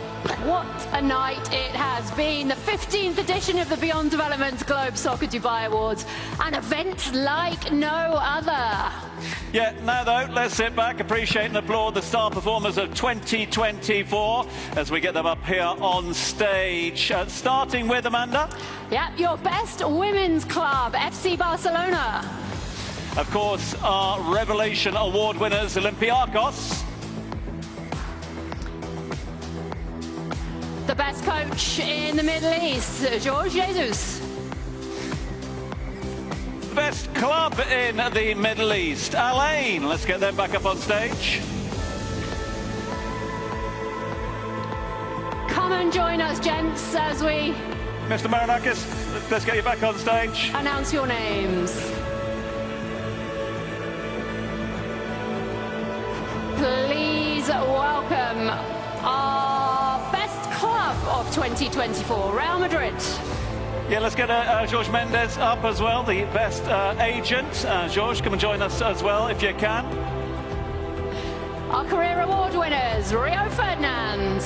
What a night it has been. The 15th edition of the Beyond Development's Globe Soccer Dubai Awards. An event like no other. Yeah, now though, let's sit back, appreciate and applaud the star performers of 2024 as we get them up here on stage. Starting with Amanda. Yeah, your best women's club, FC Barcelona. Of course, our Revelation Award winners, Olympiacos. the best coach in the Middle East, Jorge Jesus. Best club in the Middle East, Alain. Let's get them back up on stage. Come and join us, gents, as we... Mr. Marinakis, let's get you back on stage. Announce your names. Please welcome our best club of 2024, Real Madrid. Yeah, let's get Jorge Mendes up as well, the best agent. Jorge, come and join us as well if you can. Our career award winners, Rio Ferdinand,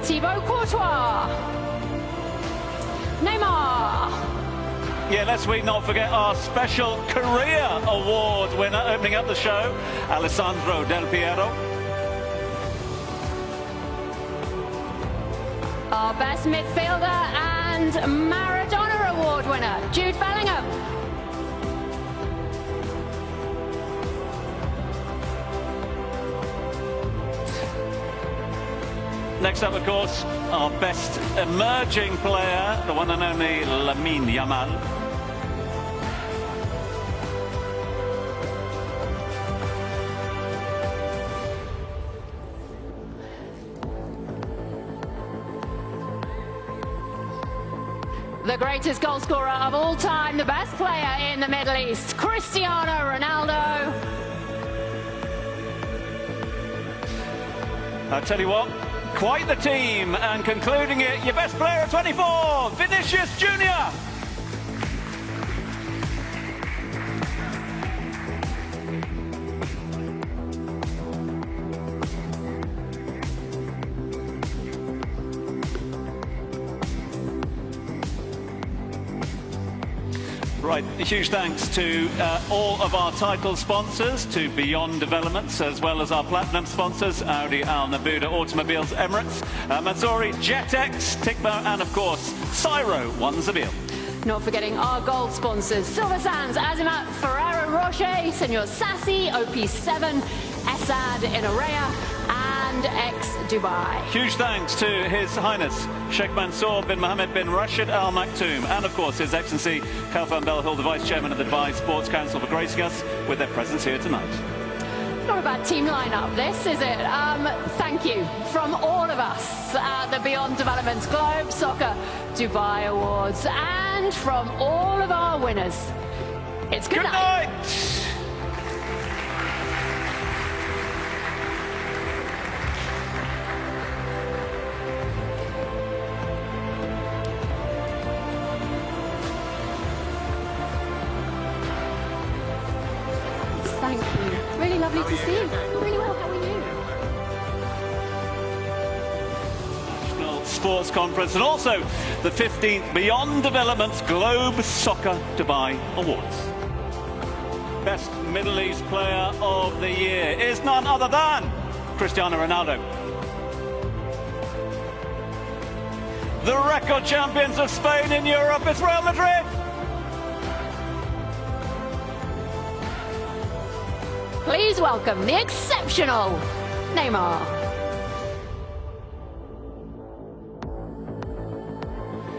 Thibaut Courtois, Neymar. Yeah, let's not forget our special career award winner opening up the show, Alessandro Del Piero. Our best midfielder and Maradona award winner, Jude Bellingham. Next up, of course, our best emerging player, the one and only Lamine Yamal. The greatest goal scorer of all time, the best player in the Middle East, Cristiano Ronaldo. I tell you what, quite the team, and concluding it, your best player of 24, Vinicius Junior. Right, a huge thanks to all of our title sponsors, to Beyond Developments, as well as our platinum sponsors, Audi, Al Nabuda, Automobiles, Emirates, Mansouri, JetX, Tikmo, and of course, Cyro, One Zabil. Not forgetting our gold sponsors, Silver Sands, Azimat, Ferrero Rocher, Senor Sassi, OP7, Essad in Araya, and ex-Dubai. Huge thanks to His Highness Sheikh Mansour bin Mohammed bin Rashid Al Maktoum, and of course His Excellency Khalfan Belhul, the Vice Chairman of the Dubai Sports Council, for gracing us with their presence here tonight. Not a bad team lineup, this, is it? Thank you from all of us at the Beyond Developments Globe Soccer Dubai Awards, and from all of our winners. It's good night. Thank you. Really lovely to see you. Really well, how are you? National Sports Conference, and also the 15th Beyond Developments Globe Soccer Dubai Awards. Best Middle East Player of the Year is none other than Cristiano Ronaldo. The record champions of Spain in Europe is Real Madrid. Please welcome the exceptional Neymar.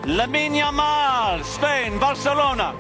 Lamine Yamal, Spain, Barcelona.